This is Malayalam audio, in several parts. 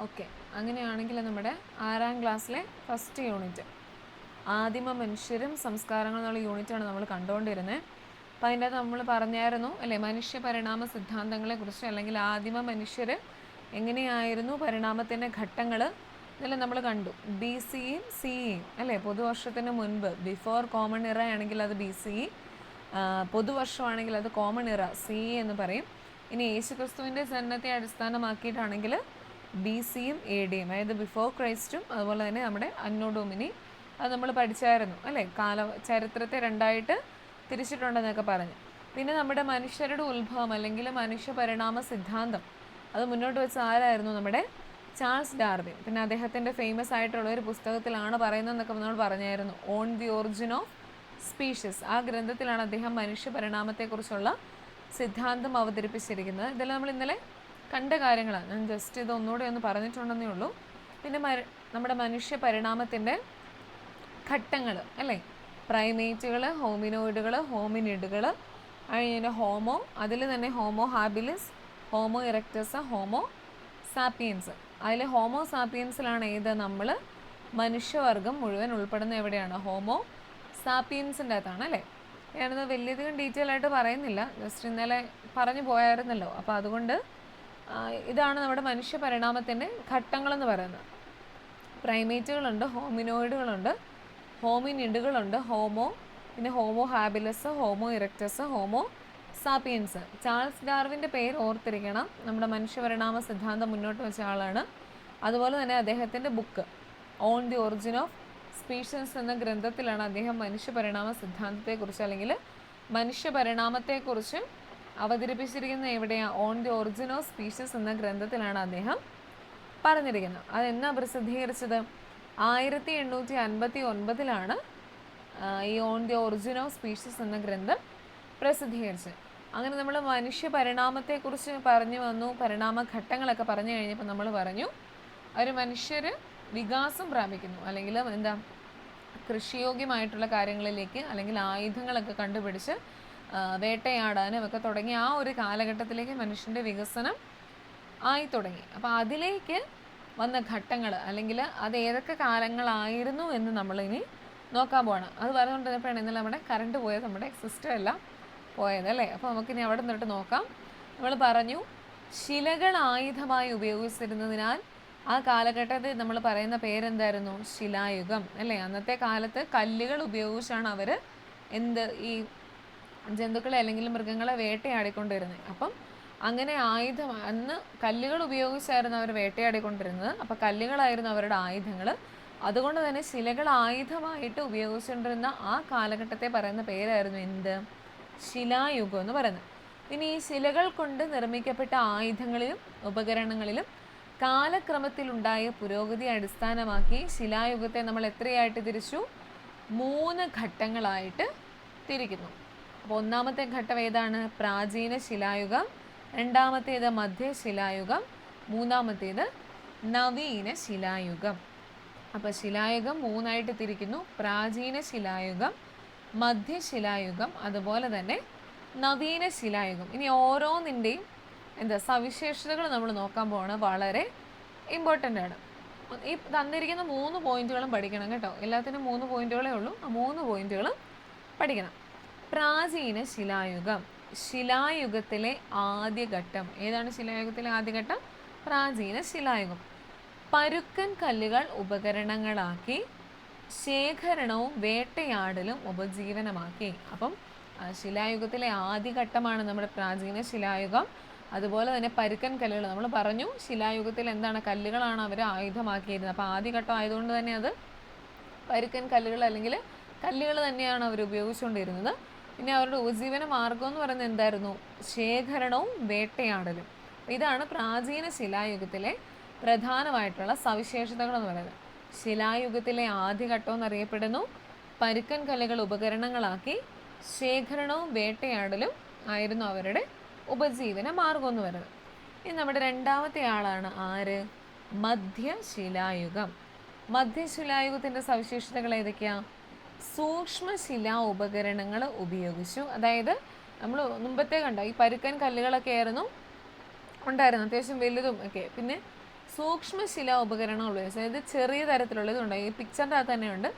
ഓക്കെ, അങ്ങനെയാണെങ്കിൽ നമ്മുടെ 6ാം ക്ലാസ്സിലെ ഫസ്റ്റ് യൂണിറ്റ് ആദിമ മനുഷ്യരും സംസ്കാരങ്ങൾ എന്നുള്ള യൂണിറ്റാണ് നമ്മൾ കണ്ടുകൊണ്ടിരുന്നത്. അപ്പം അതിൻ്റെ അകത്ത് നമ്മൾ പറഞ്ഞായിരുന്നു അല്ലേ, മനുഷ്യ പരിണാമ സിദ്ധാന്തങ്ങളെക്കുറിച്ച്, അല്ലെങ്കിൽ ആദിമ മനുഷ്യർ എങ്ങനെയായിരുന്നു, പരിണാമത്തിൻ്റെ ഘട്ടങ്ങൾ ഇതെല്ലാം നമ്മൾ കണ്ടു. ബി സിയും സിയും അല്ലേ, പൊതുവർഷത്തിന് മുൻപ്, ബിഫോർ കോമൺ ഇറ ആണെങ്കിൽ അത് ബി സി, പൊതുവർഷമാണെങ്കിൽ അത് കോമൺ ഇറ സി എന്ന് പറയും. ഇനി യേശുക്രിസ്തുവിൻ്റെ ജനനത്തെ അടിസ്ഥാനമാക്കിയിട്ടാണെങ്കിൽ ബി സിയും എ ഡിയും, അതായത് ബിഫോർ ക്രൈസ്റ്റും അതുപോലെ തന്നെ നമ്മുടെ അന്നോ ഡൊമിനി, അത് നമ്മൾ പഠിച്ചായിരുന്നു അല്ലേ. ചരിത്രത്തെ രണ്ടായിട്ട് തിരിച്ചിട്ടുണ്ടെന്നൊക്കെ പറഞ്ഞു. പിന്നെ നമ്മുടെ മനുഷ്യരുടെ ഉത്ഭവം അല്ലെങ്കിൽ മനുഷ്യ പരിണാമ സിദ്ധാന്തം അത് മുന്നോട്ട് വെച്ച ആരായിരുന്നു, നമ്മുടെ ചാൾസ് ഡാർവിൻ. പിന്നെ അദ്ദേഹത്തിൻ്റെ ഫേമസ് ആയിട്ടുള്ള ഒരു പുസ്തകത്തിലാണ് പറയുന്നതെന്നൊക്കെ നമ്മൾ പറഞ്ഞായിരുന്നു, on the origin of species. ആ ഗ്രന്ഥത്തിലാണ് അദ്ദേഹം മനുഷ്യ പരിണാമത്തെക്കുറിച്ചുള്ള സിദ്ധാന്തം അവതരിപ്പിച്ചിരിക്കുന്നത്. ഇതെല്ലാം നമ്മൾ ഇന്നലെ കണ്ട കാര്യങ്ങളാണ്. ഞാൻ ജസ്റ്റ് ഇത് ഒന്നുകൂടെ ഒന്ന് പറഞ്ഞിട്ടുണ്ടെന്നേ ഉള്ളൂ. പിന്നെ നമ്മുടെ മനുഷ്യ പരിണാമത്തിൻ്റെ ഘട്ടങ്ങൾ അല്ലേ, പ്രൈമേറ്റുകൾ, ഹോമിനോയിഡുകൾ, ഹോമിനിഡുകൾ, അതിന് ഹോമോ, അതിൽ തന്നെ homo habilis, homo erectus, Homo sapiens. അതിൽ ഹോമോ സാപ്പിയൻസിലാണ് ഏത്, നമ്മൾ മനുഷ്യവർഗം മുഴുവൻ ഉൾപ്പെടുന്ന എവിടെയാണ്, ഹോമോ സാപ്പിയൻസിൻ്റെ അകത്താണ് അല്ലേ. ഞാനത് വലിയധികം ഡീറ്റെയിൽ ആയിട്ട് പറയുന്നില്ല, ജസ്റ്റ് ഇന്നലെ പറഞ്ഞു പോയായിരുന്നല്ലോ. അപ്പോൾ അതുകൊണ്ട് ഇതാണ് നമ്മുടെ മനുഷ്യ പരിണാമത്തിൻ്റെ ഘട്ടങ്ങളെന്ന് പറയുന്നത്. പ്രൈമേറ്റുകളുണ്ട്, ഹോമിനോയിഡുകളുണ്ട്, ഹോമിനിഡുകളുണ്ട്, ഹോമോ, പിന്നെ Homo habilis, Homo erectus, Homo sapiens. Charles ഡാർവിൻ്റെ പേര് ഓർത്തിരിക്കണം, നമ്മുടെ മനുഷ്യപരിണാമ സിദ്ധാന്തം മുന്നോട്ട് വെച്ച ആളാണ്. അതുപോലെ തന്നെ അദ്ദേഹത്തിൻ്റെ book on the origin of species എന്ന ഗ്രന്ഥത്തിലാണ് അദ്ദേഹം മനുഷ്യപരിണാമ സിദ്ധാന്തത്തെക്കുറിച്ച് അല്ലെങ്കിൽ മനുഷ്യപരിണാമത്തെക്കുറിച്ച് അവതരിപ്പിച്ചിരിക്കുന്ന എവിടെയാണ്, on the origin of species എന്ന ഗ്രന്ഥത്തിലാണ് അദ്ദേഹം പറഞ്ഞിരിക്കുന്നത്. അതെന്നാ പ്രസിദ്ധീകരിച്ചത്, 1859 ഈ on the origin of species എന്ന ഗ്രന്ഥം പ്രസിദ്ധീകരിച്ചത്. അങ്ങനെ നമ്മൾ മനുഷ്യ പരിണാമത്തെക്കുറിച്ച് പറഞ്ഞു വന്നു, പരിണാമഘട്ടങ്ങളൊക്കെ പറഞ്ഞു കഴിഞ്ഞപ്പോൾ നമ്മൾ പറഞ്ഞു ഒരു മനുഷ്യർ വികാസം പ്രാപിക്കുന്നു, അല്ലെങ്കിൽ എന്താ, കൃഷിയോഗ്യമായിട്ടുള്ള കാര്യങ്ങളിലേക്ക് അല്ലെങ്കിൽ ആയുധങ്ങളൊക്കെ കണ്ടുപിടിച്ച് വേട്ടയാടാനും ഒക്കെ തുടങ്ങി ആ ഒരു കാലഘട്ടത്തിലേക്ക് മനുഷ്യൻ്റെ വികസനം ആയി തുടങ്ങി. അപ്പോൾ അതിലേക്ക് വന്ന ഘട്ടങ്ങൾ അല്ലെങ്കിൽ അത് ഏതൊക്കെ കാലങ്ങളായിരുന്നു എന്ന് നമ്മളിനി നോക്കാൻ പോകണം. അത് പറഞ്ഞുകൊണ്ടിരുന്നപ്പോഴാണ് ഇന്നലെ നമ്മുടെ കറണ്ട് പോയത്, നമ്മുടെ സിസ്റ്റം എല്ലാം പോയത് അല്ലേ. അപ്പോൾ നമുക്കിനി അവിടെ നിന്നിട്ട് നോക്കാം. നമ്മൾ പറഞ്ഞു ശിലകൾ ആയുധമായി ഉപയോഗിച്ചിരുന്നതിനാൽ ആ കാലഘട്ടത്തിൽ നമ്മൾ പറയുന്ന പേരെന്തായിരുന്നു, ശിലായുഗം അല്ലേ. അന്നത്തെ കാലത്ത് കല്ലുകൾ ഉപയോഗിച്ചാണ് അവർ ഈ ജന്തുക്കളെ അല്ലെങ്കിൽ മൃഗങ്ങളെ വേട്ടയാടിക്കൊണ്ടിരുന്നത്. അപ്പം അങ്ങനെ ആയുധം, അന്ന് കല്ലുകൾ ഉപയോഗിച്ചായിരുന്നു അവർ വേട്ടയാടിക്കൊണ്ടിരുന്നത്. അപ്പം കല്ലുകളായിരുന്നു അവരുടെ ആയുധങ്ങൾ. അതുകൊണ്ട് തന്നെ ശിലകൾ ആയുധമായിട്ട് ഉപയോഗിച്ചുകൊണ്ടിരുന്ന ആ കാലഘട്ടത്തെ പറയുന്ന പേരായിരുന്നു എന്ത്, ശിലായുഗം എന്ന് പറയുന്നത്. പിന്നെ ഈ ശിലകൾ കൊണ്ട് നിർമ്മിക്കപ്പെട്ട ആയുധങ്ങളിലും ഉപകരണങ്ങളിലും കാലക്രമത്തിലുണ്ടായ പുരോഗതി അടിസ്ഥാനമാക്കി ശിലായുഗത്തെ നമ്മൾ എത്രയായിട്ട് തിരിച്ചു, 3 ഘട്ടങ്ങളായിട്ട് തിരിക്കുന്നു. അപ്പോൾ ഒന്നാമത്തെ ഘട്ടം ഏതാണ്, പ്രാചീന ശിലായുഗം, രണ്ടാമത്തേത് മധ്യശിലായുഗം, മൂന്നാമത്തേത് നവീന ശിലായുഗം. അപ്പോൾ ശിലായുഗം 3ആയിട്ട് തിരിക്കുന്നു, പ്രാചീന ശിലായുഗം, മധ്യശിലായുഗം, അതുപോലെ തന്നെ നവീന ശിലായുഗം. ഇനി ഓരോന്നിൻ്റെയും സവിശേഷതകൾ നമ്മൾ നോക്കാൻ പോകണം, വളരെ ഇമ്പോർട്ടൻ്റ് ആണ്. ഈ തന്നിരിക്കുന്ന 3 പോയിന്റുകളും പഠിക്കണം കേട്ടോ. എല്ലാത്തിനും 3 പോയിന്റുകളേ ഉള്ളൂ, ആ 3 പോയിന്റുകളും പഠിക്കണം. പ്രാചീന ശിലായുഗം, ശിലായുഗത്തിലെ ആദ്യഘട്ടം. ഏതാണ് ശിലായുഗത്തിലെ ആദ്യഘട്ടം, പ്രാചീന ശിലായുഗം. പരുക്കൻ കല്ലുകൾ ഉപകരണങ്ങളാക്കി ശേഖരണവും വേട്ടയാടലും ഉപജീവനമാക്കി. അപ്പം ശിലായുഗത്തിലെ ആദ്യഘട്ടമാണ് നമ്മുടെ പ്രാചീന ശിലായുഗം. അതുപോലെ തന്നെ പരുക്കൻ കല്ലുകൾ, നമ്മൾ പറഞ്ഞു ശിലായുഗത്തിൽ എന്താണ്, കല്ലുകളാണ് അവർ ആയുധമാക്കിയിരുന്നത്. അപ്പോൾ ആദ്യഘട്ടം ആയതുകൊണ്ട് തന്നെ അത് പരുക്കൻ കല്ലുകൾ അല്ലെങ്കിൽ കല്ലുകൾ തന്നെയാണ് അവർ ഉപയോഗിച്ചുകൊണ്ടിരുന്നത്. പിന്നെ അവരുടെ ഉപജീവന മാർഗം എന്ന് പറയുന്നത് എന്തായിരുന്നു, ശേഖരണവും വേട്ടയാടലും. ഇതാണ് പ്രാചീന ശിലായുഗത്തിലെ പ്രധാനമായിട്ടുള്ള സവിശേഷതകൾ എന്ന് പറയുന്നത്. ശിലായുഗത്തിലെ ആദ്യഘട്ടം എന്നറിയപ്പെടുന്നു പരുക്കൻ കല്ലുകൾ ഉപകരണങ്ങളാക്കി ശേഖരണവും വേട്ടയാടലും ആയിരുന്നു അവരുടെ ഉപജീവന മാർഗം എന്ന് പറയുന്നത്. ഇനി നമ്മുടെ രണ്ടാമത്തെ ആളാണ് ആര്, മധ്യശിലായുഗം. മധ്യശിലായുഗത്തിൻ്റെ സവിശേഷതകൾ ഏതൊക്കെയാണ്, സൂക്ഷ്മശിലാ ഉപകരണങ്ങൾ ഉപയോഗിച്ചു. അതായത് നമ്മൾ മുമ്പത്തെ കണ്ട ഈ പരുക്കൻ കല്ലുകളൊക്കെ ആയിരുന്നു ഉണ്ടായിരുന്നു, അത്യാവശ്യം വലുതും ഒക്കെ. പിന്നെ സൂക്ഷ്മശിലാ ഉപകരണങ്ങൾ ഉപയോഗിച്ചു. അതായത് ചെറിയ തരത്തിലുള്ളതുണ്ട്. ഈ പിക്ചറിൻ്റെ അകത്ത് തന്നെയുണ്ട്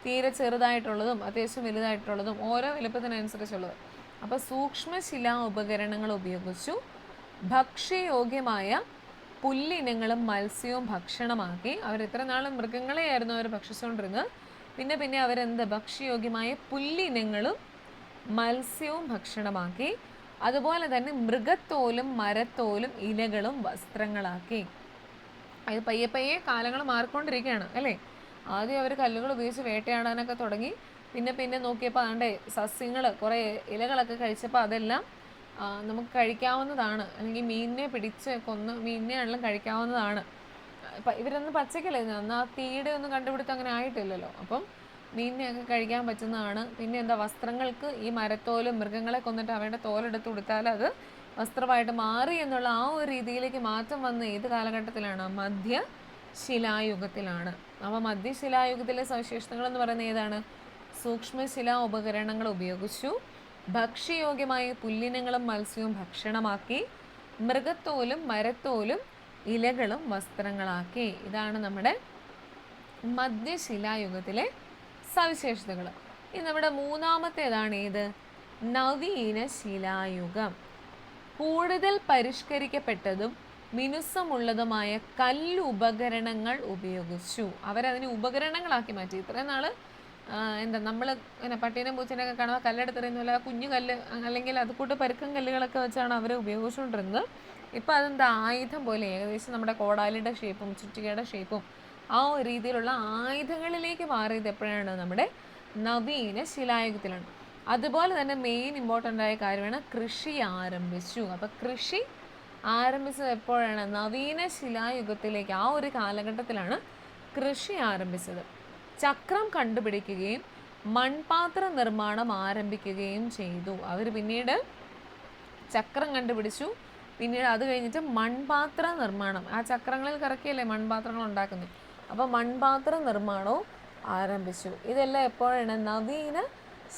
തീരെ ചെറുതായിട്ടുള്ളതും അത്യാവശ്യം വലുതായിട്ടുള്ളതും ഓരോ വലുപ്പത്തിനനുസരിച്ചുള്ളത്. അപ്പോൾ സൂക്ഷ്മശിലാ ഉപകരണങ്ങൾ ഉപയോഗിച്ചു ഭക്ഷ്യയോഗ്യമായ പുല്ലിനങ്ങളും മത്സ്യവും ഭക്ഷണമാക്കി. അവർ ഇത്ര നാളും മൃഗങ്ങളെയായിരുന്നു അവർ ഭക്ഷിച്ചുകൊണ്ടിരുന്നത്. പിന്നെ അവരെന്ത് ഭക്ഷ്യയോഗ്യമായ പുല്ലിനങ്ങളും മത്സ്യവും ഭക്ഷണമാക്കി. അതുപോലെ തന്നെ മൃഗത്തോലും മരത്തോലും ഇലകളും വസ്ത്രങ്ങളാക്കി. അത് പയ്യെ കാലങ്ങൾ മാറിക്കൊണ്ടിരിക്കുകയാണ് അല്ലേ. ആദ്യം അവർ കല്ലുകൾ ഉപയോഗിച്ച് വേട്ടയാടാനൊക്കെ തുടങ്ങി. പിന്നെ നോക്കിയപ്പോൾ അതിൻ്റെ സസ്യങ്ങൾ കുറേ ഇലകളൊക്കെ കഴിച്ചപ്പോൾ അതെല്ലാം നമുക്ക് കഴിക്കാവുന്നതാണ്, അല്ലെങ്കിൽ മീനിനെ പിടിച്ച് കൊന്ന് മീനിനെയാണെങ്കിലും കഴിക്കാവുന്നതാണ്. ഇവരൊന്നും പച്ചക്കല്ലേ, അന്ന് ആ തീയുടെ ഒന്നും കണ്ടുപിടുത്തം അങ്ങനെ ആയിട്ടില്ലല്ലോ. അപ്പം മീനിനെയൊക്കെ കഴിക്കാൻ പറ്റുന്നതാണ്. പിന്നെ എന്താ, വസ്ത്രങ്ങൾക്ക് ഈ മരത്തോലും മൃഗങ്ങളെ കൊന്നിട്ട് അവയുടെ തോലെടുത്ത് കൊടുത്താൽ അത് വസ്ത്രമായിട്ട് മാറി എന്നുള്ള ആ ഒരു രീതിയിലേക്ക് മാറ്റം വന്ന ഏത് കാലഘട്ടത്തിലാണ്? മധ്യശിലായുഗത്തിലാണ്. അപ്പോൾ മധ്യശിലായുഗത്തിലെ സവിശേഷതകൾ എന്ന് പറയുന്നത് ഏതാണ്? സൂക്ഷ്മശിലാ ഉപകരണങ്ങൾ ഉപയോഗിച്ചു ഭക്ഷ്യയോഗ്യമായ പുല്ലിനങ്ങളും മത്സ്യവും ഭക്ഷണമാക്കി. മൃഗത്തോലും മരത്തോലും ഇലകളും വസ്ത്രങ്ങളാക്കി. ഇതാണ് നമ്മുടെ മധ്യശിലായുഗത്തിലെ സവിശേഷതകൾ. ഇനി നമ്മുടെ മൂന്നാമത്തേതാണ് ഏത്? നവീന ശിലായുഗം. കൂടുതൽ പരിഷ്കരിക്കപ്പെട്ടതും മിനുസമുള്ളതുമായ കല്ലുപകരണങ്ങൾ ഉപയോഗിച്ചു. അവരതിനെ ഉപകരണങ്ങളാക്കി മാറ്റി. ഇത്രയും നാൾ എന്താ നമ്മൾ ഇങ്ങനെ പട്ടീനും പൂച്ചേനൊക്കെ കാണുമ്പോൾ കല്ലെടുത്തെറിയുന്നില്ല, കുഞ്ഞു കല്ല് അല്ലെങ്കിൽ അതുകൂട്ട് പരുക്കൻ കല്ലുകളൊക്കെ വെച്ചാണ് അവർ ഉപയോഗിച്ചുകൊണ്ടിരുന്നത്. ഇപ്പം അതെന്താ, ആയുധം പോലെ ഏകദേശം നമ്മുടെ കോടാലിയുടെ ഷേപ്പും ചുറ്റികയുടെ ഷേപ്പും ആ ഒരു രീതിയിലുള്ള ആയുധങ്ങളിലേക്ക് മാറിയത് എപ്പോഴാണ്? നമ്മുടെ നവീന ശിലായുഗത്തിലാണ്. അതുപോലെ തന്നെ മെയിൻ ഇമ്പോർട്ടൻ്റ് ആയ കാര്യമാണ് കൃഷി ആരംഭിച്ചു. അപ്പം കൃഷി ആരംഭിച്ചത് എപ്പോഴാണ്? നവീന ശിലായുഗത്തിലേക്ക്, ആ ഒരു കാലഘട്ടത്തിലാണ് കൃഷി ആരംഭിച്ചത്. ചക്രം കണ്ടുപിടിക്കുകയും മൺപാത്ര നിർമ്മാണം ആരംഭിക്കുകയും ചെയ്തു. അവർ പിന്നീട് ചക്രം കണ്ടുപിടിച്ചു. പിന്നീട് അത് കഴിഞ്ഞിട്ട് മൺപാത്ര നിർമ്മാണം, ആ ചക്രങ്ങളിൽ കറക്കിയല്ലേ മൺപാത്രങ്ങൾ ഉണ്ടാക്കുന്നത്. അപ്പോൾ മൺപാത്ര നിർമ്മാണവും ആരംഭിച്ചു. ഇതെല്ലാം എപ്പോഴാണ്? നവീന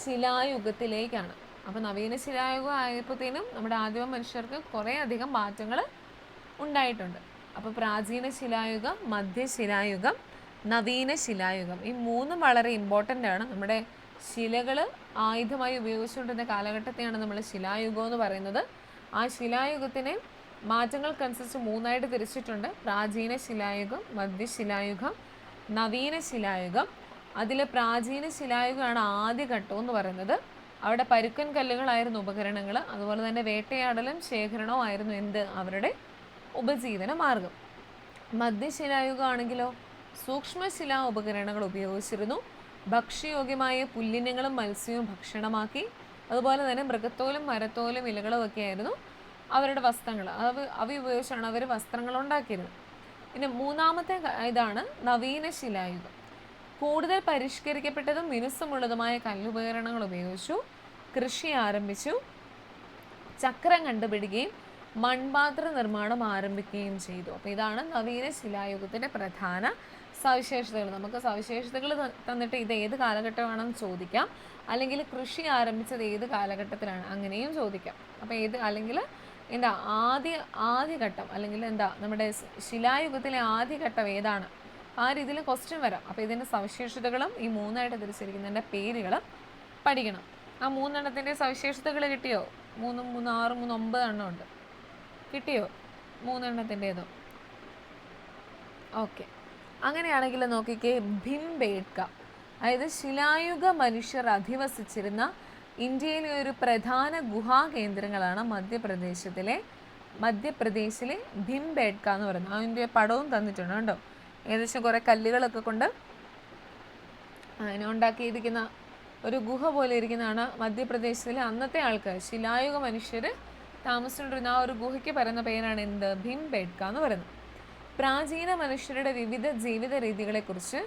ശിലായുഗത്തിലേക്കാണ്. അപ്പോൾ നവീന ശിലായുഗം ആയപ്പോഴത്തേനും നമ്മുടെ ആദിമ മനുഷ്യർക്ക് കുറേ അധികം മാറ്റങ്ങൾ ഉണ്ടായിട്ടുണ്ട്. അപ്പോൾ പ്രാചീന ശിലായുഗം, മധ്യശിലായുഗം, നവീന ശിലായുഗം, ഈ മൂന്നും വളരെ ഇമ്പോർട്ടൻ്റ് ആണ്. നമ്മുടെ ശിലകൾ ആയുധമായി ഉപയോഗിച്ചുകൊണ്ടിരുന്ന കാലഘട്ടത്തെയാണ് നമ്മൾ ശിലായുഗം എന്ന് പറയുന്നത്. ആ ശിലായുഗത്തിനെ മാറ്റങ്ങൾക്കനുസരിച്ച് മൂന്നായിട്ട് തിരിച്ചിട്ടുണ്ട്: പ്രാചീന ശിലായുഗം, മധ്യശിലായുഗം, നവീന ശിലായുഗം. അതിൽ പ്രാചീന ശിലായുഗമാണ് ആദ്യഘട്ടം എന്ന് പറയുന്നത്. അവിടെ പരുക്കൻ കല്ലുകളായിരുന്നു ഉപകരണങ്ങൾ. അതുപോലെ തന്നെ വേട്ടയാടലും ശേഖരണവും ആയിരുന്നു എന്ത്, അവരുടെ ഉപജീവന മാർഗം. മധ്യശിലായുഗമാണെങ്കിലോ സൂക്ഷ്മശിലാ ഉപകരണങ്ങൾ ഉപയോഗിച്ചിരുന്നു. ഭക്ഷ്യയോഗ്യമായ പുല്ലിനങ്ങളും മത്സ്യവും ഭക്ഷണമാക്കി. അതുപോലെ തന്നെ മൃഗത്തോലും മരത്തോലും ഇലകളും ഒക്കെ ആയിരുന്നു അവരുടെ വസ്ത്രങ്ങൾ. അവ ഉപയോഗിച്ചാണ് അവർ വസ്ത്രങ്ങൾ ഉണ്ടാക്കിയിരുന്നത്. പിന്നെ മൂന്നാമത്തെ ഇതാണ് നവീന ശിലായുഗം. കൂടുതൽ പരിഷ്കരിക്കപ്പെട്ടതും മിനുസമുള്ളതുമായ കല്ലുപകരണങ്ങൾ ഉപയോഗിച്ചു കൃഷി ആരംഭിച്ചു. ചക്രം കണ്ടുപിടിക്കുകയും മൺപാത്ര നിർമ്മാണം ആരംഭിക്കുകയും ചെയ്തു. അപ്പോൾ ഇതാണ് നവീന ശിലായുഗത്തിൻ്റെ പ്രധാന സവിശേഷതകൾ. നമുക്ക് സവിശേഷതകൾ തന്നിട്ട് ഇത് ഏത് കാലഘട്ടമാണെന്ന് ചോദിക്കാം, അല്ലെങ്കിൽ കൃഷി ആരംഭിച്ചത് ഏത് കാലഘട്ടത്തിലാണ് അങ്ങനെയും ചോദിക്കാം. അപ്പോൾ അല്ലെങ്കിൽ എന്താ ആദ്യഘട്ടം, അല്ലെങ്കിൽ എന്താ നമ്മുടെ ശിലായുഗത്തിലെ ആദ്യഘട്ടം ഏതാണ്, ആ രീതിയിൽ ക്വസ്റ്റ്യൻ വരാം. അപ്പോൾ ഇതിൻ്റെ സവിശേഷതകളും ഈ മൂന്നായിട്ട് തിരിച്ചിരിക്കുന്നതിൻ്റെ പേരുകളും പഠിക്കണം. ആ മൂന്നെണ്ണത്തിൻ്റെ സവിശേഷതകൾ കിട്ടിയോ? 3, 3, 6, 3, 9 എണ്ണം ഉണ്ട്. കിട്ടിയോ മൂന്നെണ്ണത്തിൻ്റെതോ? ഓക്കെ. അങ്ങനെയാണെങ്കിൽ നോക്കിക്കേ, ഭിംബേട്ക, അതായത് ശിലായുഗ മനുഷ്യർ അധിവസിച്ചിരുന്ന ഇന്ത്യയിലെ ഒരു പ്രധാന ഗുഹാകേന്ദ്രങ്ങളാണ് മധ്യപ്രദേശിലെ ഭിംബേട്ക എന്ന് പറയുന്നത്. അതിൻ്റെ പടവും തന്നിട്ടുണ്ട് കേട്ടോ. ഏകദേശം കുറേ കല്ലുകളൊക്കെ കൊണ്ട് അതിനെ ഉണ്ടാക്കിയിരിക്കുന്ന ഒരു ഗുഹ പോലെ ഇരിക്കുന്നതാണ് മധ്യപ്രദേശിലെ അന്നത്തെ ആൾക്കാർ, ശിലായുഗ മനുഷ്യർ താമസിച്ചുകൊണ്ടിരുന്ന ആ ഒരു ഗുഹയ്ക്ക് പറയുന്ന പേരാണ് എന്ത്, ഭിംബേട്ക എന്ന് പറയുന്നത്. പ്രാചീന മനുഷ്യരുടെ വിവിധ ജീവിത രീതികളെക്കുറിച്ച്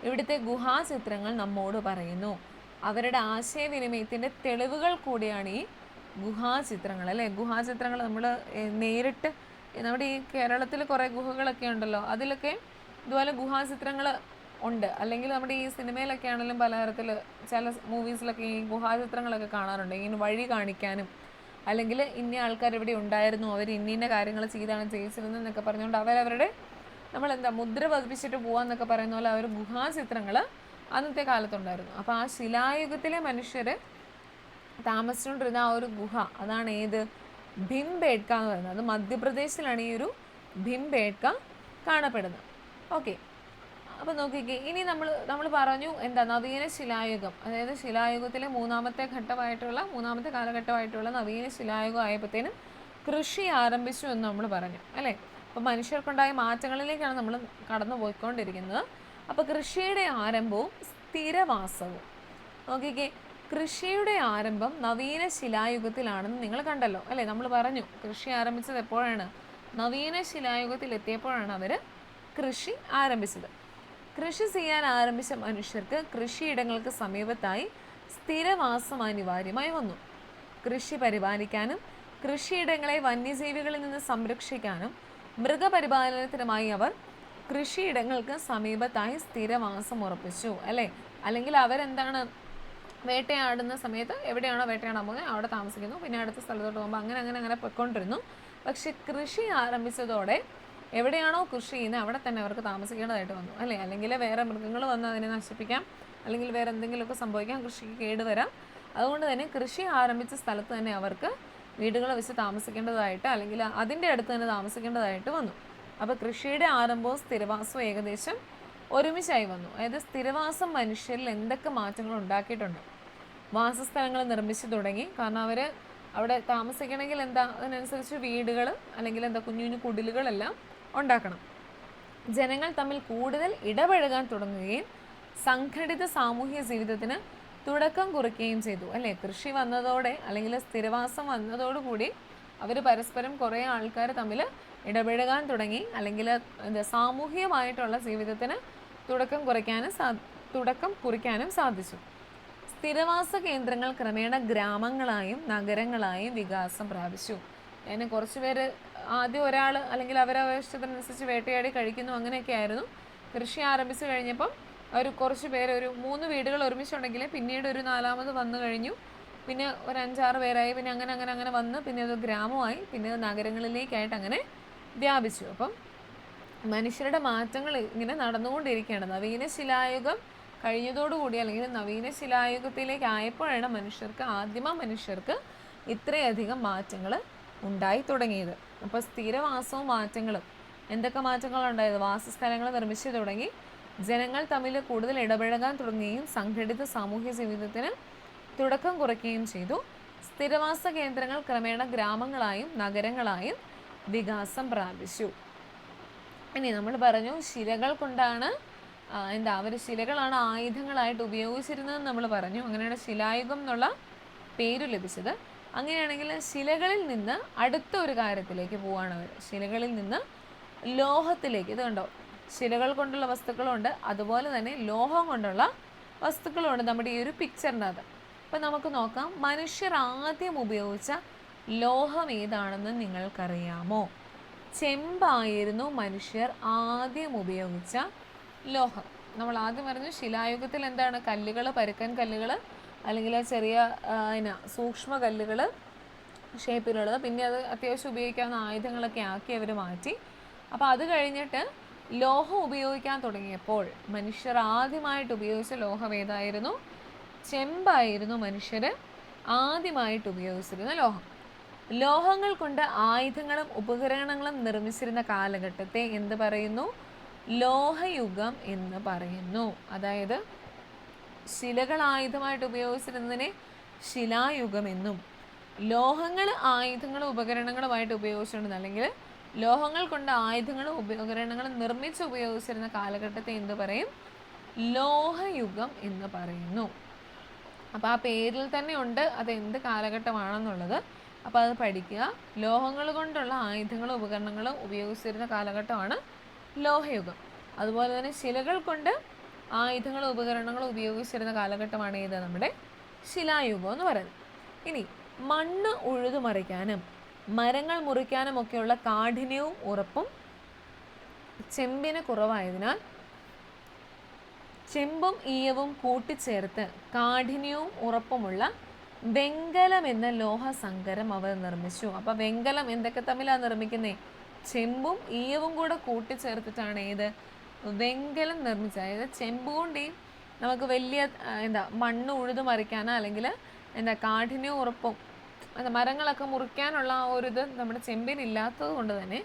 ഇവിടുത്തെ ഗുഹാചിത്രങ്ങൾ നമ്മോട് പറയുന്നു. അവരുടെ ആശയവിനിമയത്തിൻ്റെ തെളിവുകൾ കൂടിയാണ് ഈ ഗുഹാചിത്രങ്ങൾ അല്ലേ. ഗുഹാചിത്രങ്ങൾ നമ്മൾ നേരിട്ട് നമ്മുടെ ഈ കേരളത്തിൽ കുറേ ഗുഹകളൊക്കെ ഉണ്ടല്ലോ, അതിലൊക്കെ ഇതുപോലെ ഗുഹാചിത്രങ്ങൾ ഉണ്ട്. അല്ലെങ്കിൽ നമ്മുടെ ഈ സിനിമയിലൊക്കെ ആണെങ്കിലും പലതരത്തിൽ ചില മൂവീസിലൊക്കെ ഈ ഗുഹാചിത്രങ്ങളൊക്കെ കാണാറുണ്ട്. ഇങ്ങനെ വഴി കാണിക്കാനും, അല്ലെങ്കിൽ ഇന്ന ആൾക്കാർ ഇവിടെ ഉണ്ടായിരുന്നു, അവർ ഇന്ന കാര്യങ്ങൾ ചെയ്താണ് ജയിച്ചിരുന്നതെന്നൊക്കെ പറഞ്ഞുകൊണ്ട് അവരവരുടെ നമ്മളെന്താ മുദ്ര പതിപ്പിച്ചിട്ട് പോകാന്നൊക്കെ പറയുന്ന പോലെ ആ ഒരു ഗുഹാചിത്രങ്ങൾ അന്നത്തെ കാലത്തുണ്ടായിരുന്നു. അപ്പോൾ ആ ശിലായുഗത്തിലെ മനുഷ്യർ താമസിച്ചുകൊണ്ടിരുന്ന ആ ഒരു ഗുഹ, അതാണ് ഏത് ഭിംബേട്ക എന്ന് പറയുന്നത്. അത് മധ്യപ്രദേശിലാണ് ഈ ഒരു ഭിംബേട്ക കാണപ്പെടുന്നത്. ഓക്കെ, അപ്പോൾ നോക്കിക്കേ, ഇനി നമ്മൾ പറഞ്ഞു എന്താ നവീന ശിലായുഗം, അതായത് ശിലായുഗത്തിലെ മൂന്നാമത്തെ കാലഘട്ടമായിട്ടുള്ള നവീന ശിലായുഗം ആയപ്പോഴത്തേനും കൃഷി ആരംഭിച്ചു എന്ന് നമ്മൾ പറഞ്ഞു അല്ലേ. അപ്പോൾ മനുഷ്യർക്കുണ്ടായ മാറ്റങ്ങളിലേക്കാണ് നമ്മൾ കടന്നു പോയിക്കൊണ്ടിരിക്കുന്നത്. അപ്പോൾ കൃഷിയുടെ ആരംഭവും സ്ഥിരവാസവും, നോക്കിക്കേ, കൃഷിയുടെ ആരംഭം നവീന ശിലായുഗത്തിലാണെന്ന് നിങ്ങൾ കണ്ടല്ലോ അല്ലേ. നമ്മൾ പറഞ്ഞു കൃഷി ആരംഭിച്ചത് എപ്പോഴാണ്, നവീന ശിലായുഗത്തിൽ എത്തിയപ്പോഴാണ് അവർ കൃഷി ആരംഭിച്ചത്. കൃഷി ചെയ്യാൻ ആരംഭിച്ച മനുഷ്യർക്ക് കൃഷിയിടങ്ങൾക്ക് സമീപത്തായി സ്ഥിരവാസം അനിവാര്യമായി വന്നു. കൃഷി പരിപാലിക്കാനും കൃഷിയിടങ്ങളെ വന്യജീവികളിൽ നിന്ന് സംരക്ഷിക്കാനും മൃഗപരിപാലനത്തിനുമായി അവർ കൃഷിയിടങ്ങൾക്ക് സമീപത്തായി സ്ഥിരവാസം ഉറപ്പിച്ചു അല്ലേ. അല്ലെങ്കിൽ അവരെന്താണ്, വേട്ടയാടുന്ന സമയത്ത് എവിടെയാണോ വേട്ടയാടാൻ പോകുന്നത് അവിടെ താമസിക്കുന്നു, പിന്നെ അടുത്ത സ്ഥലത്തോട്ട് പോകുമ്പോൾ അങ്ങനെ പോയിക്കൊണ്ടിരുന്നു. പക്ഷെ കൃഷി ആരംഭിച്ചതോടെ എവിടെയാണോ കൃഷി ചെയ്യുന്നത് അവിടെ തന്നെ അവർക്ക് താമസിക്കേണ്ടതായിട്ട് വന്നു അല്ലേ. അല്ലെങ്കിൽ വേറെ മൃഗങ്ങൾ വന്ന് അതിനെ നശിപ്പിക്കാം, അല്ലെങ്കിൽ വേറെ എന്തെങ്കിലുമൊക്കെ സംഭവിക്കാം, കൃഷിക്ക് കേടുവരാം. അതുകൊണ്ട് തന്നെ കൃഷി ആരംഭിച്ച സ്ഥലത്ത് തന്നെ അവർക്ക് വീടുകൾ വെച്ച് താമസിക്കേണ്ടതായിട്ട്, അല്ലെങ്കിൽ അതിൻ്റെ അടുത്ത് തന്നെ താമസിക്കേണ്ടതായിട്ട് വന്നു. അപ്പോൾ കൃഷിയുടെ ആരംഭവും സ്ഥിരവാസവും ഏകദേശം ഒരുമിച്ചായി വന്നു. അതായത് സ്ഥിരവാസം മനുഷ്യരിൽ എന്തൊക്കെ മാറ്റങ്ങൾ ഉണ്ടാക്കിയിട്ടുണ്ട്. വാസസ്ഥലങ്ങൾ നിർമ്മിച്ചു തുടങ്ങി, കാരണം അവർ അവിടെ താമസിക്കണമെങ്കിൽ എന്താ, അതിനനുസരിച്ച് വീടുകൾ അല്ലെങ്കിൽ എന്താ കുഞ്ഞു കുഞ്ഞു കുടിലുകളെല്ലാം ഉണ്ടാക്കണം. ജനങ്ങൾ തമ്മിൽ കൂടുതൽ ഇടപഴകാൻ തുടങ്ങുകയും സംഘടിത സാമൂഹ്യ ജീവിതത്തിന് തുടക്കം കുറിക്കുകയും ചെയ്തു അല്ലേ. കൃഷി വന്നതോടെ അല്ലെങ്കിൽ സ്ഥിരവാസം വന്നതോടുകൂടി അവർ പരസ്പരം കുറേ ആൾക്കാർ തമ്മിൽ ഇടപഴകാൻ തുടങ്ങി, അല്ലെങ്കിൽ എന്താ സാമൂഹികമായിട്ടുള്ള ജീവിതത്തിന് തുടക്കം കുറിക്കാനും സാധിച്ചു. സ്ഥിരവാസ കേന്ദ്രങ്ങൾ ക്രമേണ ഗ്രാമങ്ങളായും നഗരങ്ങളായും വികാസം പ്രാപിച്ചു. അതിന് കുറച്ച് പേര് ആദ്യം ഒരാൾ അല്ലെങ്കിൽ അവരവകാശത്തിനനുസരിച്ച് വേട്ടയാടി കഴിക്കുന്നു, അങ്ങനെയൊക്കെ ആയിരുന്നു. കൃഷി ആരംഭിച്ചു കഴിഞ്ഞപ്പം അവർ കുറച്ച് പേര്, ഒരു 3 വീടുകൾ ഒരുമിച്ചുണ്ടെങ്കിൽ പിന്നീട് ഒരു 4ാമത് വന്നു കഴിഞ്ഞു, പിന്നെ ഒരു 5-6 പേരായി, പിന്നെ അങ്ങനെ വന്ന് പിന്നെ അത് ഗ്രാമമായി, പിന്നെ നഗരങ്ങളിലേക്കായിട്ട് അങ്ങനെ വ്യാപിച്ചു. അപ്പം മനുഷ്യരുടെ മാറ്റങ്ങൾ ഇങ്ങനെ നടന്നുകൊണ്ടിരിക്കുകയാണ്. നവീന ശിലായുഗം കഴിഞ്ഞതോടുകൂടി അല്ലെങ്കിൽ നവീന ശിലായുഗത്തിലേക്ക് ആയപ്പോഴാണ് മനുഷ്യർക്ക് ഇത്രയധികം മാറ്റങ്ങൾ ഉണ്ടായി തുടങ്ങിയത്. അപ്പോൾ സ്ഥിരവാസവും മാറ്റങ്ങളും, എന്തൊക്കെ മാറ്റങ്ങളുണ്ടായത്, വാസസ്ഥലങ്ങൾ നിർമ്മിച്ചു തുടങ്ങി, ജനങ്ങൾ തമ്മിൽ കൂടുതൽ ഇടപഴകാൻ തുടങ്ങുകയും സംഘടിത സാമൂഹ്യ ജീവിതത്തിന് തുടക്കം കുറിക്കുകയും ചെയ്തു. സ്ഥിരവാസ കേന്ദ്രങ്ങൾ ക്രമേണ ഗ്രാമങ്ങളായും നഗരങ്ങളായും വികാസം പ്രാപിച്ചു. ഇനി നമ്മൾ പറഞ്ഞു ശിലകൾ കൊണ്ടാണ് അവർ ശിലകളാണ് ആയുധങ്ങളായിട്ട് ഉപയോഗിച്ചിരുന്നതെന്ന് നമ്മൾ പറഞ്ഞു. അങ്ങനെയാണ് ശിലായുഗം എന്നുള്ള പേര് ലഭിച്ചത്. അങ്ങനെയാണെങ്കിൽ ശിലകളിൽ നിന്ന് അടുത്ത ഒരു കാര്യത്തിലേക്ക് പോവാണ് അവർ. ശിലകളിൽ നിന്ന് ലോഹത്തിലേക്ക്. ഇത് കണ്ടോ, ശിലകൾ കൊണ്ടുള്ള വസ്തുക്കളുണ്ട്, അതുപോലെ തന്നെ ലോഹം കൊണ്ടുള്ള വസ്തുക്കളുണ്ട് നമ്മുടെ ഈ ഒരു പിക്ചറിനകത്ത്. അപ്പം നമുക്ക് നോക്കാം, മനുഷ്യർ ആദ്യം ഉപയോഗിച്ച ലോഹം ഏതാണെന്ന് നിങ്ങൾക്കറിയാമോ? ചെമ്പായിരുന്നു മനുഷ്യർ ആദ്യം ഉപയോഗിച്ച ലോഹം. നമ്മൾ ആദ്യം പറഞ്ഞു ശിലായുഗത്തിൽ എന്താണ്, കല്ലുകൾ, പരുക്കൻ കല്ലുകൾ, അല്ലെങ്കിൽ ചെറിയ സൂക്ഷ്മ കല്ലുകൾ ഷേപ്പിലുള്ളത്, പിന്നെ അത് അത്യാവശ്യം ഉപയോഗിക്കാവുന്ന ആയുധങ്ങളൊക്കെ ആക്കി അവർ മാറ്റി. അപ്പോൾ അത് കഴിഞ്ഞിട്ട് ലോഹം ഉപയോഗിക്കാൻ തുടങ്ങിയപ്പോൾ മനുഷ്യർ ആദ്യമായിട്ട് ഉപയോഗിച്ച ലോഹം ഏതായിരുന്നു? ചെമ്പായിരുന്നു മനുഷ്യർ ആദ്യമായിട്ട് ഉപയോഗിച്ചിരുന്ന ലോഹം. ലോഹങ്ങൾ കൊണ്ട് ആയുധങ്ങളും ഉപകരണങ്ങളും നിർമ്മിച്ചിരുന്ന കാലഘട്ടത്തെ എന്ത് പറയുന്നു? ലോഹയുഗം എന്ന് പറയുന്നു. അതായത് ശിലകൾ ആയുധമായിട്ട് ഉപയോഗിച്ചിരുന്നതിനെ ശിലായുഗം എന്നും, ലോഹങ്ങൾ ആയുധങ്ങളും ഉപകരണങ്ങളുമായിട്ട് ഉപയോഗിച്ചിരുന്നത് അല്ലെങ്കിൽ ലോഹങ്ങൾ കൊണ്ട് ആയുധങ്ങളും ഉപകരണങ്ങളും നിർമ്മിച്ച് ഉപയോഗിച്ചിരുന്ന കാലഘട്ടത്തെ എന്ത് പറയും? ലോഹയുഗം എന്ന് പറയുന്നു. അപ്പോൾ ആ പേരിൽ തന്നെ ഉണ്ട് അത് എന്ത് കാലഘട്ടമാണെന്നുള്ളത്. അപ്പോൾ അത് പഠിക്കുക. ലോഹങ്ങൾ കൊണ്ടുള്ള ആയുധങ്ങളും ഉപകരണങ്ങളും ഉപയോഗിച്ചിരുന്ന കാലഘട്ടമാണ് ലോഹയുഗം. അതുപോലെ തന്നെ ശിലകൾ കൊണ്ട് ആയുധങ്ങളും ഉപകരണങ്ങളും ഉപയോഗിച്ചിരുന്ന കാലഘട്ടമാണ് ഏത്? നമ്മുടെ ശിലായുഗം എന്ന് പറയുന്നത്. ഇനി മണ്ണ് ഉഴുതുമറിക്കാനും മരങ്ങൾ മുറിക്കാനും ഒക്കെയുള്ള കാഠിന്യവും ഉറപ്പും ചെമ്പിന് കുറവായതിനാൽ ചെമ്പും ഈയവും കൂട്ടിച്ചേർത്ത് കാഠിന്യവും ഉറപ്പുമുള്ള വെങ്കലം എന്ന ലോഹസങ്കരം അവർ നിർമ്മിച്ചു. അപ്പോൾ വെങ്കലം എന്തൊക്കെ തമ്മിലാണ് നിർമ്മിക്കുന്നത്? ചെമ്പും ഈയവും കൂടെ കൂട്ടിച്ചേർത്തിട്ടാണ് ഏത് വെങ്കലം നിർമ്മിച്ചത്. അതായത് ചെമ്പ് കൊണ്ടേ നമുക്ക് വലിയ മണ്ണ് ഉഴുത് മറിക്കാനോ അല്ലെങ്കിൽ കാഠിന്യവും ഉറപ്പും മരങ്ങളൊക്കെ മുറിക്കാനുള്ള ആ ഒരു ഇത് നമ്മുടെ ചെമ്പിനില്ലാത്തത് കൊണ്ട് തന്നെ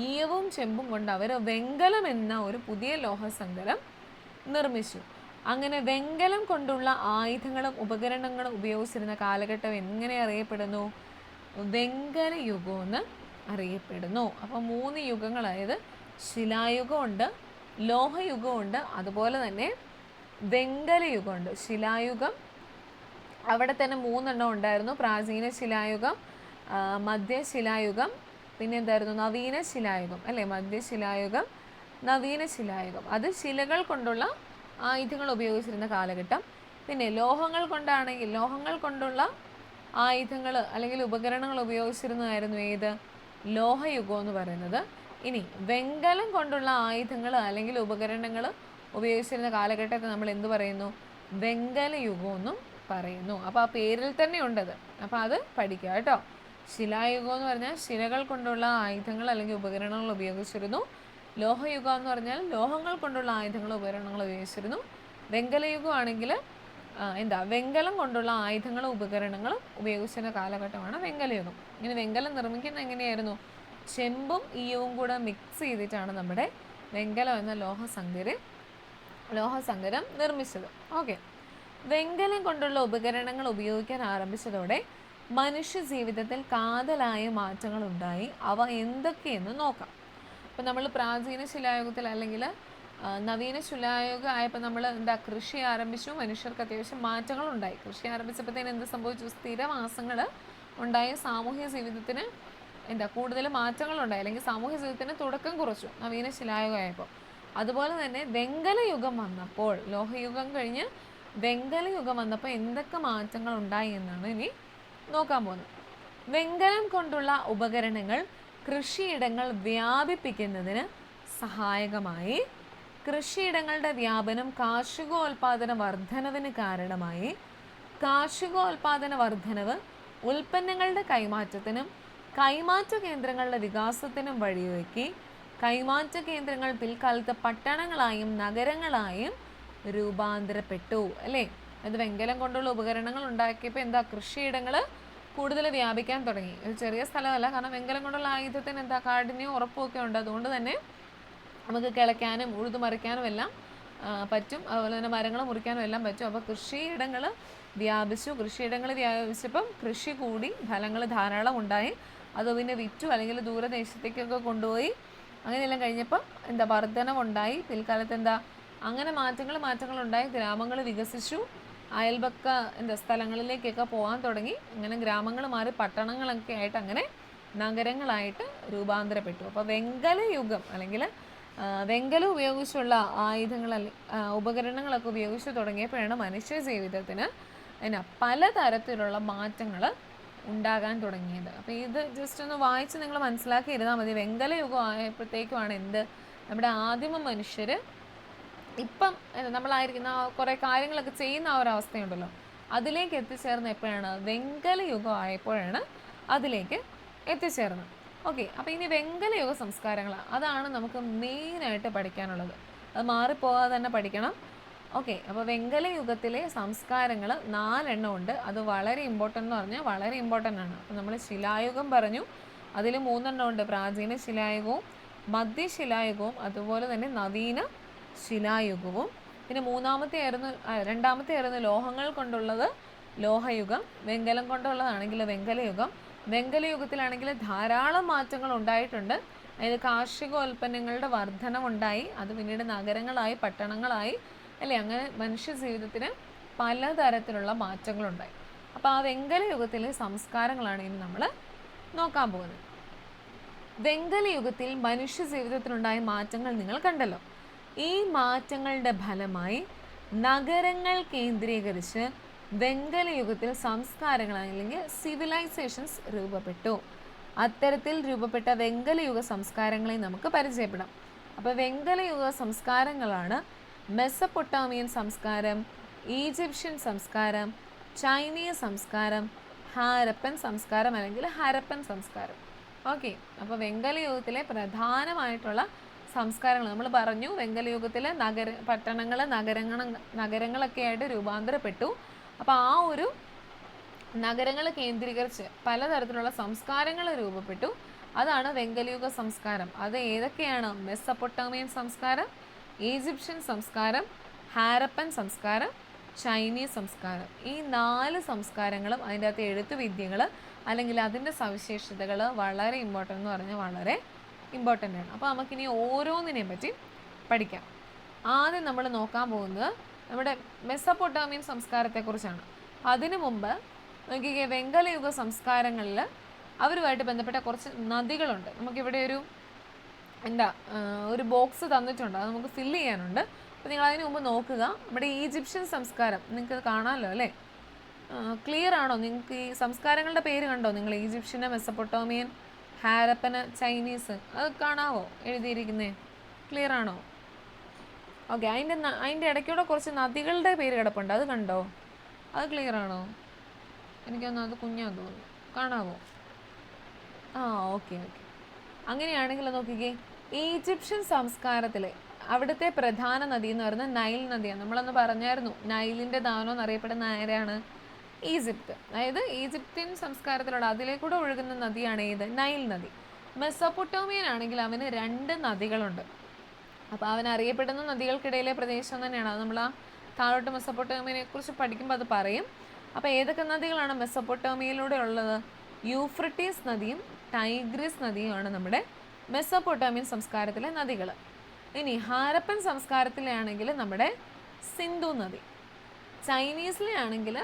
ഈയവും ചെമ്പും കൊണ്ട് അവർ വെങ്കലം എന്ന ഒരു പുതിയ ലോഹസങ്കരം നിർമ്മിച്ചു. അങ്ങനെ വെങ്കലം കൊണ്ടുള്ള ആയുധങ്ങളും ഉപകരണങ്ങളും ഉപയോഗിച്ചിരുന്ന കാലഘട്ടം എങ്ങനെ അറിയപ്പെടുന്നു? വെങ്കല യുഗം എന്ന് അറിയപ്പെടുന്നു. അപ്പോൾ 3 യുഗങ്ങളായത് ശിലായുഗമുണ്ട്, ലോഹയുഗമുണ്ട്, അതുപോലെ തന്നെ വെങ്കല യുഗമുണ്ട്. ശിലായുഗം അവിടെ തന്നെ 3 എണ്ണം ഉണ്ടായിരുന്നു. പ്രാചീന ശിലായുഗം, മധ്യശിലായുഗം, പിന്നെ എന്തായിരുന്നു നവീന ശിലായുഗം അല്ലേ? മധ്യശിലായുഗം, നവീന ശിലായുഗം. അത് ശിലകൾ കൊണ്ടുള്ള ആയുധങ്ങൾ ഉപയോഗിച്ചിരുന്ന കാലഘട്ടം. പിന്നെ ലോഹങ്ങൾ കൊണ്ടുള്ള ആയുധങ്ങൾ അല്ലെങ്കിൽ ഉപകരണങ്ങൾ ഉപയോഗിച്ചിരുന്നതായിരുന്നു ഏത്? ലോഹയുഗം എന്ന് പറയുന്നത്. ഇനി വെങ്കലം കൊണ്ടുള്ള ആയുധങ്ങൾ അല്ലെങ്കിൽ ഉപകരണങ്ങൾ ഉപയോഗിച്ചിരുന്ന കാലഘട്ടത്തെ നമ്മൾ എന്ത് പറയുന്നു? വെങ്കല യുഗം എന്നും പറയുന്നു. അപ്പോൾ ആ പേരിൽ തന്നെ ഉണ്ടത്. അപ്പോൾ അത് പഠിക്കുക കേട്ടോ. ശിലായുഗം എന്ന് പറഞ്ഞാൽ ശിലകൾ കൊണ്ടുള്ള ആയുധങ്ങൾ അല്ലെങ്കിൽ ഉപകരണങ്ങൾ ഉപയോഗിച്ചിരുന്നു. ലോഹയുഗം എന്ന് പറഞ്ഞാൽ ലോഹങ്ങൾ കൊണ്ടുള്ള ആയുധങ്ങൾ ഉപകരണങ്ങൾ ഉപയോഗിച്ചിരുന്നു. വെങ്കലയുഗം ആണെങ്കിൽ വെങ്കലം കൊണ്ടുള്ള ആയുധങ്ങളും ഉപകരണങ്ങളും ഉപയോഗിച്ചിരുന്ന കാലഘട്ടമാണ് വെങ്കലയുഗം. ഇങ്ങനെ വെങ്കലം നിർമ്മിക്കുന്നത് എങ്ങനെയായിരുന്നു? ചെമ്പും ഈയവും കൂടെ മിക്സ് ചെയ്തിട്ടാണ് നമ്മുടെ വെങ്കലം എന്ന ലോഹസങ്കരം നിർമ്മിച്ചത്. ഓക്കെ. വെങ്കലം കൊണ്ടുള്ള ഉപകരണങ്ങൾ ഉപയോഗിക്കാൻ ആരംഭിച്ചതോടെ മനുഷ്യ ജീവിതത്തിൽ കാതലായ മാറ്റങ്ങൾ ഉണ്ടായി. അവ എന്തൊക്കെയെന്ന് നോക്കാം. ഇപ്പം നമ്മൾ പ്രാചീന ശിലായുഗത്തിൽ അല്ലെങ്കിൽ നവീന ശിലായുഗം ആയപ്പോൾ നമ്മൾ കൃഷി ആരംഭിച്ചു. മനുഷ്യർക്ക് അത്യാവശ്യം മാറ്റങ്ങളുണ്ടായി. കൃഷി ആരംഭിച്ചപ്പോഴത്തേന് എന്ത് സംഭവിച്ചു? സ്ഥിരവാസങ്ങൾ ഉണ്ടായ സാമൂഹ്യ ജീവിതത്തിന് കൂടുതൽ മാറ്റങ്ങളുണ്ടായി, അല്ലെങ്കിൽ സാമൂഹ്യ ജീവിതത്തിന് തുടക്കം കുറിച്ചു നവീന ശിലായുഗമായപ്പോൾ. അതുപോലെ തന്നെ വെങ്കല യുഗം വന്നപ്പോൾ, ലോഹയുഗം കഴിഞ്ഞ് വെങ്കല യുഗം വന്നപ്പോൾ എന്തൊക്കെ മാറ്റങ്ങൾ ഉണ്ടായി എന്നാണ് ഇനി നോക്കാൻ പോകുന്നത്. വെങ്കലം കൊണ്ടുള്ള ഉപകരണങ്ങൾ കൃഷിയിടങ്ങൾ വ്യാപിപ്പിക്കുന്നതിന് സഹായകമായി. കൃഷിയിടങ്ങളുടെ വ്യാപനം കാർഷികോൽപാദന വർധനവിന് കാരണമായി. കാർഷികോൽപാദന വർധനവ് ഉൽപ്പന്നങ്ങളുടെ കൈമാറ്റത്തിനും കൈമാറ്റ കേന്ദ്രങ്ങളുടെ വികാസത്തിനും വഴിയൊരുക്കി. കൈമാറ്റ കേന്ദ്രങ്ങൾ പിൽക്കാലത്ത് പട്ടണങ്ങളായും നഗരങ്ങളായും രൂപാന്തരപ്പെട്ടു അല്ലേ? അത് വെങ്കലം കൊണ്ടുള്ള ഉപകരണങ്ങൾ ഉണ്ടാക്കിയപ്പോൾ കൃഷിയിടങ്ങൾ കൂടുതൽ വ്യാപിക്കാൻ തുടങ്ങി. ഒരു ചെറിയ സ്ഥലമല്ല, കാരണം വെങ്കലം കൊണ്ടുള്ള ആയുധത്തിന് കാഠിന്യവും ഉറപ്പുമൊക്കെ ഉണ്ട്. അതുകൊണ്ട് തന്നെ നമുക്ക് കിളയ്ക്കാനും ഉഴുതുമറിക്കാനും എല്ലാം പറ്റും. അതുപോലെ തന്നെ മരങ്ങൾ മുറിക്കാനും എല്ലാം പറ്റും. അപ്പോൾ കൃഷിയിടങ്ങൾ വ്യാപിച്ചു. കൃഷിയിടങ്ങൾ വ്യാപിച്ചപ്പം കൃഷി കൂടി, ഫലങ്ങൾ ധാരാളം ഉണ്ടായി. അത് പിന്നെ വിറ്റു അല്ലെങ്കിൽ ദൂരദേശത്തേക്കൊക്കെ കൊണ്ടുപോയി. അങ്ങനെയെല്ലാം കഴിഞ്ഞപ്പോൾ വർധനവുണ്ടായി. പിൽക്കാലത്ത് അങ്ങനെ മാറ്റങ്ങൾ ഉണ്ടായി. ഗ്രാമങ്ങൾ വികസിച്ചു. അയൽപക്ക സ്ഥലങ്ങളിലേക്കൊക്കെ പോകാൻ തുടങ്ങി. അങ്ങനെ ഗ്രാമങ്ങൾ മാറി പട്ടണങ്ങളൊക്കെ ആയിട്ട് അങ്ങനെ നഗരങ്ങളായിട്ട് രൂപാന്തരപ്പെട്ടു. അപ്പോൾ വെങ്കല യുഗം അല്ലെങ്കിൽ വെങ്കലം ഉപയോഗിച്ചുള്ള ആയുധങ്ങൾ ഉപകരണങ്ങളൊക്കെ ഉപയോഗിച്ച് തുടങ്ങിയപ്പോഴാണ് മനുഷ്യ ജീവിതത്തിന് പലതരത്തിലുള്ള മാറ്റങ്ങൾ ഉണ്ടാകാൻ തുടങ്ങിയത്. അപ്പോൾ ഇത് ജസ്റ്റ് ഒന്ന് വായിച്ച് നിങ്ങൾ മനസ്സിലാക്കിയിരുന്നാൽ മതി. വെങ്കല യുഗം ആയപ്പോഴത്തേക്കുമാണ് നമ്മുടെ ആദിമ മനുഷ്യർ ഇപ്പം നമ്മളായിരിക്കുന്ന കുറേ കാര്യങ്ങളൊക്കെ ചെയ്യുന്ന ആ ഒരു അവസ്ഥയുണ്ടല്ലോ, അതിലേക്ക് എത്തിച്ചേർന്ന് എപ്പോഴാണ്? വെങ്കല യുഗം ആയപ്പോഴാണ് അതിലേക്ക് എത്തിച്ചേർന്നത്. ഓക്കെ. അപ്പോൾ ഇനി വെങ്കല യുഗ സംസ്കാരങ്ങളാണ്, അതാണ് നമുക്ക് മെയിനായിട്ട് പഠിക്കാനുള്ളത്. അത് മാറിപ്പോകാതെ തന്നെ പഠിക്കണം. ഓക്കെ. അപ്പോൾ വെങ്കല യുഗത്തിലെ സംസ്കാരങ്ങൾ 4 എണ്ണം ഉണ്ട്. അത് വളരെ ഇമ്പോർട്ടൻ്റ് എന്ന് പറഞ്ഞാൽ വളരെ ഇമ്പോർട്ടൻ്റ് ആണ്. അപ്പോൾ നമ്മൾ ശിലായുഗം പറഞ്ഞു, അതിൽ 3 എണ്ണം ഉണ്ട്. പ്രാചീന ശിലായുഗവും മധ്യശിലായുഗവും അതുപോലെ തന്നെ നവീന ശിലായുഗവും. പിന്നെ രണ്ടാമത്തെ ആയിരുന്നു ലോഹങ്ങൾ കൊണ്ടുള്ളത് ലോഹയുഗം. വെങ്കലം കൊണ്ടുള്ളതാണെങ്കിൽ വെങ്കലയുഗം. വെങ്കലയുഗത്തിലാണെങ്കിൽ ധാരാളം മാറ്റങ്ങൾ ഉണ്ടായിട്ടുണ്ട്. അതായത് കാർഷികോൽപ്പന്നങ്ങളുടെ വർധനവുണ്ടായി. അത് പിന്നീട് നഗരങ്ങളായി പട്ടണങ്ങളായി അല്ലേ? അങ്ങനെ മനുഷ്യ ജീവിതത്തിന് പലതരത്തിലുള്ള മാറ്റങ്ങളുണ്ടായി. അപ്പോൾ ആ വെങ്കലയുഗത്തിലെ സംസ്കാരങ്ങളാണ് ഇനി നമ്മൾ നോക്കാൻ പോകുന്നത്. വെങ്കലയുഗത്തിൽ മനുഷ്യ ജീവിതത്തിലുണ്ടായ മാറ്റങ്ങൾ നിങ്ങൾ കണ്ടല്ലോ. ഈ മാറ്റങ്ങളുടെ ഫലമായി നഗരങ്ങൾ കേന്ദ്രീകരിച്ച് വെങ്കലയുഗത്തിൽ സംസ്കാരങ്ങൾ അല്ലെങ്കിൽ സിവിലൈസേഷൻസ് രൂപപ്പെട്ടു. അത്തരത്തിൽ രൂപപ്പെട്ട വെങ്കലയുഗ സംസ്കാരങ്ങളെ നമുക്ക് പരിചയപ്പെടാം. അപ്പോൾ വെങ്കലയുഗ സംസ്കാരങ്ങളാണ് മെസപ്പൊട്ടാമിയൻ സംസ്കാരം, ഈജിപ്ഷ്യൻ സംസ്കാരം, ചൈനീസ് സംസ്കാരം, ഹാരപ്പൻ സംസ്കാരം അല്ലെങ്കിൽ ഹരപ്പൻ സംസ്കാരം. ഓക്കെ, അപ്പോൾ വെങ്കലയുഗത്തിലെ പ്രധാനമായിട്ടുള്ള സംസ്കാരങ്ങൾ നമ്മൾ പറഞ്ഞു. വെങ്കലയുഗത്തിൽ പട്ടണങ്ങൾ, നഗരങ്ങളൊക്കെ ആയിട്ട് രൂപാന്തരപ്പെട്ടു. അപ്പോൾ ആ ഒരു നഗരങ്ങൾ കേന്ദ്രീകരിച്ച് പലതരത്തിലുള്ള സംസ്കാരങ്ങൾ രൂപപ്പെട്ടു. അതാണ് വെങ്കലയുഗ സംസ്കാരം. അത് ഏതൊക്കെയാണ്? മെസ്സപ്പൊട്ടേമിയൻ സംസ്കാരം, ഈജിപ്ഷ്യൻ സംസ്കാരം, ഹാരപ്പൻ സംസ്കാരം, ചൈനീസ് സംസ്കാരം. ഈ 4 സംസ്കാരങ്ങളും അതിൻ്റെ അകത്ത് എഴുത്തുവിദ്യകൾ അല്ലെങ്കിൽ അതിൻ്റെ സവിശേഷതകൾ വളരെ ഇമ്പോർട്ടൻ്റ് എന്ന് പറഞ്ഞാൽ വളരെ ഇമ്പോർട്ടൻ്റ് ആണ്. അപ്പോൾ നമുക്കിനി ഓരോന്നിനെയും പറ്റി പഠിക്കാം. ആദ്യം നമ്മൾ നോക്കാൻ പോകുന്നത് നമ്മുടെ മെസ്സപ്പൊട്ടേമിയൻ സംസ്കാരത്തെക്കുറിച്ചാണ്. അതിനു മുമ്പ് നോക്കിക്കേ, വെങ്കലയുഗ സംസ്കാരങ്ങളിൽ അവരുമായിട്ട് ബന്ധപ്പെട്ട കുറച്ച് നദികളുണ്ട്. നമുക്കിവിടെ ഒരു ബോക്സ് തന്നിട്ടുണ്ട്, അത് നമുക്ക് ഫില്ല് ചെയ്യാനുണ്ട്. അപ്പോൾ നിങ്ങൾ അതിന് മുമ്പ് നോക്കുക. നമ്മുടെ ഈജിപ്ഷ്യൻ സംസ്കാരം നിങ്ങൾക്ക് കാണാമല്ലോ അല്ലേ? ക്ലിയർ ആണോ? നിങ്ങൾക്ക് ഈ സംസ്കാരങ്ങളുടെ പേര് കണ്ടോ നിങ്ങൾ? ഈജിപ്ഷ്യന്, മെസ്സപ്പൊട്ടേമിയൻ, ഹാരപ്പന്, ചൈനീസ്, അത് കാണാവോ എഴുതിയിരിക്കുന്നേ? ക്ലിയർ ആണോ? ഓക്കെ, അതിൻ്റെ ഇടയ്ക്കൂടെ കുറച്ച് നദികളുടെ പേര് കിടപ്പുണ്ട്, അത് കണ്ടോ? അത് ക്ലിയർ ആണോ? എനിക്കൊന്ന് അത് കുഞ്ഞാന്ന് തോന്നുന്നു. കാണാവോ? ഓക്കെ. അങ്ങനെയാണെങ്കിൽ നോക്കിക്കേ, ഈജിപ്ഷ്യൻ സംസ്കാരത്തിലെ അവിടുത്തെ പ്രധാന നദി എന്ന് പറയുന്നത് നൈൽ നദിയാണ്. നമ്മളന്ന് പറഞ്ഞായിരുന്നു, നൈലിൻ്റെ ദാനം എന്നറിയപ്പെടുന്ന ആരാണ്? ഈജിപ്ത്. അതായത് ഈജിപ്ഷ്യൻ സംസ്കാരത്തിലുള്ള അതിലേക്കൂടെ ഒഴുകുന്ന നദിയാണ് ഏത്? നൈൽ നദി. മെസ്സപ്പൊട്ടേമിയൻ ആണെങ്കിൽ അവന് 2 നദികളുണ്ട്. അപ്പോൾ അവൻ അറിയപ്പെടുന്ന നദികൾക്കിടയിലെ പ്രദേശം തന്നെയാണ്. അത് നമ്മൾ ആ താഴോട്ട് മെസ്സപ്പൊട്ടേമിയനെ കുറിച്ച് പഠിക്കുമ്പോൾ അത് പറയും. അപ്പോൾ ഏതൊക്കെ നദികളാണ് മെസ്സപ്പൊട്ടേമിയയിലൂടെ ഉള്ളത്? യൂഫ്രട്ടീസ് നദിയും ടൈഗ്രിസ് നദിയുമാണ് നമ്മുടെ മെസ്സപ്പൊട്ടേമിയൻ സംസ്കാരത്തിലെ നദികൾ. ഇനി ഹാരപ്പൻ സംസ്കാരത്തിലാണെങ്കിൽ നമ്മുടെ സിന്ധു നദി. ചൈനീസിലെ ആണെങ്കിൽ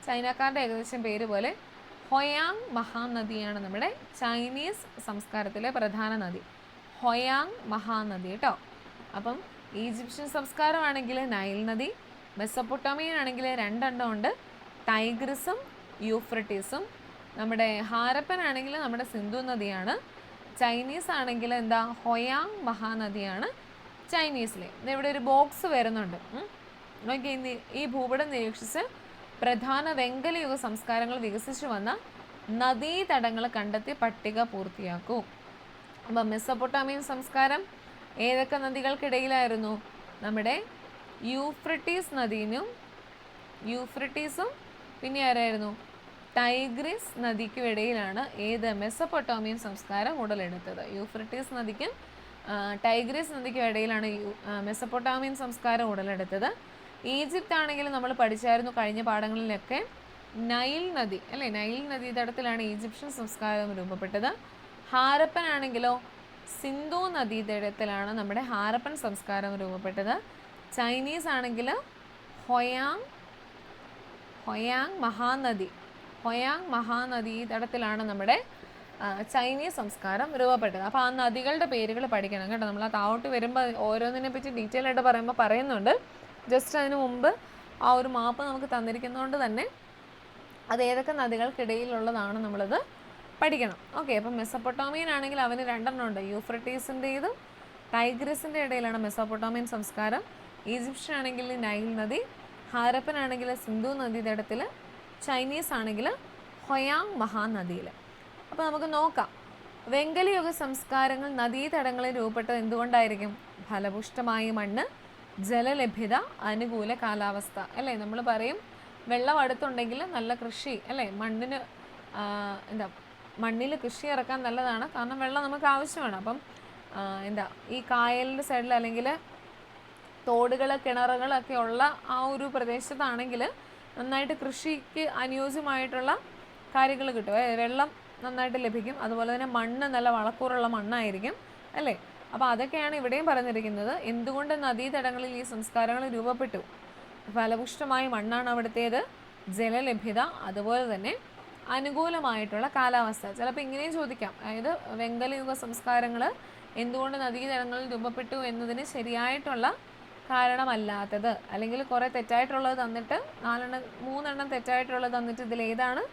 ചൈനക്കാരുടെ ഏകദേശം പേര് പോലെ ഹൊയാങ് മഹാനദിയാണ് നമ്മുടെ ചൈനീസ് സംസ്കാരത്തിലെ പ്രധാന നദി. ഹൊയാങ് മഹാനദി കേട്ടോ. അപ്പം ഈജിപ്ഷ്യൻ സംസ്കാരമാണെങ്കിൽ നൈൽ നദി, മെസ്സപ്പൊട്ടേമിയൻ ആണെങ്കിൽ 2 എണ്ണം ഉണ്ട്, ടൈഗ്രിസും യൂഫ്രട്ടീസും. നമ്മുടെ ഹാരപ്പൻ ആണെങ്കിൽ നമ്മുടെ സിന്ധു നദിയാണ്. ചൈനീസ് ആണെങ്കിൽ എന്താ? ഹൊയാങ് മഹാനദിയാണ് ചൈനീസിലെ. ഇവിടെ ഒരു ബോക്സ് വരുന്നുണ്ട്. നോക്കി, ഈ ഭൂപടം നിരീക്ഷിച്ച് പ്രധാന വെങ്കലയുഗ സംസ്കാരങ്ങൾ വികസിച്ചു വന്ന നദീതടങ്ങൾ കണ്ടെത്തി പട്ടിക പൂർത്തിയാക്കൂ. അപ്പം മെസ്സപ്പൊട്ടേമിയൻ സംസ്കാരം ഏതൊക്കെ നദികൾക്കിടയിലായിരുന്നു? നമ്മുടെ യൂഫ്രട്ടീസും പിന്നെ ആരായിരുന്നു? ടൈഗ്രിസ് നദിക്കും ഇടയിലാണ് ഏത്? മെസ്സപ്പൊട്ടേമിയൻ സംസ്കാരം ഉടലെടുത്തത്. യൂഫ്രട്ടീസ് നദിക്കും ടൈഗ്രിസ് നദിക്കും ഇടയിലാണ് മെസ്സപ്പൊട്ടേമിയൻ സംസ്കാരം ഉടലെടുത്തത്. ഈജിപ്ത് ആണെങ്കിൽ നമ്മൾ പഠിച്ചായിരുന്നു കഴിഞ്ഞ പാഠങ്ങളിലൊക്കെ, നൈൽ നദി അല്ലേ? നൈൽ നദീതടത്തിലാണ് ഈജിപ്ഷ്യൻ സംസ്കാരം രൂപപ്പെട്ടത്. ഹാരപ്പൻ ആണെങ്കിലോ സിന്ധു നദീതടത്തിലാണ് നമ്മുടെ ഹാരപ്പൻ സംസ്കാരം രൂപപ്പെട്ടത്. ചൈനീസ് ആണെങ്കിൽ ഹൊയാങ് മഹാനദീതടത്തിലാണ് നമ്മുടെ ചൈനീസ് സംസ്കാരം രൂപപ്പെട്ടത്. അപ്പോൾ ആ നദികളുടെ പേരുകൾ പഠിക്കണം കേട്ടോ. നമ്മൾ ആ താഴോട്ട് വരുമ്പോൾ ഓരോന്നിനെ പറ്റി ഡീറ്റെയിൽ ആയിട്ട് പറയുന്നുണ്ട്. ജസ്റ്റ് അതിന് മുമ്പ് ആ ഒരു മാപ്പ് നമുക്ക് തന്നിരിക്കുന്നതുകൊണ്ട് തന്നെ അത് ഏതൊക്കെ നദികൾക്കിടയിലുള്ളതാണ് നമ്മളത് പഠിക്കണം. ഓക്കെ, അപ്പം മെസ്സപ്പൊട്ടേമിയൻ ആണെങ്കിൽ അവന് 2 എണ്ണം ഉണ്ട്. യൂഫ്രട്ടീസിൻ്റെതും ടൈഗ്രിസിൻ്റെ ഇടയിലാണ് മെസ്സപ്പൊട്ടേമിയൻ സംസ്കാരം. ഈജിപ്ഷ്യൻ ആണെങ്കിൽ നൈൽ നദി, ഹാരപ്പൻ ആണെങ്കിൽ സിന്ധു നദീതടത്തിൽ, ചൈനീസ് ആണെങ്കിൽ ഹൊയാങ് മഹാനദിയിൽ. അപ്പോൾ നമുക്ക് നോക്കാം, വെങ്കലയുഗ സംസ്കാരങ്ങൾ നദീതടങ്ങളിൽ രൂപപ്പെട്ടത് എന്തുകൊണ്ടായിരിക്കും? ഫലപുഷ്ടമായ മണ്ണ്, ജലലഭ്യത, അനുകൂല കാലാവസ്ഥ അല്ലേ? നമ്മൾ പറയും വെള്ളം അടുത്തുണ്ടെങ്കിൽ നല്ല കൃഷി അല്ലേ? മണ്ണിൽ കൃഷി ഇറക്കാൻ നല്ലതാണ്, കാരണം വെള്ളം നമുക്ക് ആവശ്യമാണ്. അപ്പം ഈ കായലിൻ്റെ സൈഡിൽ അല്ലെങ്കിൽ തോടുകൾ, കിണറുകളൊക്കെ ഉള്ള ആ ഒരു പ്രദേശത്താണെങ്കിൽ നന്നായിട്ട് കൃഷിക്ക് അനുയോജ്യമായിട്ടുള്ള കാര്യങ്ങൾ കിട്ടും. വെള്ളം നന്നായിട്ട് ലഭിക്കും. അതുപോലെ തന്നെ മണ്ണ് നല്ല വളക്കൂറുള്ള മണ്ണായിരിക്കും അല്ലേ? അപ്പോൾ അതൊക്കെയാണ് ഇവിടെയും പറഞ്ഞിരിക്കുന്നത്. എന്തുകൊണ്ട് നദീതടങ്ങളിൽ ഈ സംസ്കാരങ്ങൾ രൂപപ്പെട്ടു? ഫലപുഷ്ടമായ മണ്ണാണ് അവിടുത്തേത്, ജലലഭ്യത, അതുപോലെ തന്നെ അനുകൂലമായിട്ടുള്ള കാലാവസ്ഥ. ചിലപ്പോൾ ഇങ്ങനെയും ചോദിക്കാം, അതായത് വെങ്കലയുഗ സംസ്കാരങ്ങൾ എന്തുകൊണ്ട് നദീതടങ്ങളിൽ രൂപപ്പെട്ടു എന്നതിന് ശരിയായിട്ടുള്ള കാരണമല്ലാത്തത്, അല്ലെങ്കിൽ കുറേ തെറ്റായിട്ടുള്ളത് തന്നിട്ട് 3 എണ്ണം തെറ്റായിട്ടുള്ളത് തന്നിട്ട് ഇതിലേതാണ്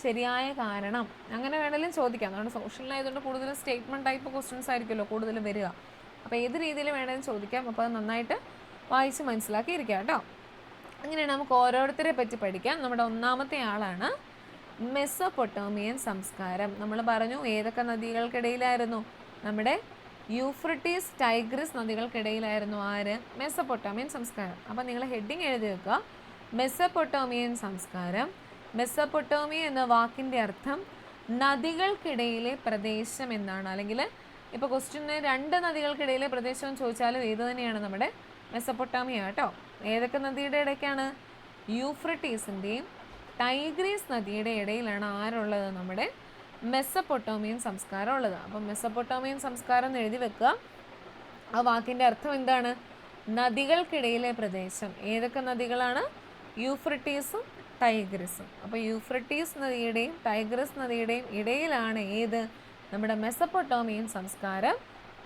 ശരിയായ കാരണം, അങ്ങനെ വേണമെങ്കിലും ചോദിക്കാം. അതുകൊണ്ട് സോഷ്യലായതുകൊണ്ട് കൂടുതലും സ്റ്റേറ്റ്മെൻറ്റ് ടൈപ്പ് ക്വസ്റ്റ്യൻസ് ആയിരിക്കുമല്ലോ കൂടുതലും വരിക. അപ്പോൾ ഏത് രീതിയിൽ വേണമെങ്കിലും ചോദിക്കാം. അപ്പോൾ അത് നന്നായിട്ട് വായിച്ച് മനസ്സിലാക്കി ഇരിക്കാം കേട്ടോ. അങ്ങനെയാണ് നമുക്ക് ഓരോരുത്തരെ പറ്റി പഠിക്കാം. നമ്മുടെ ഒന്നാമത്തെ ആളാണ് മെസ്സൊപ്പൊട്ടേമിയൻ സംസ്കാരം. നമ്മൾ പറഞ്ഞു ഏതൊക്കെ നദികൾക്കിടയിലായിരുന്നു? നമ്മുടെ യൂഫ്രട്ടീസ് ടൈഗ്രിസ് നദികൾക്കിടയിലായിരുന്നു ആര്? മെസ്സൊപ്പൊട്ടേമിയൻ സംസ്കാരം. അപ്പം നിങ്ങൾ ഹെഡിങ് എഴുതി വെക്കുക, മെസ്സൊപ്പൊട്ടേമിയൻ സംസ്കാരം. മെസ്സൊപ്പൊട്ടേമിയ എന്ന വാക്കിൻ്റെ അർത്ഥം നദികൾക്കിടയിലെ പ്രദേശം എന്നാണ്. അല്ലെങ്കിൽ ഇപ്പോൾ ക്വസ്റ്റ്യന് 2 നദികൾക്കിടയിലെ പ്രദേശം ചോദിച്ചാലും ഏത് തന്നെയാണ്? നമ്മുടെ മെസ്സൊപ്പൊട്ടേമിയ കേട്ടോ. ഏതൊക്കെ നദിയുടെ ഇടയ്ക്കാണ്? യൂഫ്രട്ടീസിൻ്റെയും ടൈഗ്രീസ് നദിയുടെ ഇടയിലാണ് ആരുള്ളത്? നമ്മുടെ മെസ്സൊപ്പൊട്ടേമിയൻ സംസ്കാരം ഉള്ളത്. അപ്പം മെസ്സൊപ്പൊട്ടേമിയൻ സംസ്കാരം എന്ന് എഴുതി വെക്കുക. ആ വാക്കിൻ്റെ അർത്ഥം എന്താണ്? നദികൾക്കിടയിലെ പ്രദേശം. ഏതൊക്കെ നദികളാണ്? യൂഫ്രട്ടീസും ടൈഗ്രിസും. അപ്പോൾ യൂഫ്രട്ടീസ് നദിയുടെയും ടൈഗ്രിസ് നദിയുടെയും ഇടയിലാണ് ഏത്? നമ്മുടെ മെസ്സൊപ്പൊട്ടേമിയൻ സംസ്കാരം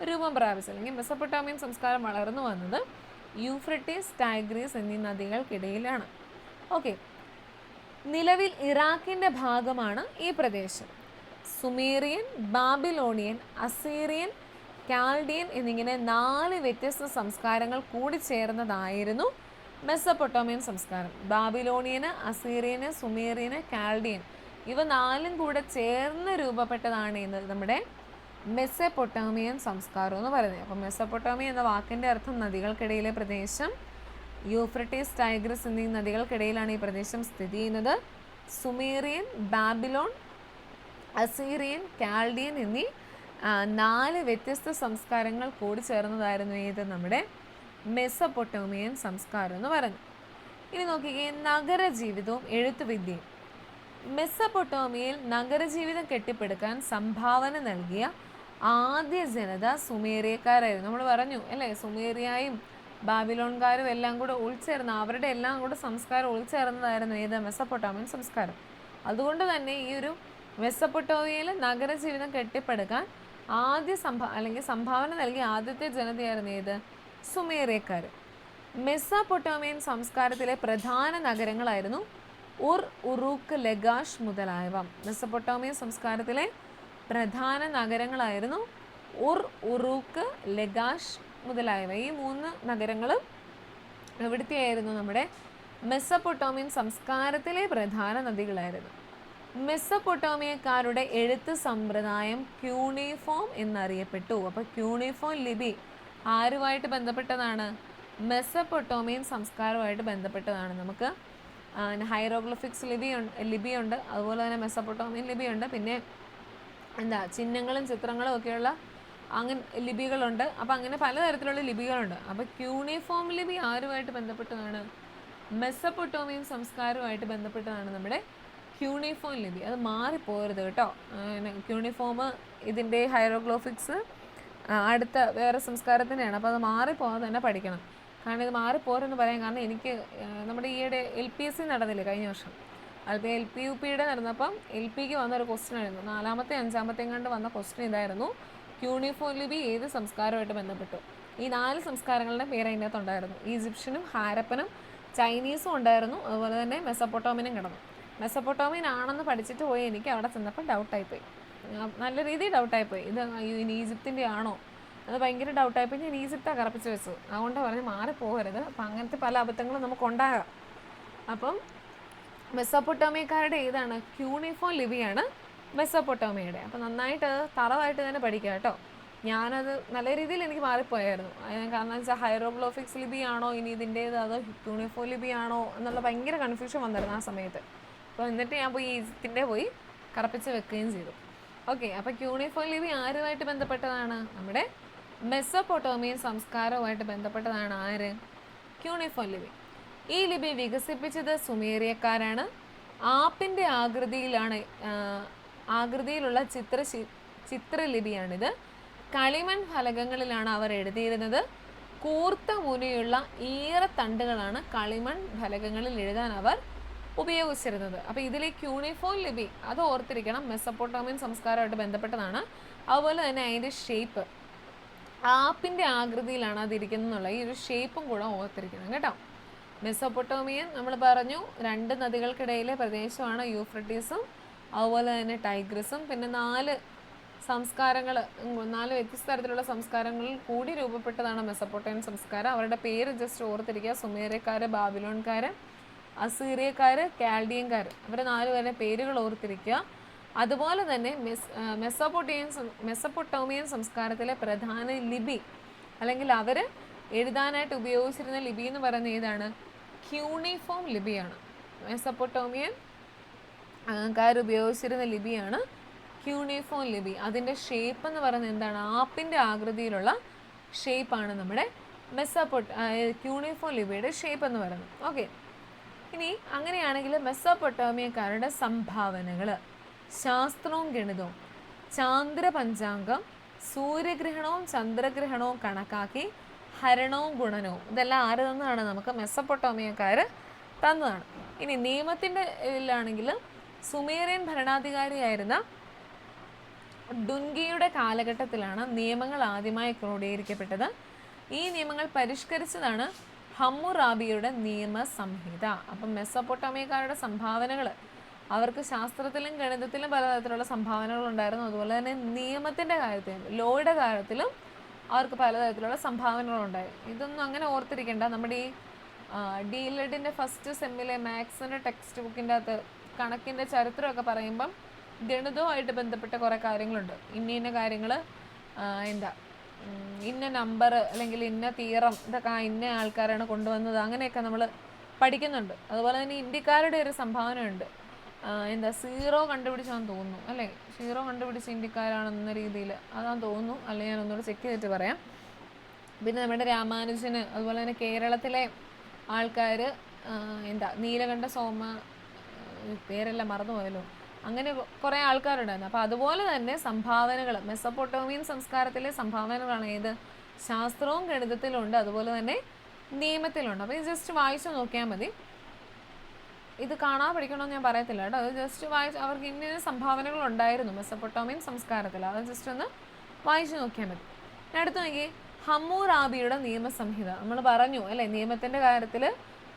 രൂപം പ്രാപിച്ചത്, അല്ലെങ്കിൽ മെസ്സൊപ്പൊട്ടേമിയൻ സംസ്കാരം വളർന്നു വന്നത് യൂഫ്രട്ടീസ് ടൈഗ്രീസ് എന്നീ നദികൾക്കിടയിലാണ്. ഓക്കെ, നിലവിൽ ഇറാഖിൻ്റെ ഭാഗമാണ് ഈ പ്രദേശം. സുമേറിയൻ, ബാബിലോണിയൻ, അസീറിയൻ, കാൽഡിയൻ എന്നിങ്ങനെ 4 വ്യത്യസ്ത സംസ്കാരങ്ങൾ കൂടിച്ചേർന്നതായിരുന്നു മെസ്സൊപ്പൊട്ടേമിയൻ സംസ്കാരം. ബാബിലോണിയന്, അസീറിയന്, സുമേറിയന്, കാൽഡിയൻ ഇവ 4ഉം കൂടെ ചേർന്ന് രൂപപ്പെട്ടതാണ് നമ്മുടെ മെസ്സൊപ്പൊട്ടേമിയൻ സംസ്കാരം എന്ന് പറയുന്നത്. അപ്പോൾ മെസ്സൊപ്പൊട്ടേമിയ എന്ന വാക്കിൻ്റെ അർത്ഥം നദികൾക്കിടയിലെ പ്രദേശം. യൂഫ്രട്ടീസ് ടൈഗ്രിസ് എന്നീ നദികൾക്കിടയിലാണ് ഈ പ്രദേശം സ്ഥിതി ചെയ്യുന്നത്. സുമേറിയൻ, ബാബിലോൺ, അസീറിയൻ, കാൽഡിയൻ എന്നീ 4 വ്യത്യസ്ത സംസ്കാരങ്ങൾ കൂടി ചേർന്നതായിരുന്നു ഏത്? നമ്മുടെ മെസ്സൊപ്പൊട്ടേമിയൻ സംസ്കാരം എന്ന് പറഞ്ഞു. ഇനി നോക്കിക്കേ, നഗരജീവിതവും എഴുത്തുവിദ്യയും. മെസ്സൊപ്പൊട്ടേമിയയിൽ നഗരജീവിതം കെട്ടിപ്പടുക്കാൻ സംഭാവന നൽകിയ ആദ്യ ജനത സുമേറിയക്കാരായിരുന്നു. നമ്മൾ പറഞ്ഞു അല്ലേ, സുമേറിയയും ബാബിലോൺകാരും എല്ലാം കൂടെ ഉൾച്ചേർന്ന്, അവരുടെ എല്ലാം കൂടെ സംസ്കാരം ഉൾച്ചേർന്നതായിരുന്നു ഏത്? മെസ്സൊപ്പൊട്ടേമിയൻ സംസ്കാരം. അതുകൊണ്ട് തന്നെ ഈ ഒരു മെസ്സൊപ്പൊട്ടേമിയയിൽ നഗരജീവിതം കെട്ടിപ്പടുക്കാൻ അല്ലെങ്കിൽ സംഭാവന നൽകിയ ആദ്യത്തെ ജനതയായിരുന്നു ഏത്? സുമേറിയക്കാർ. മെസ്സൊപ്പൊട്ടേമിയൻ സംസ്കാരത്തിലെ പ്രധാന നഗരങ്ങളായിരുന്നു ഉർ, ഉറൂക്ക്, ലഗാഷ് മുതലായവ. മെസ്സൊപ്പൊട്ടേമിയൻ സംസ്കാരത്തിലെ പ്രധാന നഗരങ്ങളായിരുന്നു ഉർ, ഉറൂക്ക്, ലഗാഷ് മുതലായവ. ഈ 3 നഗരങ്ങളും എവിടുത്തെയായിരുന്നു? നമ്മുടെ മെസ്സൊപ്പൊട്ടേമിയൻ സംസ്കാരത്തിലെ പ്രധാന നദികളായിരുന്നു. മെസ്സൊപ്പൊട്ടേമിയക്കാരുടെ എഴുത്ത് സമ്പ്രദായം ക്യൂണിഫോം എന്നറിയപ്പെട്ടു. അപ്പോൾ ക്യൂണിഫോം ലിപി ആരുമായിട്ട് ബന്ധപ്പെട്ടതാണ്? മെസ്സൊപ്പൊട്ടേമിയൻ സംസ്കാരവുമായിട്ട് ബന്ധപ്പെട്ടതാണ്. നമുക്ക് ഹൈറോഗ്ലിഫിക്സ് ലിപിയുണ്ട്, അതുപോലെ തന്നെ മെസ്സൊപ്പൊട്ടേമിയൻ ലിപിയുണ്ട്, പിന്നെ ചിഹ്നങ്ങളും ചിത്രങ്ങളും ഒക്കെയുള്ള അങ്ങനെ ലിപികളുണ്ട്. അപ്പോൾ അങ്ങനെ പലതരത്തിലുള്ള ലിപികളുണ്ട്. അപ്പോൾ ക്യൂണിഫോം ലിപി ആരുമായിട്ട് ബന്ധപ്പെട്ടതാണ്? മെസ്സൊപ്പൊട്ടേമിയൻ സംസ്കാരവുമായിട്ട് ബന്ധപ്പെട്ടതാണ് നമ്മുടെ ക്യൂണിഫോം ലിപി. അത് മാറിപ്പോരുത് കേട്ടോ. ക്യൂണിഫോം ഇതിൻ്റെ ഹൈറോഗ്ലിഫിക്സ് അടുത്ത വേറെ സംസ്കാരത്തിൻ്റെയാണ്. അപ്പോൾ അത് മാറിപ്പോകാതെ തന്നെ പഠിക്കണം. കാരണം ഇത് മാറിപ്പോരെന്ന് പറയാൻ കാരണം എനിക്ക് നമ്മുടെ ഈയിടെ LPSC നടന്നില്ലേ കഴിഞ്ഞ വർഷം, LPUP നടന്നപ്പം LPക്ക് വന്നൊരു ക്വസ്റ്റ്യൻ ആയിരുന്നു. 4ാമത്തെ 5ാമത്തെയും കണ്ട് വന്ന ക്വസ്റ്റ്യൻ ഇതായിരുന്നു, ക്യൂണിഫോം ലിപി ഏത് സംസ്കാരമായിട്ട് ബന്ധപ്പെട്ടു? ഈ 4 സംസ്കാരങ്ങളുടെ പേര് അതിൻ്റെ അകത്തുണ്ടായിരുന്നു. ഈജിപ്ഷ്യനും ഹാരപ്പനും ചൈനീസും ഉണ്ടായിരുന്നു, അതുപോലെ തന്നെ മെസ്സൊപ്പൊട്ടേമിയനും കിടന്നു. മെസ്സൊപ്പൊട്ടേമിയൻ ആണെന്ന് പഠിച്ചിട്ട് പോയി എനിക്ക് അവിടെ ചെന്നപ്പോൾ ഡൗട്ടായിപ്പോയി, നല്ല രീതിയിൽ ഡൗട്ടായിപ്പോയി. ഇത് ഇനി ഈജിപ്തിൻ്റെ ആണോ? അത് ഭയങ്കര ഡൗട്ടായിപ്പോയി. ഞാൻ ഈജിപ്താണ് കറപ്പിച്ച് വെച്ചത്. അതുകൊണ്ട് പറഞ്ഞ് മാറിപ്പോകരുത്. അപ്പം അങ്ങനത്തെ പല അബദ്ധങ്ങളും നമുക്കുണ്ടാകാം. അപ്പം മെസ്സൊപ്പൊട്ടേമിയക്കാരുടെ ഏതാണ്? ക്യൂണിഫോം ലിപിയാണ് മെസ്സൊപ്പൊട്ടേമിയയുടെ. അപ്പം നന്നായിട്ട് തറവായിട്ട് തന്നെ പഠിക്കുക കേട്ടോ. ഞാനത് നല്ല രീതിയിൽ എനിക്ക് മാറിപ്പോയായിരുന്നു. കാരണം വെച്ചാൽ ഹൈറോഗ്ലിഫിക്സ് ലിപിയാണോ ഇനി ഇതിൻ്റേത്, അതോ ക്യൂണിഫോം ലിപിയാണോ എന്നുള്ള ഭയങ്കര കൺഫ്യൂഷൻ വന്നിരുന്നു ആ സമയത്ത്. അപ്പോൾ എന്നിട്ട് ഞാൻ പോയി ഈജിപ്തിൻ്റെ പോയി കറപ്പിച്ച് വെക്കുകയും ചെയ്തു. ഓക്കെ, അപ്പോൾ ക്യൂണിഫോം ലിപി ആരുമായിട്ട് ബന്ധപ്പെട്ടതാണ്? നമ്മുടെ മെസ്സൊപ്പൊട്ടേമിയൻ സംസ്കാരവുമായിട്ട് ബന്ധപ്പെട്ടതാണ് ആര്? ക്യൂണിഫോം ലിപി. ഈ ലിപി വികസിപ്പിച്ചത് സുമേറിയക്കാരാണ്. ആപ്പിൻ്റെ ആകൃതിയിലുള്ള ചിത്രലിപിയാണിത്. കളിമൺ ഫലകങ്ങളിലാണ് അവർ എഴുതിയിരുന്നത്. കൂർത്ത മുനയുള്ള ഈറത്തണ്ടുകളാണ് കളിമൺ ഫലകങ്ങളിൽ എഴുതാൻ അവർ ഉപയോഗിച്ചിരുന്നത്. അപ്പോൾ ഇതിലെ ക്യൂണിഫോം ലിപി അത് ഓർത്തിരിക്കണം, മെസ്സൊപ്പൊട്ടേമിയൻ സംസ്കാരമായിട്ട് ബന്ധപ്പെട്ടതാണ്. അതുപോലെ തന്നെ അതിൻ്റെ ഷേപ്പ് ആപ്പിൻ്റെ ആകൃതിയിലാണ് അതിരിക്കുന്നത്. ഈ ഒരു ഷേപ്പും കൂടെ ഓർത്തിരിക്കണം കേട്ടോ. മെസ്സൊപ്പൊട്ടേമിയൻ നമ്മൾ പറഞ്ഞു 2 നദികൾക്കിടയിലെ പ്രദേശമാണ് യൂഫ്രട്ടീസും അതുപോലെ തന്നെ ടൈഗ്രിസും. പിന്നെ 4 സംസ്കാരങ്ങൾ, 4 വ്യത്യസ്ത തരത്തിലുള്ള സംസ്കാരങ്ങളിൽ കൂടി രൂപപ്പെട്ടതാണ് മെസ്സൊപ്പൊട്ടേമിയൻ സംസ്കാരം. അവരുടെ പേര് ജസ്റ്റ് ഓർത്തിരിക്കുക, സുമേറിയക്കാർ, ബാബിലോൺകാർ, അസീറിയക്കാർ, കാൽഡിയൻകാർ, ഇവരെ 4 പേരുടെ പേരുകൾ ഓർത്തിരിക്കുക. അതുപോലെ തന്നെ മെസ്സപ്പൊട്ടോമിയൻ സംസ്കാരത്തിലെ പ്രധാന ലിപി അല്ലെങ്കിൽ അവർ എഴുതാനായിട്ട് ഉപയോഗിച്ചിരുന്ന ലിപി എന്ന് പറയുന്നത് ഏതാണ്? ക്യൂണിഫോം ലിപിയാണ്. മെസ്സപ്പൊട്ടോമിയൻ കാർ ഉപയോഗിച്ചിരുന്ന ലിപിയാണ് ക്യൂണിഫോം ലിപി. അതിൻ്റെ ഷേപ്പ് എന്ന് പറയുന്നത് എന്താണ്? ആപ്പിൻ്റെ ആകൃതിയിലുള്ള ഷേപ്പാണ് നമ്മുടെ ക്യൂണിഫോം ലിപിയുടെ ഷേപ്പ് എന്ന് പറയുന്നത്. ഓക്കെ, ഇനി അങ്ങനെയാണെങ്കിൽ മെസ്സപ്പൊട്ടോമിയക്കാരുടെ സംഭാവനകൾ: ശാസ്ത്രവും ഗണിതവും, ചാന്ദ്ര പഞ്ചാംഗം, സൂര്യഗ്രഹണവും ചന്ദ്രഗ്രഹണവും കണക്കാക്കി ഹരണവും ഗുണനവും, ഇതെല്ലാം ആര് തന്നതാണ്? നമുക്ക് മെസ്സപ്പൊട്ടോമിയക്കാർ തന്നതാണ്. ഇനി നിയമത്തിൻ്റെ ഇതിലാണെങ്കിൽ സുമേറിയൻ ഭരണാധികാരിയായിരുന്ന ഡുൻഗിയുടെ കാലഘട്ടത്തിലാണ് നിയമങ്ങൾ ആദ്യമായി ക്രോഡീകരിക്കപ്പെട്ടത്. ഈ നിയമങ്ങൾ പരിഷ്കരിച്ചതാണ് ഹമ്മുറാബിയുടെ നിയമസംഹിത. അപ്പം മെസ്സപ്പൊട്ടോമിയക്കാരുടെ സംഭാവനകൾ, അവർക്ക് ശാസ്ത്രത്തിലും ഗണിതത്തിലും പലതരത്തിലുള്ള സംഭാവനകൾ ഉണ്ടായിരുന്നു. അതുപോലെ തന്നെ നിയമത്തിൻ്റെ കാര്യത്തിലും ലോയുടെ കാര്യത്തിലും അവർക്ക് പലതരത്തിലുള്ള സംഭാവനകളുണ്ടായിരുന്നു. ഇതൊന്നും അങ്ങനെ ഓർത്തിരിക്കേണ്ട. നമ്മുടെ ഈ ഡി.ലെഡിൻ്റെ ഫസ്റ്റ് സെമ്മിലെ മാത്സിൻ്റെ ടെക്സ്റ്റ് ബുക്കിൻ്റെ അകത്ത് കണക്കിൻ്റെ ചരിത്രമൊക്കെ പറയുമ്പം ഗണിതവുമായിട്ട് ബന്ധപ്പെട്ട കുറേ കാര്യങ്ങളുണ്ട്. ഇന്ന കാര്യങ്ങൾ ഇന്ന നമ്പർ അല്ലെങ്കിൽ ഇന്ന തിയറം ഇതൊക്കെ ഇന്ന ആൾക്കാരാണ് കൊണ്ടുവന്നത്, അങ്ങനെയൊക്കെ നമ്മൾ പഠിക്കുന്നുണ്ട്. അതുപോലെ തന്നെ ഇന്ത്യക്കാരുടെ ഒരു സംഭാവനയുണ്ട്. സീറോ കണ്ടുപിടിച്ചാന്ന് തോന്നുന്നു അല്ലേ? സീറോ കണ്ടുപിടിച്ച ഇന്ത്യക്കാരാണെന്ന രീതിയിൽ അതാന്ന് തോന്നുന്നു, അല്ലെ ഞാൻ ഒന്നുകൂടെ ചെക്ക് ചെയ്തിട്ട് പറയാം. പിന്നെ നമ്മുടെ രാമാനുജന്, അതുപോലെ തന്നെ കേരളത്തിലെ ആൾക്കാർ നീലകണ്ഠ സോമ, പേരെല്ലാം മറന്നുപോയല്ലോ, അങ്ങനെ കുറേ ആൾക്കാരുണ്ടായിരുന്നു. അപ്പോൾ അതുപോലെ തന്നെ സംഭാവനകൾ, മെസ്സപ്പൊട്ടോമിയൻ സംസ്കാരത്തിലെ സംഭാവനകളാണ് ഏത്? ശാസ്ത്രവും ഗണിതത്തിലുണ്ട്, അതുപോലെ തന്നെ നിയമത്തിലുണ്ട്. അപ്പോൾ ഇത് ജസ്റ്റ് വായിച്ചു നോക്കിയാൽ മതി. ഇത് കാണാൻ പഠിക്കണമെന്ന് ഞാൻ പറയത്തില്ല കേട്ടോ. അത് ജസ്റ്റ് വായിച്ച് അവർക്ക് ഇന്ന സംഭാവനകൾ ഉണ്ടായിരുന്നു മെസ്സപ്പൊട്ടോമിയൻ സംസ്കാരത്തിൽ, അത് ജസ്റ്റ് ഒന്ന് വായിച്ചു നോക്കിയാൽ മതി. അടുത്ത് നോക്കി, ഹമ്മുറാബിയുടെ നിയമസംഹിത. നമ്മൾ പറഞ്ഞു അല്ലേ, നിയമത്തിൻ്റെ കാര്യത്തിൽ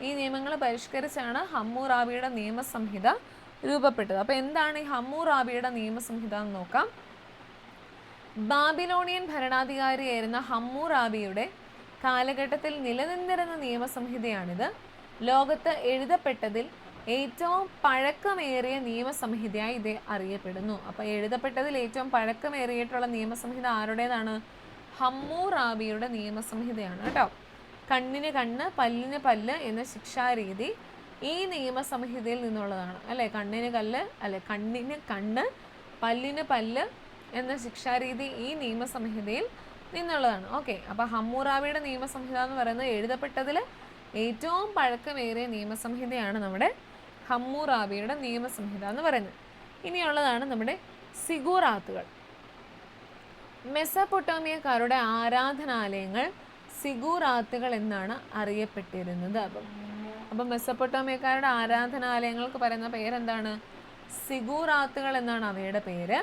ഈ നിയമങ്ങൾ പരിഷ്കരിച്ചാണ് ഹമ്മുറാബിയുടെ നിയമസംഹിത രൂപപ്പെട്ടത്. അപ്പോൾ എന്താണ് ഈ ഹമ്മുറാബിയുടെ നിയമസംഹിത എന്ന് നോക്കാം. ബാബിലോണിയൻ ഭരണാധികാരിയായിരുന്ന ഹമ്മുറാബിയുടെ കാലഘട്ടത്തിൽ നിലനിന്നിരുന്ന നിയമസംഹിതയാണിത്. ലോകത്ത് എഴുതപ്പെട്ടതിൽ ഏറ്റവും പഴക്കമേറിയ നിയമസംഹിതയായി ഇത് അറിയപ്പെടുന്നു. അപ്പോൾ എഴുതപ്പെട്ടതിൽ ഏറ്റവും പഴക്കമേറിയിട്ടുള്ള നിയമസംഹിത ആരുടേതാണ്? ഹമ്മുറാബിയുടെ നിയമസംഹിതയാണ് കേട്ടോ. കണ്ണിന് കണ്ണ്, പല്ലിന് പല്ല് എന്ന ശിക്ഷാരീതി ഈ നിയമസംഹിതയിൽ നിന്നുള്ളതാണ് അല്ലേ? കണ്ണിന് കണ്ണ്, പല്ലിന് പല്ല് എന്ന ശിക്ഷാരീതി ഈ നിയമസംഹിതയിൽ നിന്നുള്ളതാണ്. ഓക്കെ, അപ്പോൾ ഹമ്മുറാബിയുടെ നിയമസംഹിത എന്ന് പറയുന്നത് എഴുതപ്പെട്ടതിൽ ഏറ്റവും പഴക്കമേറിയ നിയമസംഹിതയാണ് നമ്മുടെ ഹമ്മുറാബിയുടെ നിയമസംഹിത എന്ന് പറയുന്നത്. ഇനിയുള്ളതാണ് നമ്മുടെ സിഗൂറാത്തുകൾ. മെസ്സപ്പൊട്ടോമിയക്കാരുടെ ആരാധനാലയങ്ങൾ സിഗൂറാത്തുകൾ എന്നാണ് അറിയപ്പെട്ടിരുന്നത്. അപ്പം മെസ്സപ്പൊട്ടോമിയക്കാരുടെ ആരാധനാലയങ്ങൾക്ക് പറയുന്ന പേരെന്താണ്? സിഗൂറാത്തുകൾ എന്നാണ് അവയുടെ പേര്.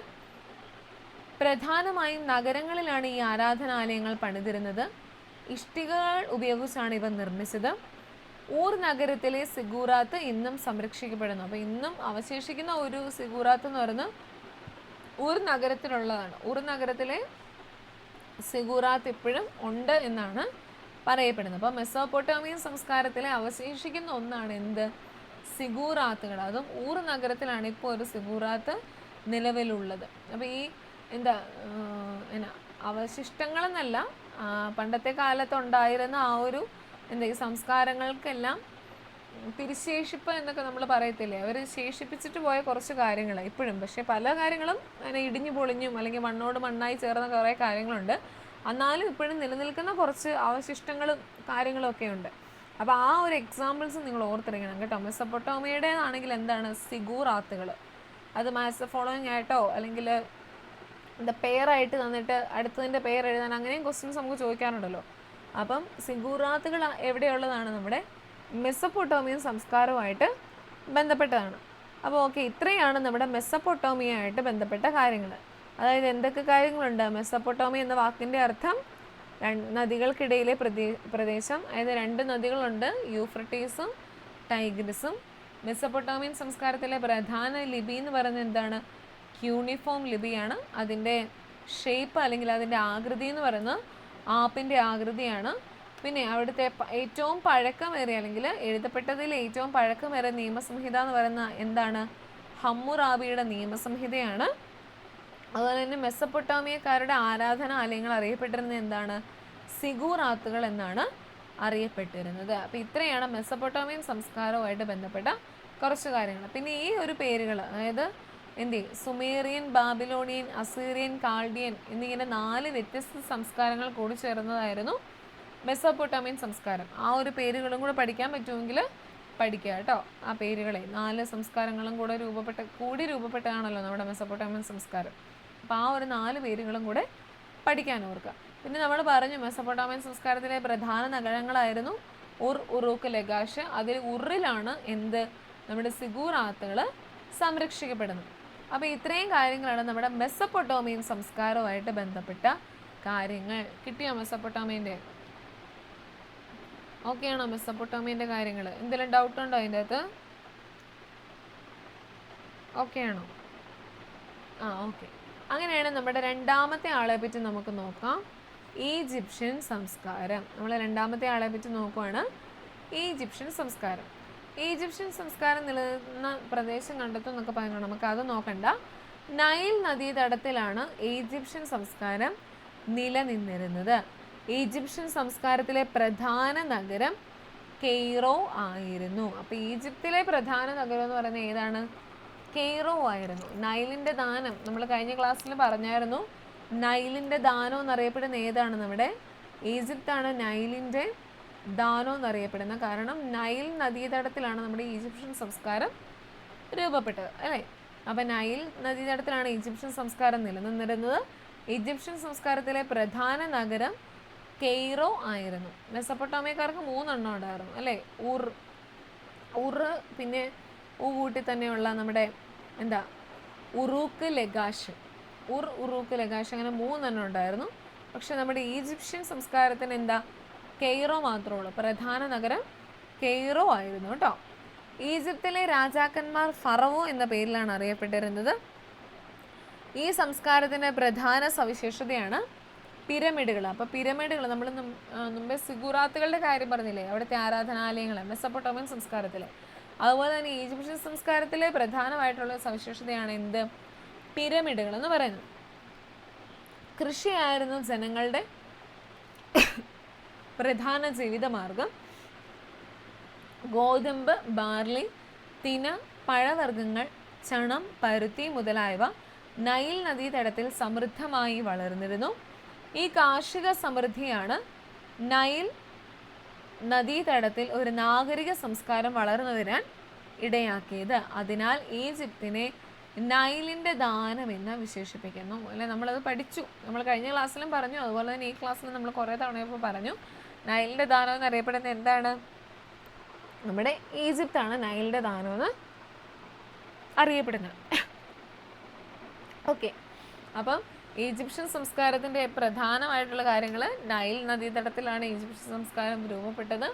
പ്രധാനമായും നഗരങ്ങളിലാണ് ഈ ആരാധനാലയങ്ങൾ പണിതിരുന്നത്. ഇഷ്ടികകൾ ഉപയോഗിച്ചാണ് ഇവ നിർമ്മിച്ചത്. ഊർ നഗരത്തിലെ സിഗൂറാത്ത് ഇന്നും സംരക്ഷിക്കപ്പെടുന്നു. അപ്പോൾ ഇന്നും അവശേഷിക്കുന്ന ഒരു സിഗൂറാത്ത് എന്ന് പറയുന്നത് ഊർ നഗരത്തിലുള്ളതാണ്. ഊർ നഗരത്തിലെ സിഗൂറാത്ത് ഇപ്പോഴും ഉണ്ട് എന്നാണ് പറയപ്പെടുന്നത്. അപ്പോൾ മെസ്സപ്പൊട്ടോമിയൻ സംസ്കാരത്തിലെ അവശേഷിക്കുന്ന ഒന്നാണ് എന്ത്? സിഗൂറാത്തുകൾ. അതും ഊർ നഗരത്തിലാണ് ഇപ്പോൾ ഒരു സിഗൂറാത്ത് നിലവിലുള്ളത്. അപ്പോൾ ഈ അവശിഷ്ടങ്ങളെന്നല്ല, പണ്ടത്തെ കാലത്തുണ്ടായിരുന്ന ആ ഒരു ഈ സംസ്കാരങ്ങൾക്കെല്ലാം തിരിശേഷിപ്പ് എന്നൊക്കെ നമ്മൾ പറയത്തില്ലേ, അവർ ശേഷിപ്പിച്ചിട്ട് പോയ കുറച്ച് കാര്യങ്ങൾ ഇപ്പോഴും, പക്ഷേ പല കാര്യങ്ങളും അങ്ങനെ ഇടിഞ്ഞു പൊളിഞ്ഞും അല്ലെങ്കിൽ മണ്ണോട് മണ്ണായി ചേർന്ന കുറേ കാര്യങ്ങളുണ്ട്. എന്നാലും ഇപ്പോഴും നിലനിൽക്കുന്ന കുറച്ച് അവശിഷ്ടങ്ങളും കാര്യങ്ങളും ഒക്കെ ഉണ്ട്. അപ്പോൾ ആ ഒരു എക്സാമ്പിൾസ് നിങ്ങൾ ഓർത്തിരിക്കണം കേട്ടോ. മെസ്സപ്പൊട്ടോമിയയുടേതാണെങ്കിൽ എന്താണ്? സിഗൂറാത്തുകൾ. അത് മാത്സ് ഫോളോയിങ് ആയിട്ടോ അല്ലെങ്കിൽ പേരായിട്ട് തന്നിട്ട് അടുത്തതിൻ്റെ പേര് എഴുതാൻ അങ്ങനെയും ക്വസ്റ്റ്യൻസ് നമുക്ക് ചോദിക്കാറുണ്ടല്ലോ. അപ്പം സിഗൂറാത്തുകൾ എവിടെയുള്ളതാണ്? നമ്മുടെ മെസ്സപ്പൊട്ടോമിയൻ സംസ്കാരവുമായിട്ട് ബന്ധപ്പെട്ടതാണ്. അപ്പോൾ ഓക്കെ, ഇത്രയാണ് നമ്മുടെ മെസ്സപ്പൊട്ടോമിയയായിട്ട് ബന്ധപ്പെട്ട കാര്യങ്ങൾ. അതായത് എന്തൊക്കെ കാര്യങ്ങളുണ്ട്? മെസ്സപ്പൊട്ടോമിയ എന്ന വാക്കിൻ്റെ അർത്ഥം നദികൾക്കിടയിലെ പ്രദേശം. അതായത് 2 നദികളുണ്ട്, യൂഫ്രട്ടീസും ടൈഗ്രിസും. മെസ്സപ്പൊട്ടോമിയൻ സംസ്കാരത്തിലെ പ്രധാന ലിപി എന്ന് പറയുന്നത് എന്താണ്? ക്യൂണിഫോം ലിപിയാണ്. അതിൻ്റെ ഷേപ്പ് അല്ലെങ്കിൽ അതിൻ്റെ ആകൃതി എന്ന് പറയുന്നത് ആപ്പിൻ്റെ ആകൃതിയാണ്. പിന്നെ അവിടുത്തെ ഏറ്റവും പഴക്കമേറിയ അല്ലെങ്കിൽ എഴുതപ്പെട്ടതിൽ ഏറ്റവും പഴക്കമേറിയ നിയമസംഹിത എന്ന് പറയുന്ന എന്താണ്? ഹമ്മുറാബിയുടെ നിയമസംഹിതയാണ്. അതുപോലെ തന്നെ മെസ്സപ്പൊട്ടാമിയക്കാരുടെ ആരാധനാലയങ്ങൾ അറിയപ്പെട്ടിരുന്നത് എന്താണ്? സിഗൂറാത്തുകൾ എന്നാണ് അറിയപ്പെട്ടിരുന്നത്. അപ്പോൾ ഇത്രയാണ് മെസ്സപ്പൊട്ടാമിയൻ സംസ്കാരവുമായിട്ട് ബന്ധപ്പെട്ട കുറച്ച് കാര്യങ്ങൾ. പിന്നെ ഈ ഒരു പേരുകൾ, അതായത് സുമേറിയൻ, ബാബിലോണിയൻ, അസീറിയൻ, കാൾഡിയൻ എന്നിങ്ങനെ 4 വ്യത്യസ്ത സംസ്കാരങ്ങൾ കൂടി ചേർന്നതായിരുന്നു മെസ്സപ്പൊട്ടാമിയൻ സംസ്കാരം. ആ ഒരു പേരുകളും കൂടെ പഠിക്കാൻ പറ്റുമെങ്കിൽ പഠിക്കുക കേട്ടോ. ആ പേരുകളെ 4 സംസ്കാരങ്ങളും കൂടി രൂപപ്പെട്ടതാണല്ലോ നമ്മുടെ മെസ്സപ്പൊട്ടാമിയൻ സംസ്കാരം. അപ്പോൾ ആ ഒരു 4 പേരുകളും കൂടെ പഠിക്കാൻ ഓർക്കുക. പിന്നെ നമ്മൾ പറഞ്ഞു മെസ്സപ്പൊട്ടാമിയൻ സംസ്കാരത്തിലെ പ്രധാന നഗരങ്ങളായിരുന്നു ഉർ, ഉറൂക്ക്, ലഗാഷ്. അതിൽ ഉറിലാണ് നമ്മുടെ സിഗൂറാത്തുകൾ സംരക്ഷിക്കപ്പെടുന്നത്. അപ്പോൾ ഇത്രയും കാര്യങ്ങളാണ് നമ്മുടെ മെസ്സപ്പൊട്ടാമിയൻ സംസ്കാരവുമായിട്ട് ബന്ധപ്പെട്ട കാര്യങ്ങൾ. കിട്ടിയോ മെസ്സപ്പൊട്ടാമിയൻ്റെ? ഓക്കെ ആണോ മെസ്സപ്പൊട്ടാമിയൻ്റെ കാര്യങ്ങൾ? എന്തെങ്കിലും ഡൗട്ട് ഉണ്ടോ അതിൻ്റെ അകത്ത്? ഓക്കെ ആണോ? ഓക്കെ. അങ്ങനെയാണ് നമ്മുടെ രണ്ടാമത്തെ ആളെ പറ്റി നമുക്ക് നോക്കാം. ഈജിപ്ഷ്യൻ സംസ്കാരം. നമ്മൾ രണ്ടാമത്തെ ആളെ പറ്റി നോക്കുവാണ്. ഈജിപ്ഷ്യൻ സംസ്കാരം. ഈജിപ്ഷ്യൻ സംസ്കാരം നിലനിന്ന പ്രദേശം കണ്ടെത്തും എന്നൊക്കെ പറയുന്നത് നമുക്ക് അത് നോക്കണ്ട. നൈൽ നദീതടത്തിലാണ് ഈജിപ്ഷ്യൻ സംസ്കാരം നിലനിന്നിരുന്നത്. ഈജിപ്ഷ്യൻ സംസ്കാരത്തിലെ പ്രധാന നഗരം കെയ്റോ ആയിരുന്നു. അപ്പോൾ ഈജിപ്തിലെ പ്രധാന നഗരം എന്ന് പറയുന്നത് ഏതാണ്? കെയ്റോ ആയിരുന്നു. നൈലിൻ്റെ ദാനം നമ്മൾ കഴിഞ്ഞ ക്ലാസ്സിൽ പറഞ്ഞായിരുന്നു. നൈലിൻ്റെ ദാനം എന്നറിയപ്പെടുന്ന ഏതാണ്? നമ്മുടെ ഈജിപ്താണ് നൈലിൻ്റെ ദാനം എന്നറിയപ്പെടുന്നത്. കാരണം നൈൽ നദീതടത്തിലാണ് നമ്മുടെ ഈജിപ്ഷ്യൻ സംസ്കാരം രൂപപ്പെട്ടത്, അല്ലേ? അപ്പം നൈൽ നദീതടത്തിലാണ് ഈജിപ്ഷ്യൻ സംസ്കാരം നിലനിന്നിരുന്നത്. ഈജിപ്ഷ്യൻ സംസ്കാരത്തിലെ പ്രധാന നഗരം കെയ്റോ ആയിരുന്നു. മെസ്സപ്പൊട്ടാമിയക്കാർക്ക് 3 എണ്ണം ഉണ്ടായിരുന്നു, അല്ലേ? ഉർ, പിന്നെ കൂട്ടി തന്നെയുള്ള നമ്മുടെ ഉറൂക്ക്, ലഗാഷ്. ഉറൂക്ക്, ലഗാഷ്, അങ്ങനെ 3 എണ്ണം ഉണ്ടായിരുന്നു. പക്ഷെ നമ്മുടെ ഈജിപ്ഷ്യൻ സംസ്കാരത്തിന് കെയ്റോ മാത്രമേ ഉള്ളൂ. പ്രധാന നഗരം കെയ്റോ ആയിരുന്നു കേട്ടോ. ഈജിപ്തിലെ രാജാക്കന്മാർ ഫറവോ എന്ന പേരിലാണ് അറിയപ്പെട്ടിരുന്നത്. ഈ സംസ്കാരത്തിൻ്റെ പ്രധാന സവിശേഷതയാണ് പിരമിഡുകൾ. അപ്പോൾ പിരമിഡുകൾ നമ്മൾ മുമ്പേ സിഗുറാത്തുകളുടെ കാര്യം പറഞ്ഞില്ലേ, അവിടുത്തെ ആരാധനാലയങ്ങൾ മെസ്സപ്പൊട്ടാമിയൻ സംസ്കാരത്തിലെ. അതുപോലെ തന്നെ ഈജിപ്ഷ്യൻ സംസ്കാരത്തിലെ പ്രധാനമായിട്ടുള്ള സവിശേഷതയാണ് പിരമിഡുകൾ എന്ന് പറയുന്നത്. കൃഷിയായിരുന്നു ജനങ്ങളുടെ പ്രധാന ജീവിതമാർഗം. ഗോതമ്പ്, ബാർലി, തിന, പഴവർഗ്ഗങ്ങൾ, ചണം, പരുത്തി മുതലായവ നൈൽ നദീതടത്തിൽ സമൃദ്ധമായി വളർന്നിരുന്നു. ഈ കാർഷിക സമൃദ്ധിയാണ് നൈൽ നദീതടത്തിൽ ഒരു നാഗരിക സംസ്കാരം വളർന്നു വരാൻ ഇടയാക്കിയത്. അതിനാൽ ഈജിപ്തിനെ നൈലിൻ്റെ ദാനം എന്ന് വിശേഷിപ്പിക്കുന്നു. അല്ലെ, നമ്മളത് പഠിച്ചു, നമ്മൾ കഴിഞ്ഞ ക്ലാസ്സിലും പറഞ്ഞു. അതുപോലെ തന്നെ ഈ ക്ലാസ്സിൽ നമ്മൾ കുറേ തവണയപ്പോൾ പറഞ്ഞു. നൈലിൻ്റെ ദാനം എന്നറിയപ്പെടുന്നത് എന്താണ്? നമ്മുടെ ഈജിപ്താണ് നൈലിൻ്റെ ദാനം എന്ന് അറിയപ്പെടുന്നത്. ഓക്കെ, അപ്പം ഈജിപ്ഷ്യൻ സംസ്കാരത്തിൻ്റെ പ്രധാനമായിട്ടുള്ള കാര്യങ്ങൾ, നൈൽ നദീതടത്തിലാണ് ഈജിപ്ഷ്യൻ സംസ്കാരം രൂപപ്പെട്ടത്.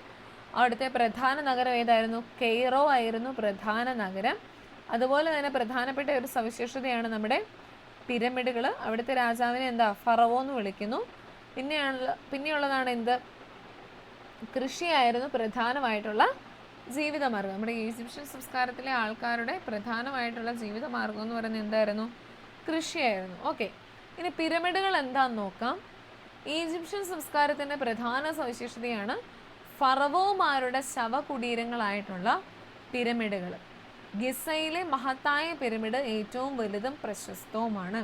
അവിടുത്തെ പ്രധാന നഗരം ഏതായിരുന്നു? കെയ്റോ ആയിരുന്നു പ്രധാന നഗരം. അതുപോലെ തന്നെ പ്രധാനപ്പെട്ട ഒരു സവിശേഷതയാണ് നമ്മുടെ പിരമിഡുകൾ. അവിടുത്തെ രാജാവിനെ ഫറവോ എന്ന് വിളിക്കുന്നു. പിന്നെയുള്ളതാണ് കൃഷിയായിരുന്നു പ്രധാനമായിട്ടുള്ള ജീവിതമാർഗം. നമ്മുടെ ഈജിപ്ഷ്യൻ സംസ്കാരത്തിലെ ആൾക്കാരുടെ പ്രധാനമായിട്ടുള്ള ജീവിതമാർഗം എന്ന് പറയുന്നത് എന്തായിരുന്നു? കൃഷിയായിരുന്നു. ഓക്കെ, ഇനി പിരമിഡുകൾ എന്താണെന്ന് നോക്കാം. ഈജിപ്ഷ്യൻ സംസ്കാരത്തിൻ്റെ പ്രധാന സവിശേഷതയാണ് ഫറവോമാരുടെ ശവകുടീരങ്ങളായിട്ടുള്ള പിരമിഡുകൾ. ഗിസയിലെ മഹത്തായ പിരമിഡ് ഏറ്റവും വലുതും പ്രശസ്തവുമാണ്.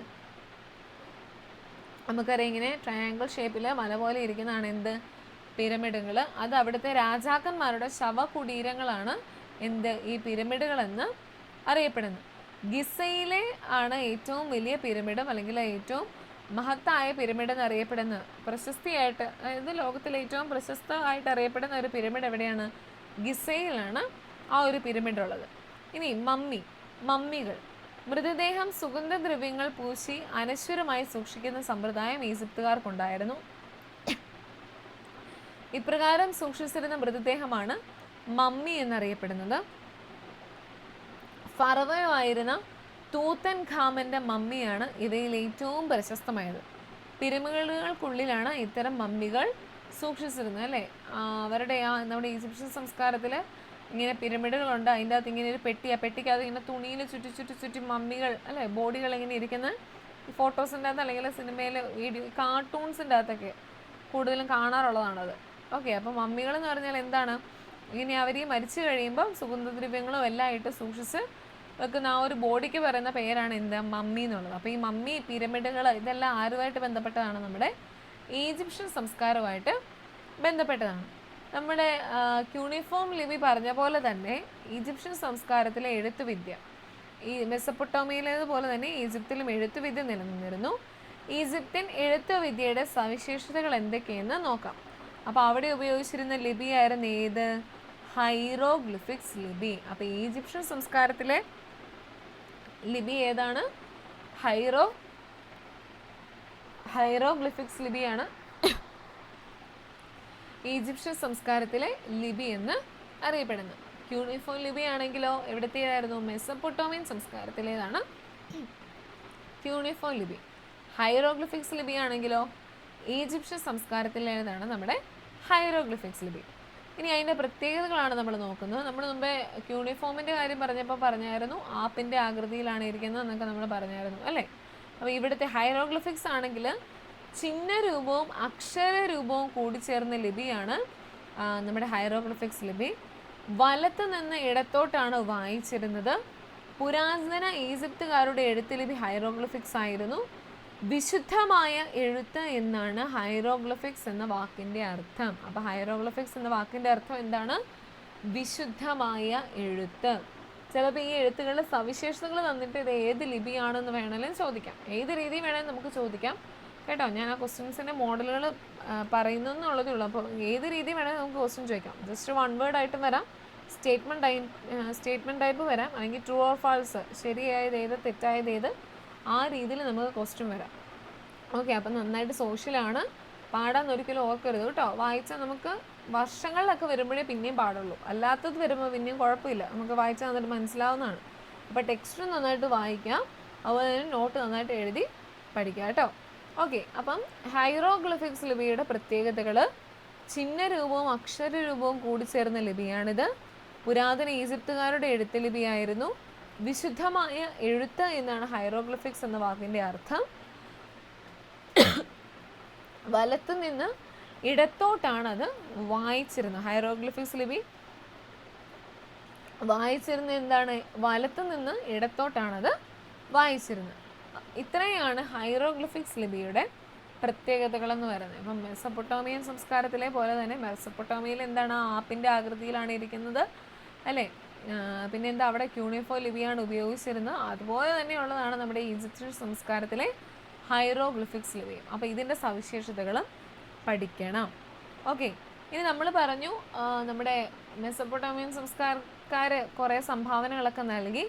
നമുക്കറിയാം, ഇങ്ങനെ ട്രയാങ്കിൾ ഷേപ്പിൽ മല പോലെ ഇരിക്കുന്നതാണ് പിരമിഡുകൾ. അത് അവിടുത്തെ രാജാക്കന്മാരുടെ ശവകുടീരങ്ങളാണ് ഈ പിരമിഡുകൾ എന്ന് അറിയപ്പെടുന്നത്. ഗിസയിലെ ആണ് ഏറ്റവും വലിയ പിരമിഡും അല്ലെങ്കിൽ ഏറ്റവും മഹത്തായ പിരമിഡ് എന്നറിയപ്പെടുന്ന പ്രശസ്തിയായിട്ട്, അതായത് ലോകത്തിലെ ഏറ്റവും പ്രശസ്തമായിട്ട് അറിയപ്പെടുന്ന ഒരു പിരമിഡ് എവിടെയാണ്? ഗിസയിലാണ് ആ ഒരു പിരമിഡ് ഉള്ളത്. ഇനി മമ്മികൾ. മൃതദേഹം സുഗന്ധദ്രവ്യങ്ങൾ പൂശി അനശ്വരമായി സൂക്ഷിക്കുന്ന സമ്പ്രദായം ഈജിപ്തുകാർക്കുണ്ടായിരുന്നു. ഇപ്രകാരം സൂക്ഷിച്ചിരുന്ന മൃതദേഹമാണ് മമ്മി എന്നറിയപ്പെടുന്നത്. ഫറവോയായിരുന്ന തൂത്തൻ ഖാമന്റെ മമ്മിയാണ് ഇവയിൽ ഏറ്റവും പ്രശസ്തമായത്. പിരമിഡുകൾക്കുള്ളിലാണ് ഇത്തരം മമ്മികൾ സൂക്ഷിച്ചിരുന്നത് അല്ലേ. അവരുടെ നമ്മുടെ ഈജിപ്ഷ്യൻ സംസ്കാരത്തിൽ ഇങ്ങനെ പിരമിഡുകളുണ്ട്, അതിൻ്റെ അകത്ത് ഇങ്ങനെ ഒരു പെട്ടി, ആ പെട്ടിക്കകത്ത് ഇങ്ങനെ തുണിയിൽ ചുറ്റി മമ്മികൾ അല്ലേ, ബോഡികൾ ഇങ്ങനെ ഇരിക്കുന്ന ഈ ഫോട്ടോസിൻ്റെ അകത്ത് അല്ലെങ്കിൽ സിനിമയിൽ വീഡിയോ കാർട്ടൂൺസിൻ്റെ അകത്തൊക്കെ കൂടുതലും കാണാറുള്ളതാണത്. ഓക്കെ, അപ്പം മമ്മികൾ എന്ന് പറഞ്ഞാൽ എന്താണ്, ഇങ്ങനെ അവർ മരിച്ചു കഴിയുമ്പം സുഗന്ധദ്രവ്യങ്ങളും എല്ലാം ആയിട്ട് സൂക്ഷിച്ച് വെക്കുന്ന ആ ഒരു ബോഡിക്ക് പറയുന്ന പേരാണ് എന്താ, മമ്മി എന്നുള്ളത്. അപ്പോൾ ഈ മമ്മി, പിരമിഡുകൾ ഇതെല്ലാം ആരുമായിട്ട് ബന്ധപ്പെട്ടതാണ്, നമ്മുടെ ഈജിപ്ഷ്യൻ സംസ്കാരവുമായിട്ട് ബന്ധപ്പെട്ടതാണ്. നമ്മുടെ ക്യൂണിഫോം ലിപി പറഞ്ഞ പോലെ തന്നെ ഈജിപ്ഷ്യൻ സംസ്കാരത്തിലെ എഴുത്തുവിദ്യ ഈ മെസപ്പൊട്ടോമിയയിലേതുപോലെ തന്നെ ഈജിപ്തിലും എഴുത്തുവിദ്യ നിലനിന്നിരുന്നു. ഈജിപ്ത്യൻ എഴുത്തുവിദ്യയുടെ സവിശേഷതകൾ എന്തൊക്കെയെന്ന് നോക്കാം. അപ്പോൾ അവിടെ ഉപയോഗിച്ചിരുന്ന ലിപിയായിരുന്നു ഏത്, ഹൈറോഗ്ലിഫിക്സ് ലിപി. അപ്പോൾ ഈജിപ്ഷ്യൻ സംസ്കാരത്തിലെ ലിപി ഏതാണ്, ഹൈറോഗ്ലിഫിക്സ് ലിപിയാണ് ഈജിപ്ഷ്യൻ സംസ്കാരത്തിലെ ലിപി എന്ന് അറിയപ്പെടുന്നത്. ക്യൂണിഫോം ലിപി ആണെങ്കിലോ എവിടത്തേതായിരുന്നു, മെസപ്പൊട്ടോമിയൻ സംസ്കാരത്തിലേതാണ് ക്യൂണിഫോം ലിപി. ഹൈറോഗ്ലിഫിക്സ് ലിപി ആണെങ്കിലോ ഈജിപ്ഷ്യൻ സംസ്കാരത്തിലേതാണ് നമ്മുടെ ഹൈറോഗ്ലിഫിക്സ് ലിപി. ഇനി അതിൻ്റെ പ്രത്യേകതകളാണ് നമ്മൾ നോക്കുന്നത്. നമ്മൾ മുമ്പേ ക്യൂണിഫോമിൻ്റെ കാര്യം പറഞ്ഞപ്പോൾ പറഞ്ഞായിരുന്നു ആപ്പിൻ്റെ ആകൃതിയിലാണ് ഇരിക്കുന്നത് എന്നൊക്കെ നമ്മൾ പറഞ്ഞായിരുന്നു അല്ലേ. അപ്പോൾ ഇവിടുത്തെ ഹൈറോഗ്ലിഫിക്സ് ആണെങ്കിൽ ചിഹ്നരൂപവും അക്ഷരരൂപവും കൂടിച്ചേർന്ന ലിപിയാണ് നമ്മുടെ ഹൈറോഗ്ലിഫിക്സ് ലിപി. വലത്ത് നിന്ന് ഇടത്തോട്ടാണ് വായിച്ചിരുന്നത്. പുരാതന ഈജിപ്തുകാരുടെ എഴുത്തുലിപി ഹൈറോഗ്ലിഫിക്സ് ആയിരുന്നു. വിശുദ്ധമായ എഴുത്ത് എന്നാണ് ഹൈറോഗ്ലിഫിക്സ് എന്ന വാക്കിൻ്റെ അർത്ഥം. അപ്പോൾ ഹൈറോഗ്ലിഫിക്സ് എന്ന വാക്കിൻ്റെ അർത്ഥം എന്താണ്, വിശുദ്ധമായ എഴുത്ത്. ചിലപ്പോൾ ഈ എഴുത്തുകളുടെ സവിശേഷതകൾ തന്നിട്ട് ഇത് ഏത് ലിപിയാണെന്ന് വേണമെങ്കിലും ചോദിക്കാം, ഏത് രീതി വേണമെങ്കിലും നമുക്ക് ചോദിക്കാം കേട്ടോ. ഞാൻ ആ ക്വസ്റ്റ്യൻസിൻ്റെ മോഡലുകൾ പറയുന്നതെന്നുള്ളതേ ഉള്ളൂ. അപ്പോൾ ഏത് രീതി വേണമെങ്കിൽ നമുക്ക് ക്വസ്റ്റ്യൻ ചോദിക്കാം. ജസ്റ്റ് വൺ വേർഡ് ആയിട്ടും വരാം, സ്റ്റേറ്റ്മെൻറ്റ് ടൈപ്പ് വരാം, അല്ലെങ്കിൽ ട്രൂ ഓർ ഫാൾസ്, ശരിയായത് ഏത് തെറ്റായത് ഏത്, ആ രീതിയിൽ നമുക്ക് ക്വസ്റ്റ്യൻ വരാം. ഓക്കെ, അപ്പം നന്നായിട്ട് സോഷ്യലാണ്, പാടാൻ ഒരിക്കലും ഓർക്കരുത് കേട്ടോ. വായിച്ചാൽ നമുക്ക് വർഷങ്ങളിലൊക്കെ വരുമ്പോഴേ പിന്നെയും പാടുള്ളൂ, അല്ലാത്തത് വരുമ്പോൾ പിന്നെയും കുഴപ്പമില്ല, നമുക്ക് വായിച്ചാൽ നന്നായിട്ട് മനസ്സിലാവുന്നതാണ്. അപ്പോൾ ടെക്സ്റ്റ് നന്നായിട്ട് വായിക്കാം, അതുപോലെ തന്നെ നോട്ട് നന്നായിട്ട് എഴുതി പഠിക്കുക കേട്ടോ. ഓക്കെ, അപ്പം ഹൈറോഗ്ലിഫിക്സ് ലിപിയുടെ പ്രത്യേകതകൾ: ചിഹ്നരൂപവും അക്ഷരരൂപവും കൂടിച്ചേർന്ന ലിപിയാണിത്. പുരാതന ഈജിപ്തുകാരുടെ എഴുത്ത് ലിപിയായിരുന്നു. വിശുദ്ധമായ എഴുത്ത് എന്നാണ് ഹൈറോഗ്ലിഫിക്സ് എന്ന വാക്കിൻ്റെ അർത്ഥം. വലത്തു നിന്ന് ഇടത്തോട്ടാണ് അത് വായിച്ചിരുന്നത്. ഹൈറോഗ്ലിഫിക്സ് ലിപി വായിച്ചിരുന്നത് എന്താണ്, വലത്തു നിന്ന് ഇടത്തോട്ടാണത് വായിച്ചിരുന്നത്. ഇത്രയാണ് ഹൈറോഗ്ലിഫിക്സ് ലിപിയുടെ പ്രത്യേകതകളെന്ന് പറയുന്നത്. ഇപ്പം മെസപ്പൊട്ടോമിയൻ സംസ്കാരത്തിലെ പോലെ തന്നെ മെസപ്പൊട്ടോമിയയിൽ എന്താണ്, ആപ്പിൻ്റെ ആകൃതിയിലാണ് ഇരിക്കുന്നത് അല്ലേ. പിന്നെ എന്താ, അവിടെ ക്യൂണിഫോം ലിപിയാണ് ഉപയോഗിച്ചിരുന്നത്. അതുപോലെ തന്നെയുള്ളതാണ് നമ്മുടെ ഈജിപ്ഷ്യൻ സംസ്കാരത്തിലെ ഹൈറോഗ്ലിഫിക്സ് ലിപിയും. അപ്പോൾ ഇതിൻ്റെ സവിശേഷതകളും പഠിക്കണം. ഓക്കെ, ഇനി നമ്മൾ പറഞ്ഞു നമ്മുടെ മെസപ്പൊട്ടോമിയൻ സംസ്കാരക്കാർ കുറേ സംഭാവനകളൊക്കെ നൽകി.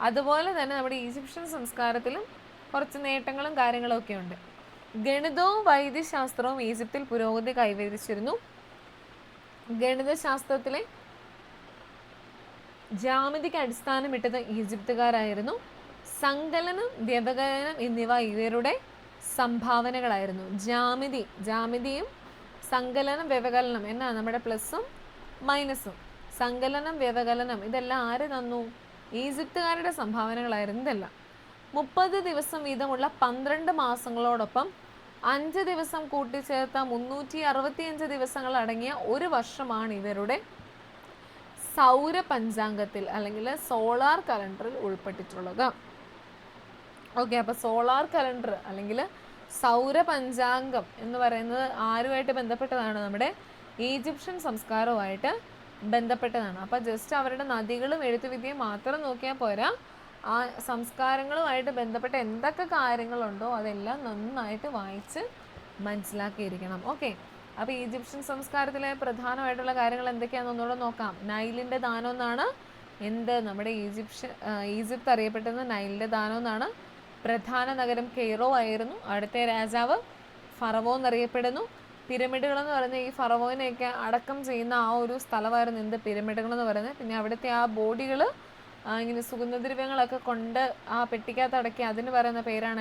അതുപോലെ തന്നെ നമ്മുടെ ഈജിപ്ഷ്യൻ സംസ്കാരത്തിലും കുറച്ച് നേട്ടങ്ങളും കാര്യങ്ങളും ഒക്കെ ഉണ്ട്. ഗണിതവും വൈദ്യശാസ്ത്രവും ഈജിപ്തിൽ പുരോഗതി കൈവരിച്ചിരുന്നു. ഗണിതശാസ്ത്രത്തിലെ ജാമിതിക്ക് അടിസ്ഥാനമിട്ടത് ഈജിപ്തുകാരായിരുന്നു. സങ്കലനം, വ്യവകലനം എന്നിവ ഇവരുടെ സംഭാവനകളായിരുന്നു. ജാമിതിയും സങ്കലനം, വ്യവകലനം എന്നാ നമ്മുടെ പ്ലസും മൈനസും. സങ്കലനം, വ്യവകലനം ഇതെല്ലാം ആര് തന്നു, ഈജിപ്തുകാരുടെ സംഭാവനകളായിരുന്നു ഇതെല്ലാം. 30 ദിവസം വീതമുള്ള 12 മാസങ്ങളോടൊപ്പം 5 ദിവസം കൂട്ടിച്ചേർത്ത 365 ദിവസങ്ങൾ അടങ്ങിയ ഒരു വർഷമാണ് ഇവരുടെ സൗരപഞ്ചാംഗത്തിൽ അല്ലെങ്കിൽ സോളാർ കലണ്ടറിൽ ഉൾപ്പെട്ടിട്ടുള്ളത്. ഓക്കെ, അപ്പോൾ സോളാർ കലണ്ടർ അല്ലെങ്കിൽ സൗരപഞ്ചാംഗം എന്ന് പറയുന്നത് ആരുമായിട്ട് ബന്ധപ്പെട്ടതാണ്, നമ്മുടെ ഈജിപ്ഷ്യൻ സംസ്കാരവുമായിട്ട് ബന്ധപ്പെട്ടതാണ്. അപ്പോൾ ജസ്റ്റ് അവരുടെ നദികളും എഴുത്തുവിദ്യയും മാത്രം നോക്കിയാൽ പോരാ, ആ സംസ്കാരങ്ങളുമായിട്ട് ബന്ധപ്പെട്ട എന്തൊക്കെ കാര്യങ്ങളുണ്ടോ അതെല്ലാം നന്നായിട്ട് വായിച്ച് മനസ്സിലാക്കിയിരിക്കണം. ഓക്കെ, അപ്പോൾ ഈജിപ്ഷ്യൻ സംസ്കാരത്തിലെ പ്രധാനമായിട്ടുള്ള കാര്യങ്ങൾ എന്തൊക്കെയാണെന്ന് ഒന്നുകൂടെ നോക്കാം. നൈലിൻ്റെ ദാനം എന്നാണ് നമ്മുടെ ഈജിപ്ത് അറിയപ്പെട്ടത് നൈലിൻ്റെ ദാനം എന്നാണ്. പ്രധാന നഗരം കെയ്റോ ആയിരുന്നു. അടുത്ത രാജാവ് ഫറവോ എന്നറിയപ്പെടുന്നു. പിരമിഡുകളെന്ന് പറയുന്നത് ഈ ഫറവോനെയൊക്കെ അടക്കം ചെയ്യുന്ന ആ ഒരു സ്ഥലമായിരുന്നു പിരമിഡുകളെന്ന് പറയുന്നത്. പിന്നെ അവിടുത്തെ ആ ബോഡികൾ ഇങ്ങനെ സുഗന്ധദ്രവ്യങ്ങളൊക്കെ കൊണ്ട് ആ പെട്ടിക്കകത്ത് അടക്കി അതിന് പറയുന്ന പേരാണ്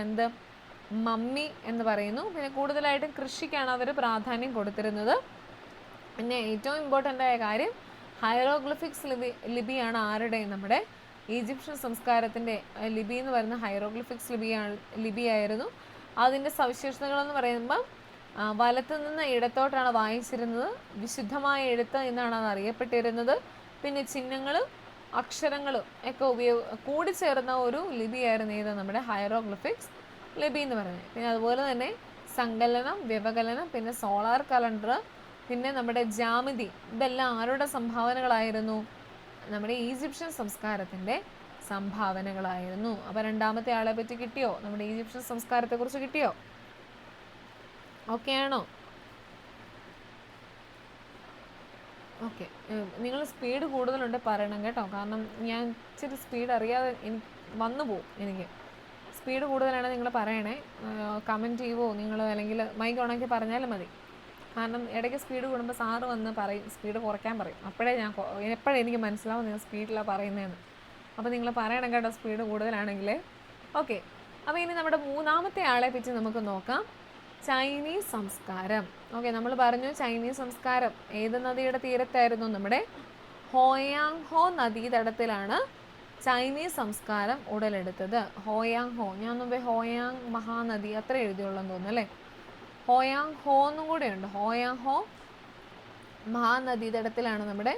മമ്മി എന്ന് പറയുന്നു. പിന്നെ കൂടുതലായിട്ടും കൃഷിക്കാണ് അവർ പ്രാധാന്യം കൊടുത്തിരുന്നത്. പിന്നെ ഏറ്റവും ഇമ്പോർട്ടൻ്റ് ആയ കാര്യം ഹൈറോഗ്ലിഫിക്സ് ലിപിയാണ് ആരുടെ, നമ്മുടെ ഈജിപ്ഷ്യൻ സംസ്കാരത്തിൻ്റെ ലിപി എന്ന് പറയുന്ന ഹൈറോഗ്ലിഫിക്സ് ലിപിയായിരുന്നു. അതിൻ്റെ സവിശേഷതകളെന്ന് പറയുമ്പം വലത്തു നിന്ന് ഇടത്തോട്ടാണ് വായിച്ചിരുന്നത്. വിശുദ്ധമായ എഴുത്ത് എന്നാണ് അത് അറിയപ്പെട്ടിരുന്നത്. പിന്നെ ചിഹ്നങ്ങളും അക്ഷരങ്ങളും ഒക്കെ കൂടിച്ചേർന്ന ഒരു ലിപിയായിരുന്നു ഏത്, നമ്മുടെ ഹൈറോഗ്ലിഫിക്സ് ലിപി എന്ന് പറയുന്നത്. പിന്നെ അതുപോലെ തന്നെ സങ്കലനം, വ്യവകലനം, പിന്നെ സോളാർ കലണ്ടർ, പിന്നെ നമ്മുടെ ജാമിതി, ഇതെല്ലാം ആരുടെ സംഭാവനകളായിരുന്നു, നമ്മുടെ ഈജിപ്ഷ്യൻ സംസ്കാരത്തിൻ്റെ സംഭാവനകളായിരുന്നു. അപ്പോൾ രണ്ടാമത്തെ ആളെ പറ്റി കിട്ടിയോ, നമ്മുടെ ഈജിപ്ഷ്യൻ സംസ്കാരത്തെക്കുറിച്ച് കിട്ടിയോ? ഓക്കെ ആണോ? ഓക്കെ, നിങ്ങൾ സ്പീഡ് കൂടുതലുണ്ട് പറയണം കേട്ടോ, കാരണം ഞാൻ ഇച്ചിരി സ്പീഡ് അറിയാതെ എനിക്ക് വന്നു പോവും. എനിക്ക് സ്പീഡ് കൂടുതലാണ് നിങ്ങൾ പറയണേ. കമൻറ്റ് ചെയ്യുമോ നിങ്ങൾ, അല്ലെങ്കിൽ മൈക്ക് ഓണാക്കി പറഞ്ഞാലും മതി. കാരണം ഇടയ്ക്ക് സ്പീഡ് കൂടുമ്പോൾ സാറ് വന്ന് പറയും സ്പീഡ് കുറയ്ക്കാൻ പറയും. എപ്പോഴേ എനിക്ക് മനസ്സിലാവും നിങ്ങൾ സ്പീഡിലാണ് പറയുന്നതെന്ന്. അപ്പോൾ നിങ്ങൾ പറയണം കേട്ടോ സ്പീഡ് കൂടുതലാണെങ്കിൽ. ഓക്കെ, അപ്പോൾ ഇനി നമ്മുടെ മൂന്നാമത്തെ ആളെ പറ്റി നമുക്ക് നോക്കാം, ചൈനീസ് സംസ്കാരം. ഓക്കെ, നമ്മൾ പറഞ്ഞു ചൈനീസ് സംസ്കാരം ഏത് നദിയുടെ തീരത്തായിരുന്നു, നമ്മുടെ ഹോയാങ് ഹോ നദീതടത്തിലാണ് ചൈനീസ് സംസ്കാരം ഉടലെടുത്തത്. ഹോയാങ് ഹോ, ഞാൻ മുമ്പേ ഹോയാങ് മഹാനദി അത്ര എഴുതിയുള്ളെന്ന് തോന്നുന്നു അല്ലേ. ഹോയാങ് ഹോ എന്നും കൂടെ ഉണ്ട്. ഹോയാങ് ഹോ മഹാനദീതടത്തിലാണ് നമ്മുടെ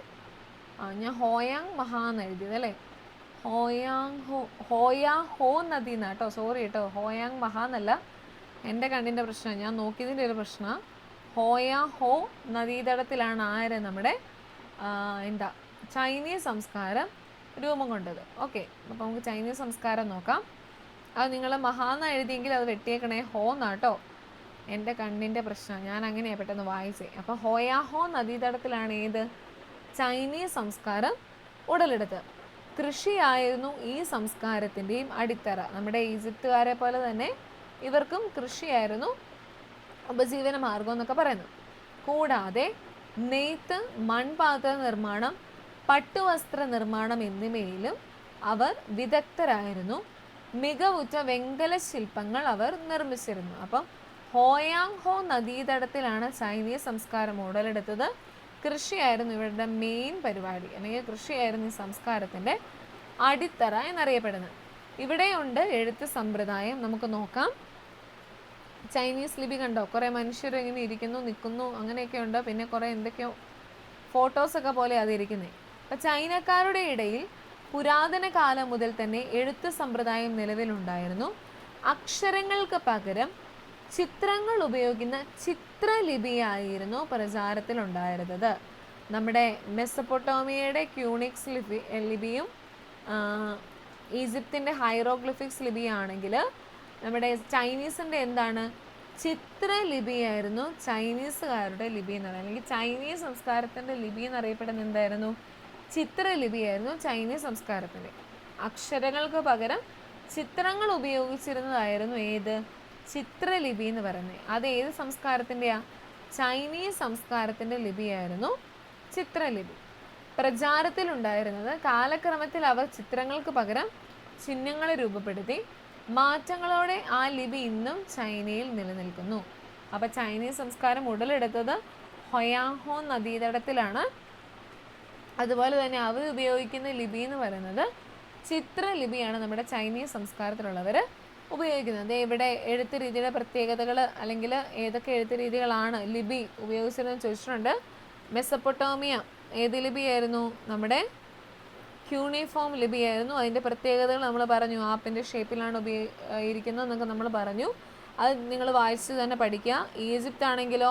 ഞാൻ ഹോയാങ് മഹാന്ന് എഴുതിയത് അല്ലേ. ഹോയാ ഹോ നദി എന്നാ കേട്ടോ, സോറി കേട്ടോ, ഹോയാങ് മഹാന്നല്ല, എൻ്റെ കണ്ണിൻ്റെ പ്രശ്നം, ഞാൻ നോക്കിയതിൻ്റെ ഒരു പ്രശ്നമാണ്. ഹോയാ ഹോ നദീതടത്തിലാണ് ആര്, നമ്മുടെ ചൈനീസ് സംസ്കാരം രൂപം കൊണ്ടത്. ഓക്കെ, അപ്പോൾ നമുക്ക് ചൈനീസ് സംസ്കാരം നോക്കാം. അത് നിങ്ങൾ മഹാന്ന് എഴുതിയെങ്കിൽ അത് വെട്ടിയേക്കണേ ഹോ എന്നാട്ടോ, എൻ്റെ കണ്ണിൻ്റെ പ്രശ്നം, ഞാൻ അങ്ങനെയാണ് പെട്ടെന്ന് വായിച്ചേ. അപ്പോൾ ഹോയാ ഹോ നദീതടത്തിലാണ് ഏത്, ചൈനീസ് സംസ്കാരം ഉടലെടുത്തത്. കൃഷിയായിരുന്നു ഈ സംസ്കാരത്തിൻ്റെയും അടിത്തറ. നമ്മുടെ ഈജിപ്തുകാരെ പോലെ തന്നെ ഇവർക്കും കൃഷിയായിരുന്നു ഉപജീവന മാർഗം എന്നൊക്കെ പറയുന്നത്. കൂടാതെ നെയ്ത്ത്, മൺപാത്ര നിർമ്മാണം, പട്ടുവസ്ത്ര നിർമ്മാണം എന്നിവയിലും അവർ വിദഗ്ധരായിരുന്നു. മികവുറ്റ വെങ്കല ശില്പങ്ങൾ അവർ നിർമ്മിച്ചിരുന്നു. അപ്പം ഹോയാങ് ഹോ നദീതടത്തിലാണ് ചൈനീസ് സംസ്കാരം ഉടലെടുത്തത്. കൃഷിയായിരുന്നു ഇവരുടെ മെയിൻ പരിപാടി, അല്ലെങ്കിൽ കൃഷിയായിരുന്നു ഈ സംസ്കാരത്തിൻ്റെ അടിത്തറ എന്നറിയപ്പെടുന്നത്. ഇവിടെയുണ്ട് എഴുത്ത് സമ്പ്രദായം. നമുക്ക് നോക്കാം. ചൈനീസ് ലിപി കണ്ടോ, കുറേ മനുഷ്യർ ഇങ്ങനെ ഇരിക്കുന്നു, നിൽക്കുന്നു, അങ്ങനെയൊക്കെ ഉണ്ട്. പിന്നെ കുറേ എന്തൊക്കെയോ ഫോട്ടോസൊക്കെ പോലെ അതിരിക്കുന്നത്. അപ്പം ചൈനക്കാരുടെ ഇടയിൽ പുരാതന കാലം മുതൽ തന്നെ എഴുത്ത് സമ്പ്രദായം നിലവിലുണ്ടായിരുന്നു. അക്ഷരങ്ങൾക്ക് പകരം ചിത്രങ്ങൾ ഉപയോഗിക്കുന്ന ചിത്രലിപിയായിരുന്നു പ്രചാരത്തിലുണ്ടായിരുന്നത്. നമ്മുടെ മെസ്സപ്പൊട്ടോമിയയുടെ ക്യൂണിക്സ് ലിപിയും ഈജിപ്തിൻ്റെ ഹൈറോഗ്ലിഫിക്സ് ലിപിയാണെങ്കിൽ നമ്മുടെ ചൈനീസിൻ്റെ എന്താണ്, ചിത്രലിപിയായിരുന്നു ചൈനീസുകാരുടെ ലിപി എന്ന് പറയുന്നത്. അല്ലെങ്കിൽ ചൈനീസ് സംസ്കാരത്തിൻ്റെ ലിപി എന്നറിയപ്പെടുന്ന എന്തായിരുന്നു, ചിത്രലിപിയായിരുന്നു ചൈനീസ് സംസ്കാരത്തിൻ്റെ. അക്ഷരങ്ങൾക്ക് പകരം ചിത്രങ്ങൾ ഉപയോഗിച്ചിരുന്നതായിരുന്നു ഏത്, ചിത്രലിപി എന്ന് പറയുന്നത്. അത് ഏത് സംസ്കാരത്തിൻ്റെയാ, ചൈനീസ് സംസ്കാരത്തിൻ്റെ ലിപിയായിരുന്നു ചിത്രലിപി. പ്രചാരത്തിലുണ്ടായിരുന്നത് കാലക്രമത്തിൽ അവർ ചിത്രങ്ങൾക്ക് പകരം ചിഹ്നങ്ങളെ രൂപപ്പെടുത്തി. മാറ്റങ്ങളോടെ ആ ലിപി ഇന്നും ചൈനയിൽ നിലനിൽക്കുന്നു. അപ്പോൾ ചൈനീസ് സംസ്കാരം ഉടലെടുത്തത് ഹൊയാങ് ഹോ നദീതടത്തിലാണ്. അതുപോലെ തന്നെ അവർ ഉപയോഗിക്കുന്ന ലിപി എന്ന് പറയുന്നത് ചിത്രലിപിയാണ് നമ്മുടെ ചൈനീസ് സംസ്കാരത്തിലുള്ളവർ ഉപയോഗിക്കുന്നത്. ഇവിടെ എഴുത്ത് രീതിയുടെ പ്രത്യേകതകൾ, അല്ലെങ്കിൽ ഏതൊക്കെ എഴുത്ത് രീതികളാണ് ലിപി ഉപയോഗിച്ചിരുന്നത് ചോദിച്ചിട്ടുണ്ട്. മെസ്സപ്പൊട്ടോമിയ ഏത് ലിപിയായിരുന്നു, നമ്മുടെ ക്യൂണിഫോം ലിപിയായിരുന്നു. അതിൻ്റെ പ്രത്യേകതകൾ നമ്മൾ പറഞ്ഞു, ആപ്പിൻ്റെ ഷേപ്പിലാണ് ഇരിക്കുന്നതെന്നൊക്കെ നമ്മൾ പറഞ്ഞു. അത് നിങ്ങൾ വായിച്ച് തന്നെ പഠിക്കുക. ഈജിപ്ത് ആണെങ്കിലോ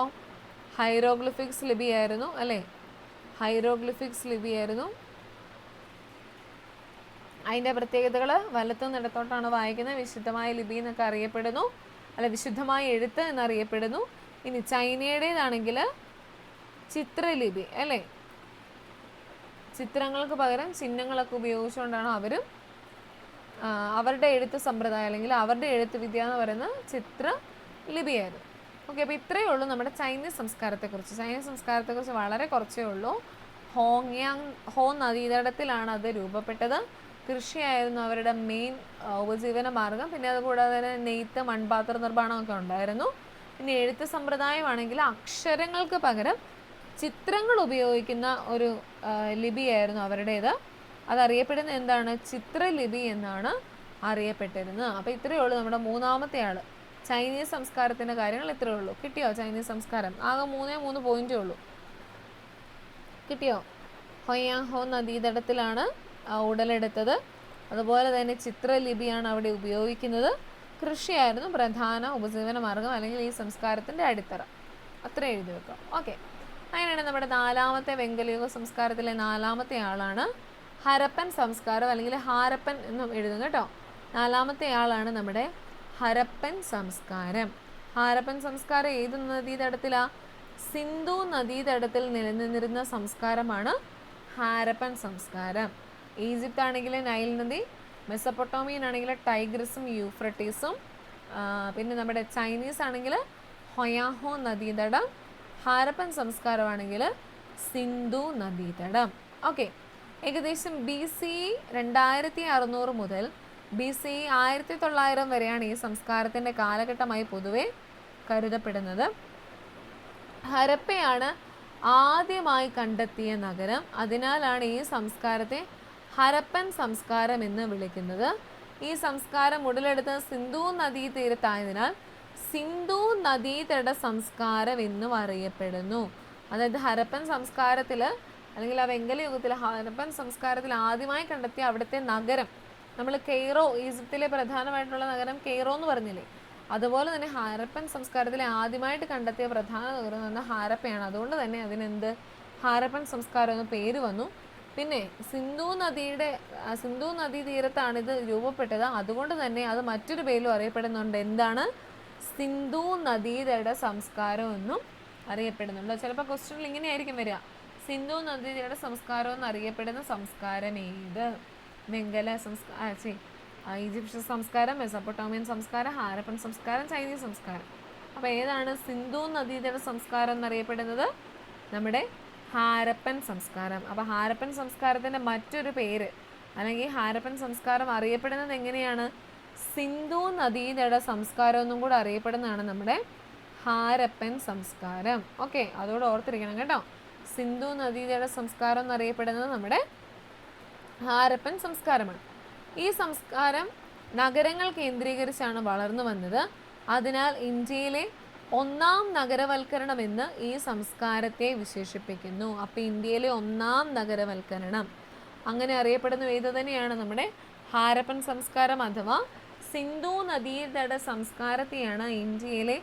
ഹൈറോഗ്ലിഫിക്സ് ലിപിയായിരുന്നു അല്ലേ, ഹൈറോഗ്ലിഫിക്സ് ലിപിയായിരുന്നു. അതിൻ്റെ പ്രത്യേകതകൾ വലത്തുനിന്ന് ഇടത്തോട്ടാണ് വായിക്കുന്നത്. വിശുദ്ധമായ ലിപി എന്നൊക്കെ അറിയപ്പെടുന്നു, അല്ല വിശുദ്ധമായ എഴുത്ത് എന്നറിയപ്പെടുന്നു. ഇനി ചൈനയുടേതാണെങ്കിൽ ചിത്രലിപി അല്ലേ, ചിത്രങ്ങൾക്ക് പകരം ചിഹ്നങ്ങളൊക്കെ ഉപയോഗിച്ചുകൊണ്ടാണ് അവരും അവരുടെ എഴുത്ത് സമ്പ്രദായം, അല്ലെങ്കിൽ അവരുടെ എഴുത്ത് വിദ്യ എന്ന് പറയുന്നത് ചിത്രലിപിയായിരുന്നു. ഓക്കെ, അപ്പോൾ ഇത്രയേ ഉള്ളൂ നമ്മുടെ ചൈനീസ് സംസ്കാരത്തെക്കുറിച്ച്. ചൈനീസ് സംസ്കാരത്തെക്കുറിച്ച് വളരെ കുറച്ചേ ഉള്ളൂ. ഹോയാങ് ഹോ നദീതടത്തിലാണ് അത് രൂപപ്പെട്ടത്. കൃഷിയായിരുന്നു അവരുടെ മെയിൻ ഉപജീവന മാർഗം. പിന്നെ അതുകൂടാതെ തന്നെ നെയ്ത്ത്, മൺപാത്ര നിർമ്മാണമൊക്കെ ഉണ്ടായിരുന്നു. പിന്നെ എഴുത്ത് സമ്പ്രദായമാണെങ്കിൽ അക്ഷരങ്ങൾക്ക് പകരം ചിത്രങ്ങൾ ഉപയോഗിക്കുന്ന ഒരു ലിപിയായിരുന്നു അവരുടേത്. അതറിയപ്പെടുന്ന എന്താണ്? ചിത്രലിപി എന്നാണ് അറിയപ്പെട്ടിരുന്നത്. അപ്പോൾ ഇത്രയേ ഉള്ളൂ നമ്മുടെ മൂന്നാമത്തെ ആൾ. ചൈനീസ് സംസ്കാരത്തിൻ്റെ കാര്യങ്ങൾ ഇത്രയേ ഉള്ളൂ. കിട്ടിയോ? ചൈനീസ് സംസ്കാരം ആകെ 3 പോയിന്റേ ഉള്ളൂ. കിട്ടിയോ? ഹൊയാഹോ നദീതടത്തിലാണ് ഉടലെടുത്തത്. അതുപോലെ തന്നെ ചിത്രലിപിയാണ് അവിടെ ഉപയോഗിക്കുന്നത്. കൃഷിയായിരുന്നു പ്രധാന ഉപജീവന മാർഗം അല്ലെങ്കിൽ ഈ സംസ്കാരത്തിൻ്റെ അടിത്തറ. അത്ര എഴുതി വെക്കാം. ഓക്കെ, അങ്ങനെയാണ് നമ്മുടെ നാലാമത്തെ വെങ്കലയുഗ സംസ്കാരത്തിലെ നാലാമത്തെ ആളാണ് ഹരപ്പൻ സംസ്കാരം, അല്ലെങ്കിൽ ഹാരപ്പൻ എന്നും എഴുതും കേട്ടോ. നാലാമത്തെ ആളാണ് നമ്മുടെ ഹരപ്പൻ സംസ്കാരം. ഹാരപ്പൻ സംസ്കാരം ഏത് നദീതടത്തിലാണ്? സിന്ധു നദീതടത്തിൽ നിലനിന്നിരുന്ന സംസ്കാരമാണ് ഹാരപ്പൻ സംസ്കാരം. ഈജിപ്ത് ആണെങ്കിൽ നൈൽ നദി, മെസപ്പൊട്ടോമിയൻ ആണെങ്കിൽ ടൈഗ്രിസും യൂഫ്രട്ടീസും, പിന്നെ നമ്മുടെ ചൈനീസ് ആണെങ്കിൽ ഹൊയാഹോ നദീതടം, ഹാരപ്പൻ സംസ്കാരമാണെങ്കിൽ സിന്ധു നദീതടം. ഓക്കെ, ഏകദേശം BC 2600 മുതൽ BC 1900 വരെയാണ് ഈ സംസ്കാരത്തിൻ്റെ കാലഘട്ടമായി പൊതുവെ കരുതപ്പെടുന്നത്. ഹരപ്പയാണ് ആദ്യമായി കണ്ടെത്തിയ നഗരം. അതിനാലാണ് ഈ സംസ്കാരത്തെ ഹരപ്പൻ സംസ്കാരം എന്ന് വിളിക്കുന്നത്. ഈ സംസ്കാരം ഉടലെടുത്തത് സിന്ധു നദീതീരത്തായതിനാൽ സിന്ധു നദീതട സംസ്കാരം എന്നും അറിയപ്പെടുന്നു. അതായത് ഹരപ്പൻ സംസ്കാരത്തിൽ അല്ലെങ്കിൽ ആ വെങ്കലയുഗത്തിൽ ഹരപ്പൻ സംസ്കാരത്തിൽ ആദ്യമായി കണ്ടെത്തിയ അവിടുത്തെ നഗരം, നമ്മൾ കെയ്റോ, ഈജിപ്തിലെ പ്രധാനമായിട്ടുള്ള നഗരം കെയ്റോ എന്ന് പറഞ്ഞില്ലേ, അതുപോലെ തന്നെ ഹാരപ്പൻ സംസ്കാരത്തിലെ ആദ്യമായിട്ട് കണ്ടെത്തിയ പ്രധാന നഗരം എന്ന് പറഞ്ഞാൽ ഹാരപ്പയാണ്. അതുകൊണ്ട് തന്നെ അതിനെന്ത് ഹാരപ്പൻ സംസ്കാരം എന്ന പേര് വന്നു. പിന്നെ സിന്ധു നദീതീരത്താണ് ഇത് രൂപപ്പെട്ടത്. അതുകൊണ്ട് തന്നെ അത് മറ്റൊരു പേരിലും അറിയപ്പെടുന്നുണ്ട്. എന്താണ്? സിന്ധു നദീതട സംസ്കാരം എന്നും അറിയപ്പെടുന്നുണ്ട്. ചിലപ്പോൾ ക്വസ്റ്റ്യനിൽ ഇങ്ങനെയായിരിക്കും വരിക, സിന്ധു നദീതട സംസ്കാരം എന്നറിയപ്പെടുന്ന സംസ്കാരം ഏത്? വെങ്കല സംസ്കാരം, ഈജിപ്ഷ്യൻ സംസ്കാരം, മെസപ്പൊട്ടോമിയൻ സംസ്കാരം, ഹാരപ്പൻ സംസ്കാരം, ചൈനീസ് സംസ്കാരം. അപ്പോൾ ഏതാണ് സിന്ധു നദീതട സംസ്കാരം എന്നറിയപ്പെടുന്നത്? നമ്മുടെ ഹാരപ്പൻ സംസ്കാരം. അപ്പോൾ ഹാരപ്പൻ സംസ്കാരത്തിൻ്റെ മറ്റൊരു പേര് അല്ലെങ്കിൽ ഹാരപ്പൻ സംസ്കാരം അറിയപ്പെടുന്നത് എങ്ങനെയാണ്? സിന്ധു നദീതട സംസ്കാരം എന്നും കൂടെ അറിയപ്പെടുന്നതാണ് നമ്മുടെ ഹാരപ്പൻ സംസ്കാരം. ഓക്കെ, അതോടെ ഓർത്തിരിക്കണം കേട്ടോ. സിന്ധു നദീതട സംസ്കാരം എന്നറിയപ്പെടുന്നത് നമ്മുടെ ഹാരപ്പൻ സംസ്കാരമാണ്. ഈ സംസ്കാരം നഗരങ്ങൾ കേന്ദ്രീകരിച്ചാണ് വളർന്നു വന്നത്. അതിനാൽ ഇന്ത്യയിലെ ഒന്നാം നഗരവൽക്കരണം എന്ന് ഈ സംസ്കാരത്തെ വിശേഷിപ്പിക്കുന്നു. അപ്പോൾ ഇന്ത്യയിലെ ഒന്നാം നഗരവൽക്കരണം അങ്ങനെ അറിയപ്പെടുന്ന ഏത് തന്നെയാണ്? നമ്മുടെ ഹാരപ്പൻ സംസ്കാരം അഥവാ സിന്ധു നദീതട സംസ്കാരത്തെയാണ് ഇന്ത്യയിലെ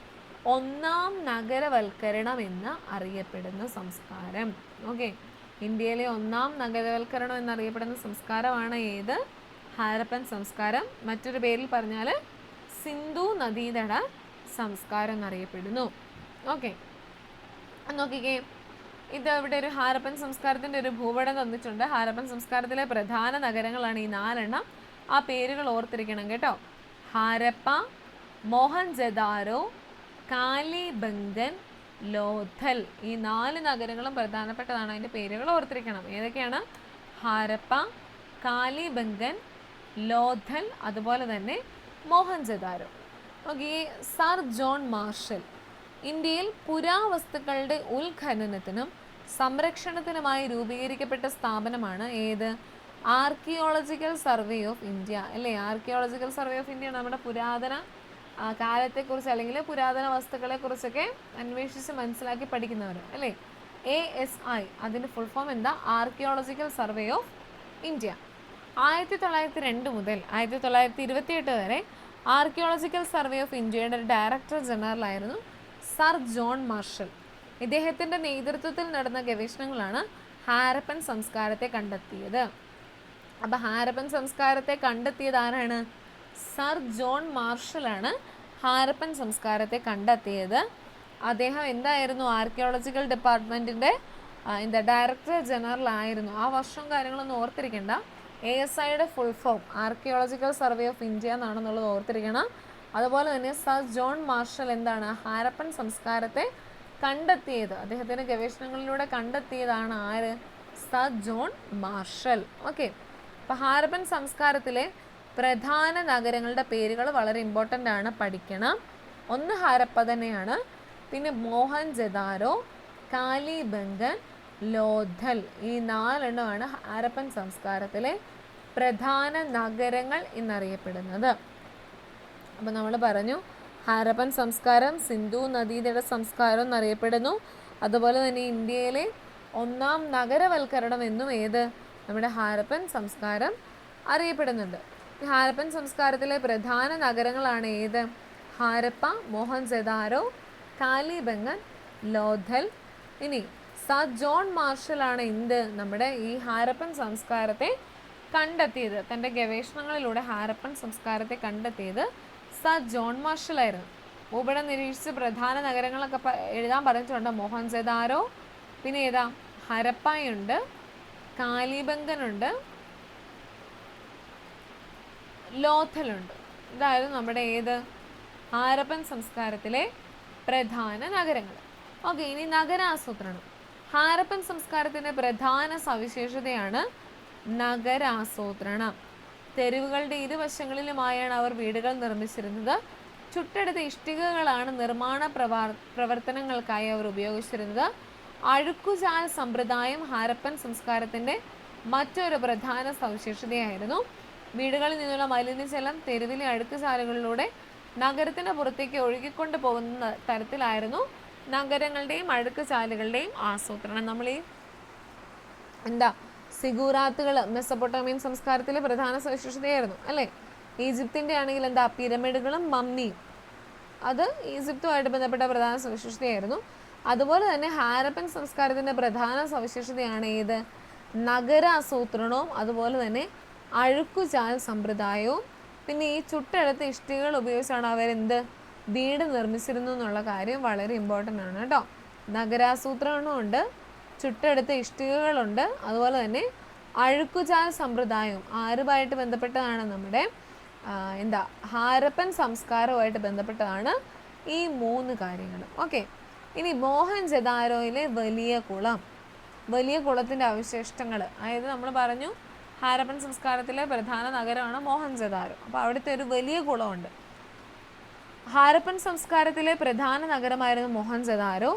ഒന്നാം നഗരവൽക്കരണം എന്ന് അറിയപ്പെടുന്ന സംസ്കാരം. ഓക്കെ, ഇന്ത്യയിലെ ഒന്നാം നഗരവൽക്കരണം എന്നറിയപ്പെടുന്ന സംസ്കാരമാണ് ഏത്? ഹാരപ്പൻ സംസ്കാരം. മറ്റൊരു പേരിൽ പറഞ്ഞാൽ സിന്ധു നദീതട സംസ്കാരം എന്നറിയപ്പെടുന്നു. ഓക്കെ, നോക്കിക്കേ, ഇത് ഇവിടെ ഒരു ഹാരപ്പൻ സംസ്കാരത്തിൻ്റെ ഒരു ഭൂപടം തന്നിട്ടുണ്ട്. ഹാരപ്പൻ സംസ്കാരത്തിലെ പ്രധാന നഗരങ്ങളാണ് ഈ 4 ആ പേരുകൾ ഓർത്തിരിക്കണം കേട്ടോ. ഹാരപ്പ, മോഹൻജദാരോ, കാലിബംഗൻ, ലോഥൽ. ഈ 4 നഗരങ്ങളും പ്രധാനപ്പെട്ടതാണ്. അതിൻ്റെ പേരുകൾ ഓർത്തിരിക്കണം. ഏതൊക്കെയാണ്? ഹാരപ്പ, കാലിബംഗൻ, ലോഥൽ, അതുപോലെ തന്നെ Mohenjo-daro. Okay, sir John marshal ഇന്ത്യയിൽ പുരാവസ്തുക്കളുടെ ഉത്ഖനനത്തിനും സംരക്ഷണത്തിനുമായി രൂപീകരിക്കപ്പെട്ട സ്ഥാപനമാണ് ഏത്? ആർക്കിയോളജിക്കൽ സർവേ ഓഫ് ഇന്ത്യ അല്ലേ? ആർക്കിയോളജിക്കൽ സർവേ ഓഫ് ഇന്ത്യ നമ്മുടെ പുരാതന കാലത്തെക്കുറിച്ച് അല്ലെങ്കിൽ പുരാതന വസ്തുക്കളെക്കുറിച്ചൊക്കെ അന്വേഷിച്ച് മനസ്സിലാക്കി പഠിക്കുന്നവർ അല്ലേ? ASI അതിൻ്റെ ഫുൾ ഫോം എന്താ? Archaeological Survey of India. 1902 മുതൽ 1928 വരെ ആർക്കിയോളജിക്കൽ സർവേ ഓഫ് ഇന്ത്യയുടെ ഡയറക്ടർ ജനറൽ ആയിരുന്നു സർ ജോൺ മാർഷൽ. ഇദ്ദേഹത്തിൻ്റെ നേതൃത്വത്തിൽ നടന്ന ഗവേഷണങ്ങളാണ് ഹാരപ്പൻ സംസ്കാരത്തെ കണ്ടെത്തിയത്. അപ്പോൾ ഹാരപ്പൻ സംസ്കാരത്തെ കണ്ടെത്തിയത് ആരാണ്? സർ ജോൺ മാർഷലാണ് ഹാരപ്പൻ സംസ്കാരത്തെ കണ്ടെത്തിയത്. അദ്ദേഹം എന്തായിരുന്നു? ആർക്കിയോളജിക്കൽ ഡിപ്പാർട്ട്മെൻറ്റിൻ്റെ ഡയറക്ടർ ജനറൽ ആയിരുന്നു. ആ വർഷവും കാര്യങ്ങളൊന്നും ഓർത്തിരിക്കേണ്ട. ASIയുടെ full form Archaeological Survey of India എന്നാണെന്നുള്ളത് ഓർത്തിരിക്കണം. അതുപോലെ തന്നെ സർ ജോൺ മാർഷൽ എന്താണ്? ഹാരപ്പൻ സംസ്കാരത്തെ കണ്ടെത്തിയത്, അദ്ദേഹത്തിൻ്റെ ഗവേഷണങ്ങളിലൂടെ കണ്ടെത്തിയതാണ് ആര്? Sir John marshal. ഓക്കെ, അപ്പോൾ ഹാരപ്പൻ സംസ്കാരത്തിലെ പ്രധാന നഗരങ്ങളുടെ പേരുകൾ വളരെ ഇമ്പോർട്ടൻ്റ് ആണ്, പഠിക്കണം. ഒന്ന് ഹാരപ്പ തന്നെയാണ്. പിന്നെ മോഹൻജദാരോ, കാലിബംഗൻ, ലോഥൽ, ഈ 4 എണ്ണമാണ് ഹാരപ്പൻ സംസ്കാരത്തിലെ പ്രധാന നഗരങ്ങൾ എന്നറിയപ്പെടുന്നത്. അപ്പോൾ നമ്മൾ പറഞ്ഞു ഹാരപ്പൻ സംസ്കാരം സിന്ധു നദീതട സംസ്കാരം എന്നറിയപ്പെടുന്നു. അതുപോലെ തന്നെ ഇന്ത്യയിലെ 1ാം നഗരവൽക്കരണം എന്നും നമ്മുടെ ഹാരപ്പൻ സംസ്കാരം അറിയപ്പെടുന്നുണ്ട്. ഈ ഹാരപ്പൻ സംസ്കാരത്തിലെ പ്രധാന നഗരങ്ങളാണ് ഹാരപ്പ, മോഹൻജദാരോ, കാലിബംഗൻ, ലോഥൽ. ഇനി സർ ജോൺ മാർഷലാണ് നമ്മുടെ ഈ ഹാരപ്പൻ സംസ്കാരത്തെ കണ്ടെത്തിയത്. തൻ്റെ ഗവേഷണങ്ങളിലൂടെ ഹാരപ്പൻ സംസ്കാരത്തെ കണ്ടെത്തിയത് സർ ജോൺ മാർഷലായിരുന്നു. ഭൂപടം നിരീക്ഷിച്ച് പ്രധാന നഗരങ്ങളൊക്കെ എഴുതാൻ പറഞ്ഞിട്ടുണ്ട്. മോഹൻജദാരോ, പിന്നെ ഹരപ്പയുണ്ട്, കാലിബംഗനുണ്ട്, ലോഥലുണ്ട്. ഇതായിരുന്നു നമ്മുടെ ഹാരപ്പൻ സംസ്കാരത്തിലെ പ്രധാന നഗരങ്ങൾ. ഓക്കെ, ഇനി നഗരാസൂത്രണം. ഹാരപ്പൻ സംസ്കാരത്തിൻ്റെ പ്രധാന സവിശേഷതയാണ് നഗരാസൂത്രണം. തെരുവുകളുടെ ഇരുവശങ്ങളിലുമായാണ് അവർ വീടുകൾ നിർമ്മിച്ചിരുന്നത്. ചുട്ടെടുത്ത ഇഷ്ടികകളാണ് നിർമ്മാണ പ്രവർത്തനങ്ങൾക്കായി അവർ ഉപയോഗിച്ചിരുന്നത്. അഴുക്കുചാൽ സമ്പ്രദായം ഹാരപ്പൻ സംസ്കാരത്തിൻ്റെ മറ്റൊരു പ്രധാന സവിശേഷതയായിരുന്നു. വീടുകളിൽ നിന്നുള്ള മലിനജലം തെരുവിലെ അഴുക്കുചാലുകളിലൂടെ നഗരത്തിന് പുറത്തേക്ക് ഒഴുകിക്കൊണ്ട് പോകുന്ന തരത്തിലായിരുന്നു നഗരങ്ങളുടെയും അഴുക്കുചാലുകളുടെയും ആസൂത്രണം. നമ്മൾ ഈ സിഗൂറാത്തുകൾ മെസപ്പൊട്ടേമിയൻ സംസ്കാരത്തിലെ പ്രധാന സവിശേഷതയായിരുന്നു അല്ലേ. ഈജിപ്തിൻ്റെ ആണെങ്കിൽ പിരമിഡുകളും മമ്മിയും, അത് ഈജിപ്തുമായിട്ട് ബന്ധപ്പെട്ട പ്രധാന സവിശേഷതയായിരുന്നു. അതുപോലെ തന്നെ ഹാരപ്പൻ സംസ്കാരത്തിൻ്റെ പ്രധാന സവിശേഷതയാണ് നഗരാസൂത്രണവും അതുപോലെ തന്നെ അഴുക്കുചാൽ സമ്പ്രദായവും. പിന്നെ ഈ ചുട്ടെടുത്ത ഇഷ്ടികകൾ ഉപയോഗിച്ചാണ് അവർ വീട് നിർമ്മിച്ചിരുന്നു എന്നുള്ള കാര്യം വളരെ ഇമ്പോർട്ടൻ്റ് ആണ് കേട്ടോ. നഗരാസൂത്രണമുണ്ട്, ചുട്ടെടുത്ത ഇഷ്ടികകളുണ്ട്, അതുപോലെ തന്നെ അഴുക്കുചാൽ സമ്പ്രദായവും ആരുമായിട്ട് ബന്ധപ്പെട്ടതാണ് നമ്മുടെ ഹാരപ്പൻ സംസ്കാരവുമായിട്ട് ബന്ധപ്പെട്ടതാണ് ഈ 3 കാര്യങ്ങൾ. ഓക്കെ, ഇനി മോഹൻജദാരോയിലെ വലിയ കുളത്തിൻ്റെ അവശിഷ്ടങ്ങൾ. അതായത് നമ്മൾ പറഞ്ഞു ഹാരപ്പൻ സംസ്കാരത്തിലെ പ്രധാന നഗരമാണ് മോഹൻജദാരോ. അപ്പോൾ അവിടുത്തെ ഒരു വലിയ കുളമുണ്ട്. ഹാരപ്പൻ സംസ്കാരത്തിലെ പ്രധാന നഗരമായിരുന്നു മോഹൻജദാരോ.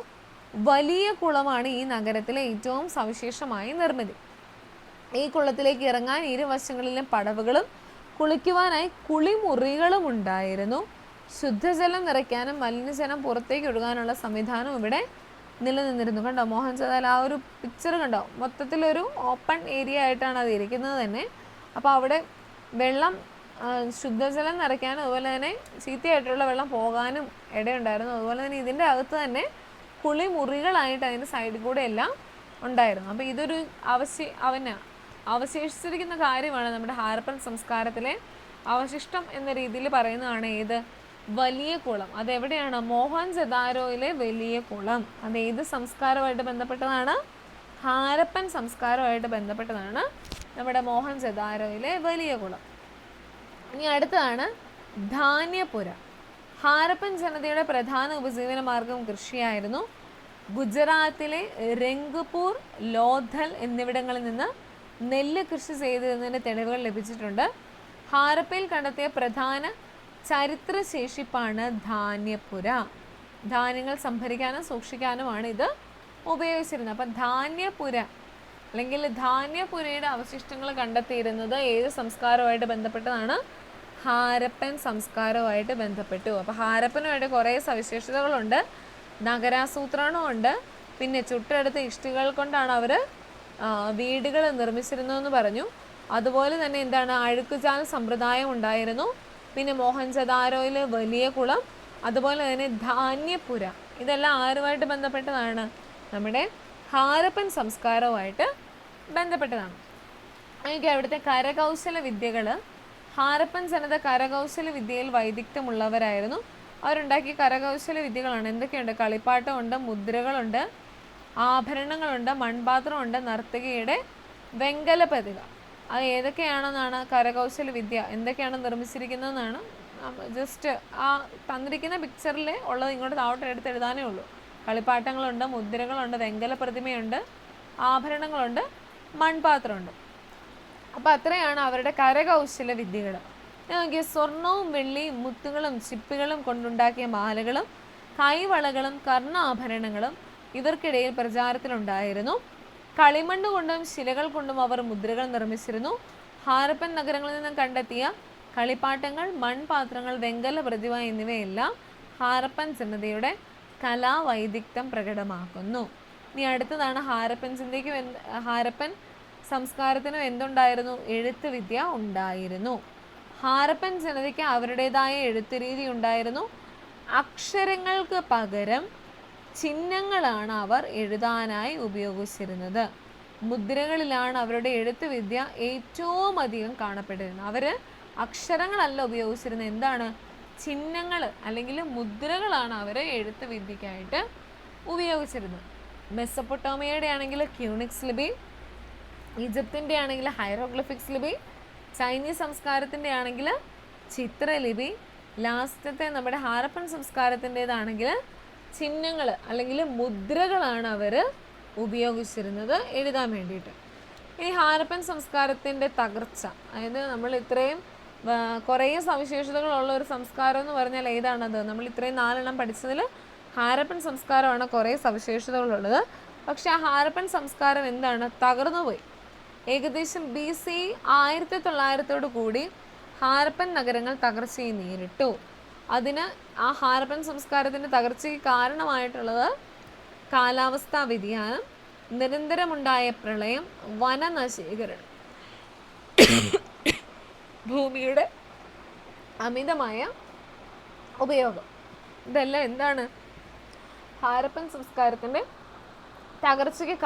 വലിയ കുളമാണ് ഈ നഗരത്തിലെ ഏറ്റവും സവിശേഷമായ നിർമ്മിതി. ഈ കുളത്തിലേക്ക് ഇറങ്ങാൻ ഇരുവശങ്ങളിലും പടവുകളും കുളിക്കുവാനായി കുളിമുറികളും ഉണ്ടായിരുന്നു. ശുദ്ധജലം നിറയ്ക്കാനും മലിനജലം പുറത്തേക്ക് ഒഴുകാനുള്ള സംവിധാനം ഇവിടെ നിലനിന്നിരുന്നു. കണ്ടോ മോഹൻജദാരോ, ആ ഒരു പിക്ചർ കണ്ടോ, മൊത്തത്തിലൊരു ഓപ്പൺ ഏരിയ ആയിട്ടാണ് അത് ഇരിക്കുന്നത് തന്നെ. അപ്പോൾ അവിടെ വെള്ളം ശുദ്ധജലം നിറയ്ക്കാനും അതുപോലെ തന്നെ ചീത്തയായിട്ടുള്ള വെള്ളം പോകാനും ഇടയുണ്ടായിരുന്നു. അതുപോലെ തന്നെ ഇതിൻ്റെ അകത്ത് തന്നെ കുളിമുറികളായിട്ട് അതിൻ്റെ സൈഡിൽ കൂടെ എല്ലാം ഉണ്ടായിരുന്നു. അപ്പോൾ ഇതൊരു അവശേഷിച്ചിരിക്കുന്ന കാര്യമാണ് നമ്മുടെ ഹാരപ്പൻ സംസ്കാരത്തിലെ അവശിഷ്ടം എന്ന രീതിയിൽ പറയുന്നതാണ് വലിയ കുളം. അതെവിടെയാണ്? മോഹൻജദാരോയിലെ വലിയ കുളം. അത് ഏത് സംസ്കാരമായിട്ട് ബന്ധപ്പെട്ടതാണ്? ഹാരപ്പൻ സംസ്കാരമായിട്ട് ബന്ധപ്പെട്ടതാണ് നമ്മുടെ മോഹൻജദാരോയിലെ വലിയ കുളം. ഇനി അടുത്തതാണ് ധാന്യപുര. ഹാരപ്പൻ ജനതയുടെ പ്രധാന ഉപജീവന മാർഗം കൃഷിയായിരുന്നു. ഗുജറാത്തിലെ രംഗ്പൂർ, ലോഥൽ എന്നിവിടങ്ങളിൽ നിന്ന് നെല്ല് കൃഷി ചെയ്തിരുന്നതിൻ്റെ തെളിവുകൾ ലഭിച്ചിട്ടുണ്ട്. ഹാരപ്പയിൽ കണ്ടെത്തിയ പ്രധാന ചരിത്രശേഷിപ്പാണ് ധാന്യപുര. ധാന്യങ്ങൾ സംഭരിക്കാനും സൂക്ഷിക്കാനുമാണ് ഇത് ഉപയോഗിച്ചിരുന്നത്. അപ്പം ധാന്യപുര അല്ലെങ്കിൽ ധാന്യപുരയുടെ അവശിഷ്ടങ്ങൾ കണ്ടെത്തിയിരുന്നത് ഏത് സംസ്കാരവുമായിട്ട് ബന്ധപ്പെട്ടതാണ്? ഹാരപ്പൻ സംസ്കാരവുമായിട്ട് ബന്ധപ്പെട്ടു. അപ്പോൾ ഹാരപ്പനുമായിട്ട് കുറേ സവിശേഷതകളുണ്ട്. നഗരാസൂത്രണമുണ്ട്, പിന്നെ ചുട്ടെടുത്ത ഇഷ്ടികൾ കൊണ്ടാണ് അവർ വീടുകൾ നിർമ്മിച്ചിരുന്നതെന്ന് പറഞ്ഞു. അതുപോലെ തന്നെ അഴുക്കുചാൽ സമ്പ്രദായം ഉണ്ടായിരുന്നു. പിന്നെ മോഹൻജദാരോയിൽ വലിയ കുളം, അതുപോലെ തന്നെ ധാന്യപുര. ഇതെല്ലാം ആരുമായിട്ട് ബന്ധപ്പെട്ടതാണ്? നമ്മുടെ ഹാരപ്പൻ സംസ്കാരവുമായിട്ട് ബന്ധപ്പെട്ടതാണ്. എനിക്ക് അവിടുത്തെ കരകൗശല വിദ്യകൾ, ഹാരപ്പൻ ജനത കരകൗശല വിദ്യയിൽ വൈദഗ്ധ്യമുള്ളവരായിരുന്നു. അവരുണ്ടാക്കിയ കരകൗശല വിദ്യകളാണ് എന്തൊക്കെയുണ്ട്? കളിപ്പാട്ടമുണ്ട്, മുദ്രകളുണ്ട്, ആഭരണങ്ങളുണ്ട്, മൺപാത്രമുണ്ട്, നർത്തകിയുടെ വെങ്കല പ്രതിഭ. അത് ഏതൊക്കെയാണെന്നാണ് കരകൗശല വിദ്യ എന്തൊക്കെയാണ് നിർമ്മിച്ചിരിക്കുന്നതെന്നാണ് ജസ്റ്റ് ആ തന്നിരിക്കുന്ന പിക്ചറിൽ ഉള്ളത് ഇങ്ങോട്ട് താഴോട്ട് എടുത്തെഴുതാനേ ഉള്ളൂ. കളിപ്പാട്ടങ്ങളുണ്ട്, മുദ്രകളുണ്ട്, വെങ്കല പ്രതിമയുണ്ട്, ആഭരണങ്ങളുണ്ട്, മൺപാത്രമുണ്ട്. അപ്പോൾ അത്രയാണ് അവരുടെ കരകൗശല വിദ്യകൾ. നോക്കിയ സ്വർണവും വെള്ളിയും മുത്തുകളും ചിപ്പികളും കൊണ്ടുണ്ടാക്കിയ മാലകളും കൈവളകളും കർണാഭരണങ്ങളും ഇവർക്കിടയിൽ പ്രചാരത്തിലുണ്ടായിരുന്നു. കളിമണ്ണ് കൊണ്ടും ശിലകൾ കൊണ്ടും അവർ മുദ്രകൾ നിർമ്മിച്ചിരുന്നു. ഹാരപ്പൻ നഗരങ്ങളിൽ നിന്നും കണ്ടെത്തിയ കളിപ്പാട്ടങ്ങൾ, മൺപാത്രങ്ങൾ, വെങ്കല പ്രതിമ എന്നിവയെല്ലാം ഹാരപ്പൻ ജനതയുടെ കലാവൈദഗ്ധ്യം പ്രകടമാക്കുന്നു. ഇനി അടുത്തതാണ് ഹാരപ്പൻ സംസ്കാരത്തിനും എന്തുണ്ടായിരുന്നു? എഴുത്ത് വിദ്യ ഉണ്ടായിരുന്നു. ഹാരപ്പൻ ജനതയ്ക്ക് അവരുടേതായ എഴുത്ത് രീതി ഉണ്ടായിരുന്നു. അക്ഷരങ്ങൾക്ക് പകരം ചിഹ്നങ്ങളാണ് അവർ എഴുതാനായി ഉപയോഗിച്ചിരുന്നത്. മുദ്രകളിലാണ് അവരുടെ എഴുത്ത് വിദ്യ ഏറ്റവും അധികം കാണപ്പെട്ടിരുന്നത്. അവർ അക്ഷരങ്ങളല്ല ഉപയോഗിച്ചിരുന്നത്, എന്താണ്? ചിഹ്നങ്ങൾ അല്ലെങ്കിൽ മുദ്രകളാണ് അവർ എഴുത്ത് വിദ്യക്കായിട്ട് ഉപയോഗിച്ചിരുന്നത്. മെസ്സപ്പൊട്ടോമിയയുടെ ആണെങ്കിൽ ക്യൂണിക്സ് ലിപി, ഈജിപ്തിൻ്റെ ആണെങ്കിൽ ഹൈറോഗ്ലിഫിക്സ് ലിപി, ചൈനീസ് സംസ്കാരത്തിൻ്റെ ആണെങ്കിൽ ചിത്രലിപി, ലാസ്റ്റത്തെ നമ്മുടെ ഹാരപ്പൻ സംസ്കാരത്തിൻ്റെതാണെങ്കിൽ ചിഹ്നങ്ങൾ അല്ലെങ്കിൽ മുദ്രകളാണ് അവർ ഉപയോഗിച്ചിരുന്നത് എഴുതാൻ വേണ്ടിയിട്ട്. ഇനി ഹാരപ്പൻ സംസ്കാരത്തിൻ്റെ തകർച്ച, അതായത് നമ്മൾ ഇത്രയും കുറേ സവിശേഷതകളുള്ള ഒരു സംസ്കാരം എന്ന് പറഞ്ഞാൽ ഏതാണത്? നമ്മൾ ഇത്രയും 4 പഠിച്ചതിൽ ഹാരപ്പൻ സംസ്കാരമാണ് കുറേ സവിശേഷതകളുള്ളത്. പക്ഷെ ആ ഹാരപ്പൻ സംസ്കാരം എന്താണ്? തകർന്നുപോയി. ഏകദേശം BC 1900 കൂടി ഹാരപ്പൻ നഗരങ്ങൾ തകർച്ചയെ നേരിട്ടു. അതിന് ആ ഹാരപ്പൻ സംസ്കാരത്തിൻ്റെ തകർച്ചയ്ക്ക് കാരണമായിട്ടുള്ളത് കാലാവസ്ഥാ വ്യതിയാനം, നിരന്തരമുണ്ടായ പ്രളയം, വനനശീകരണം, ഭൂമിയുടെ അമിതമായ ഉപയോഗം. ഇതെല്ലാം എന്താണ്? ഹാരപ്പൻ സംസ്കാരത്തിൻ്റെ തകർച്ചയ്ക്ക്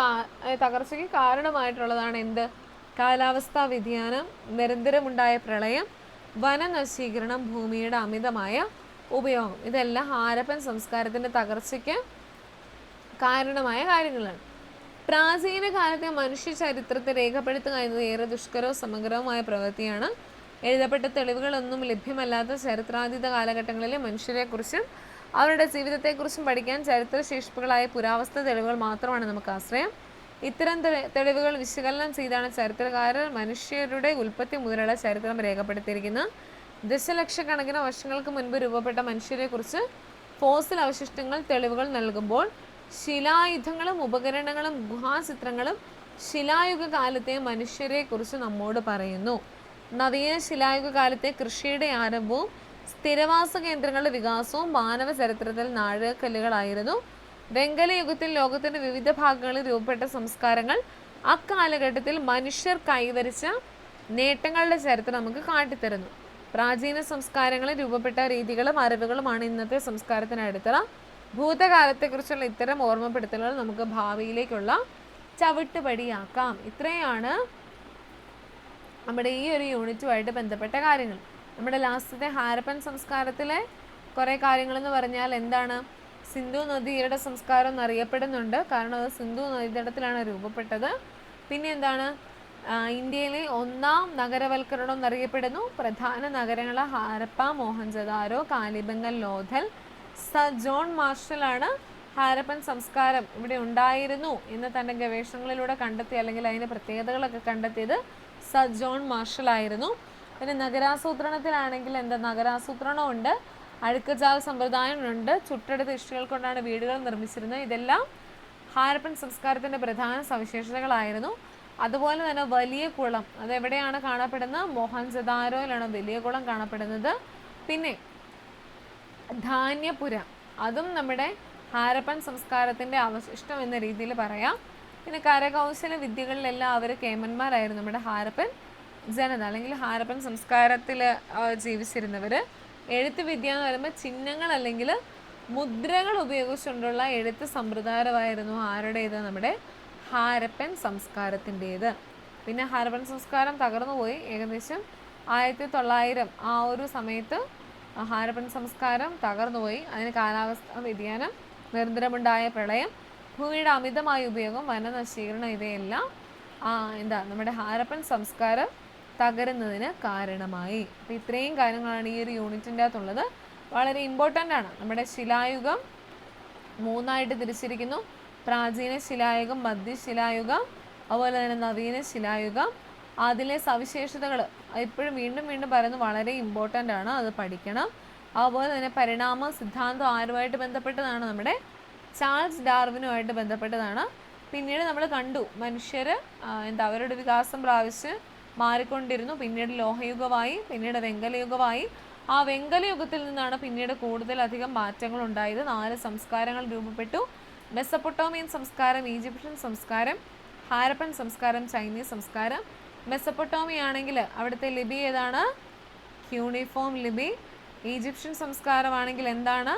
കാരണമായിട്ടുള്ളതാണ് എന്ത്? കാലാവസ്ഥാ വ്യതിയാനം, നിരന്തരമുണ്ടായ പ്രളയം, വനനശീകരണം, ഭൂമിയുടെ അമിതമായ ഉപയോഗം. ഇതെല്ലാം ഹാരപ്പൻ സംസ്കാരത്തിൻ്റെ തകർച്ചയ്ക്ക് കാരണമായ കാര്യങ്ങളാണ്. പ്രാചീന കാലത്തെ മനുഷ്യ ചരിത്രത്തെ രേഖപ്പെടുത്തുക എന്നത് ഏറെ ദുഷ്കരവും സമഗ്രവുമായ പ്രവൃത്തിയാണ്. എഴുതപ്പെട്ട തെളിവുകളൊന്നും ലഭ്യമല്ലാത്ത ചരിത്രാതീത കാലഘട്ടങ്ങളിലെ മനുഷ്യരെക്കുറിച്ചും അവരുടെ ജീവിതത്തെക്കുറിച്ചും പഠിക്കാൻ ചരിത്രശേഷിപ്പുകളായ പുരാവസ്തു തെളിവുകൾ മാത്രമാണ് നമുക്ക് ആശ്രയം. ഇത്തരം തെളിവുകൾ വിശകലനം ചെയ്താണ് ചരിത്രകാരർ മനുഷ്യരുടെ ഉൽപ്പത്തി മുതലുള്ള ചരിത്രം രേഖപ്പെടുത്തിയിരിക്കുന്നത്. ദശലക്ഷക്കണക്കിന് വർഷങ്ങൾക്ക് മുൻപ് രൂപപ്പെട്ട മനുഷ്യരെക്കുറിച്ച് ഫോസിൽ അവശിഷ്ടങ്ങൾ തെളിവുകൾ നൽകുമ്പോൾ ശിലായുധങ്ങളും ഉപകരണങ്ങളും ഗുഹാചിത്രങ്ങളും ശിലായുഗ കാലത്തെ മനുഷ്യരെക്കുറിച്ച് നമ്മോട് പറയുന്നു. നവീന ശിലായുഗ കാലത്തെ കൃഷിയുടെ ആരംഭവും സ്ഥിരവാസ കേന്ദ്രങ്ങളുടെ വികാസവും മാനവ ചരിത്രത്തിൽ നാഴികക്കല്ലുകളായിരുന്നു. വെങ്കല യുഗത്തിൽ ലോകത്തിന്റെ വിവിധ ഭാഗങ്ങളിൽ രൂപപ്പെട്ട സംസ്കാരങ്ങൾ അക്കാലഘട്ടത്തിൽ മനുഷ്യർ കൈവരിച്ച നേട്ടങ്ങളുടെ ചരിത്രം നമുക്ക് കാട്ടിത്തരുന്നു. പ്രാചീന സംസ്കാരങ്ങളിൽ രൂപപ്പെട്ട രീതികളും അറിവുകളുമാണ് ഇന്നത്തെ സംസ്കാരത്തിന് അടിത്തറ. ഭൂതകാലത്തെക്കുറിച്ചുള്ള ഇത്തരം ഓർമ്മപ്പെടുത്തലുകൾ നമുക്ക് ഭാവിയിലേക്കുള്ള ചവിട്ടുപടിയാക്കാം. ഇത്രയാണ് നമ്മുടെ ഈ ഒരു യൂണിറ്റുമായിട്ട് ബന്ധപ്പെട്ട കാര്യങ്ങൾ. നമ്മുടെ ലാസ്റ്റത്തെ ഹാരപ്പൻ സംസ്കാരത്തിലെ കുറേ കാര്യങ്ങളെന്ന് പറഞ്ഞാൽ എന്താണ്? സിന്ധു നദിയുടെ സംസ്കാരം എന്നറിയപ്പെടുന്നുണ്ട്, കാരണം അത് സിന്ധു നദീതടത്തിലാണ് രൂപപ്പെട്ടത്. പിന്നെ എന്താണ്? ഇന്ത്യയിലെ 1ാം നഗരവൽക്കരണം എന്നറിയപ്പെടുന്നു. പ്രധാന നഗരങ്ങൾ ഹാരപ്പ, മോഹൻജദാരോ, കാലിബംഗൻ, ലോഥൽ. സർ ജോൺ മാർഷലാണ് ഹാരപ്പൻ സംസ്കാരം ഇവിടെ ഉണ്ടായിരുന്നു എന്ന് തൻ്റെ ഗവേഷണങ്ങളിലൂടെ കണ്ടെത്തി, അല്ലെങ്കിൽ അതിൻ്റെ പ്രത്യേകതകളൊക്കെ കണ്ടെത്തിയത് സർ ജോൺ മാർഷൽ ആയിരുന്നു. പിന്നെ നഗരാസൂത്രണത്തിലാണെങ്കിൽ നഗരാസൂത്രണമുണ്ട്, അഴുക്കുചാൽ സമ്പ്രദായമുണ്ട്, ചുട്ടെടുത്ത ഇഷ്ടികൾ കൊണ്ടാണ് വീടുകൾ നിർമ്മിച്ചിരുന്നത്. ഇതെല്ലാം ഹാരപ്പൻ സംസ്കാരത്തിൻ്റെ പ്രധാന സവിശേഷതകളായിരുന്നു. അതുപോലെ തന്നെ വലിയ കുളം, അതെവിടെയാണ് കാണപ്പെടുന്നത്? മോഹൻജദാരോയിലാണ് വലിയ കുളം കാണപ്പെടുന്നത്. പിന്നെ ധാന്യപുര, അതും നമ്മുടെ ഹാരപ്പൻ സംസ്കാരത്തിൻ്റെ അവശിഷ്ടം എന്ന രീതിയിൽ പറയാം. പിന്നെ കരകൗശല വിദ്യകളിലെല്ലാം അവർ കേമന്മാരായിരുന്നു നമ്മുടെ ഹാരപ്പൻ ജനത, അല്ലെങ്കിൽ ഹാരപ്പൻ സംസ്കാരത്തിൽ ജീവിച്ചിരുന്നവർ. എഴുത്ത് വിദ്യ എന്ന് പറയുമ്പോൾ ചിഹ്നങ്ങൾ അല്ലെങ്കിൽ മുദ്രകൾ ഉപയോഗിച്ചുകൊണ്ടുള്ള എഴുത്ത് സമ്പ്രദായമായിരുന്നു ആരുടേത്? നമ്മുടെ ഹാരപ്പൻ സംസ്കാരത്തിൻ്റേത്. പിന്നെ ഹാരപ്പൻ സംസ്കാരം തകർന്നുപോയി. ഏകദേശം 1900 ആ ഒരു സമയത്ത് ഹാരപ്പൻ സംസ്കാരം തകർന്നുപോയി. അതിന് കാലാവസ്ഥാ വ്യതിയാനം, നിരന്തരമുണ്ടായ പ്രളയം, ഭൂമിയുടെ അമിതമായ ഉപയോഗം, വനനശീകരണം ഇവയെല്ലാം നമ്മുടെ ഹാരപ്പൻ സംസ്കാരം തകരുന്നതിന് കാരണമായി. അപ്പോൾ ഇത്രയും കാര്യങ്ങളാണ് ഈ ഒരു യൂണിറ്റിൻ്റെ അകത്തുള്ളത്. വളരെ ഇമ്പോർട്ടൻ്റ് ആണ്. നമ്മുടെ ശിലായുഗം 3ആയിട്ട് തിരിച്ചിരിക്കുന്നു. പ്രാചീന ശിലായുഗം, മധ്യശിലായുഗം, അതുപോലെ തന്നെ നവീന ശിലായുഗം. അതിലെ സവിശേഷതകൾ എപ്പോഴും വീണ്ടും വീണ്ടും പറയുന്നത് വളരെ ഇമ്പോർട്ടൻ്റ് ആണ്, അത് പഠിക്കണം. അതുപോലെ തന്നെ പരിണാമ സിദ്ധാന്തം ആരുമായിട്ട് ബന്ധപ്പെട്ടതാണ്? നമ്മുടെ ചാൾസ് ഡാർവിനുമായിട്ട് ബന്ധപ്പെട്ടതാണ്. പിന്നീട് നമ്മൾ കണ്ടു മനുഷ്യർ അവരുടെ വികാസം പ്രാപിച്ച് മാറിക്കൊണ്ടിരുന്നു. പിന്നീട് ലോഹയുഗമായി, പിന്നീട് വെങ്കലയുഗമായി. ആ വെങ്കലയുഗത്തിൽ നിന്നാണ് പിന്നീട് കൂടുതലധികം മാറ്റങ്ങൾ ഉണ്ടായത്. 4 സംസ്കാരങ്ങൾ രൂപപ്പെട്ടു. മെസപ്പൊട്ടോമിയൻ സംസ്കാരം, ഈജിപ്ഷ്യൻ സംസ്കാരം, ഹാരപ്പൻ സംസ്കാരം, ചൈനീസ് സംസ്കാരം. മെസപ്പൊട്ടോമിയ ആണെങ്കിൽ അവിടുത്തെ ലിപി ഏതാണ്? ക്യൂണിഫോം ലിപി. ഈജിപ്ഷ്യൻ സംസ്കാരമാണെങ്കിൽ എന്താണ്?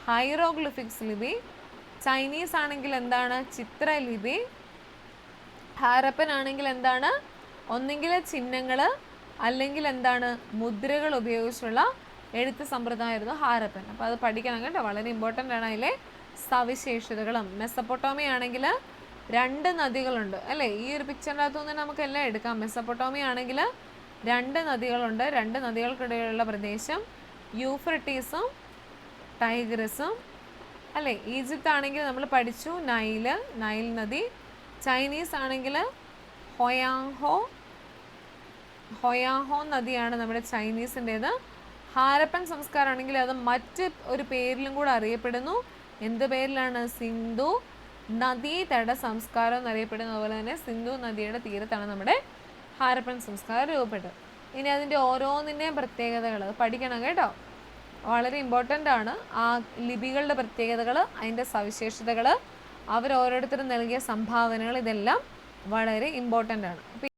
ഹൈറോഗ്ലിഫിക്സ് ലിപി. ചൈനീസ് ആണെങ്കിൽ എന്താണ്? ചിത്രലിപി. ഹാരപ്പൻ ആണെങ്കിൽ എന്താണ്? ഒന്നെങ്കിൽ ചിഹ്നങ്ങൾ അല്ലെങ്കിൽ എന്താണ്? മുദ്രകൾ ഉപയോഗിച്ചുള്ള എഴുത്ത് സമ്പ്രദായമായിരുന്നു ഹാരപ്പൻ. അപ്പോൾ അത് പഠിക്കണം കേട്ടോ, വളരെ ഇമ്പോർട്ടൻ്റ് ആണ് അതിലെ സവിശേഷതകളും. മെസപ്പൊട്ടോമിയ ആണെങ്കിൽ 2 നദികളുണ്ട് അല്ലേ? ഈ ഒരു പിക്ചറിൻ്റെ അകത്തു നിന്ന് നമുക്കെല്ലാം എടുക്കാം. മെസപ്പൊട്ടോമിയ ആണെങ്കിൽ 2 നദികളുണ്ട്. 2 നദികൾക്കിടയിലുള്ള പ്രദേശം യൂഫ്രട്ടീസും ടൈഗ്രസും അല്ലേ? ഈജിപ്ത് ആണെങ്കിൽ നമ്മൾ പഠിച്ചു നൈൽ നദി. ചൈനീസ് ആണെങ്കിൽ ഹൊയാഹോ നദിയാണ് നമ്മുടെ ചൈനീസിൻ്റേത്. ഹാരപ്പൻ സംസ്കാരമാണെങ്കിൽ അത് മറ്റ് ഒരു പേരിലും കൂടെ അറിയപ്പെടുന്നു. എന്ത് പേരിലാണ്? സിന്ധു നദീതട സംസ്കാരം എന്നറിയപ്പെടുന്നു. അതുപോലെ തന്നെ സിന്ധു നദിയുടെ തീരത്താണ് നമ്മുടെ ഹാരപ്പൻ സംസ്കാരം രൂപപ്പെട്ടത്. ഇനി അതിൻ്റെ ഓരോന്നിൻ്റെയും പ്രത്യേകതകൾ പഠിക്കണം കേട്ടോ, വളരെ ഇമ്പോർട്ടൻ്റ് ആണ്. ആ ലിപികളുടെ പ്രത്യേകതകൾ, അതിൻ്റെ സവിശേഷതകൾ, ഓരോരുത്തരും നൽകിയ സംഭാവനകൾ, ഇതെല്ലാം വളരെ ഇമ്പോർട്ടൻ്റ് ആണ്.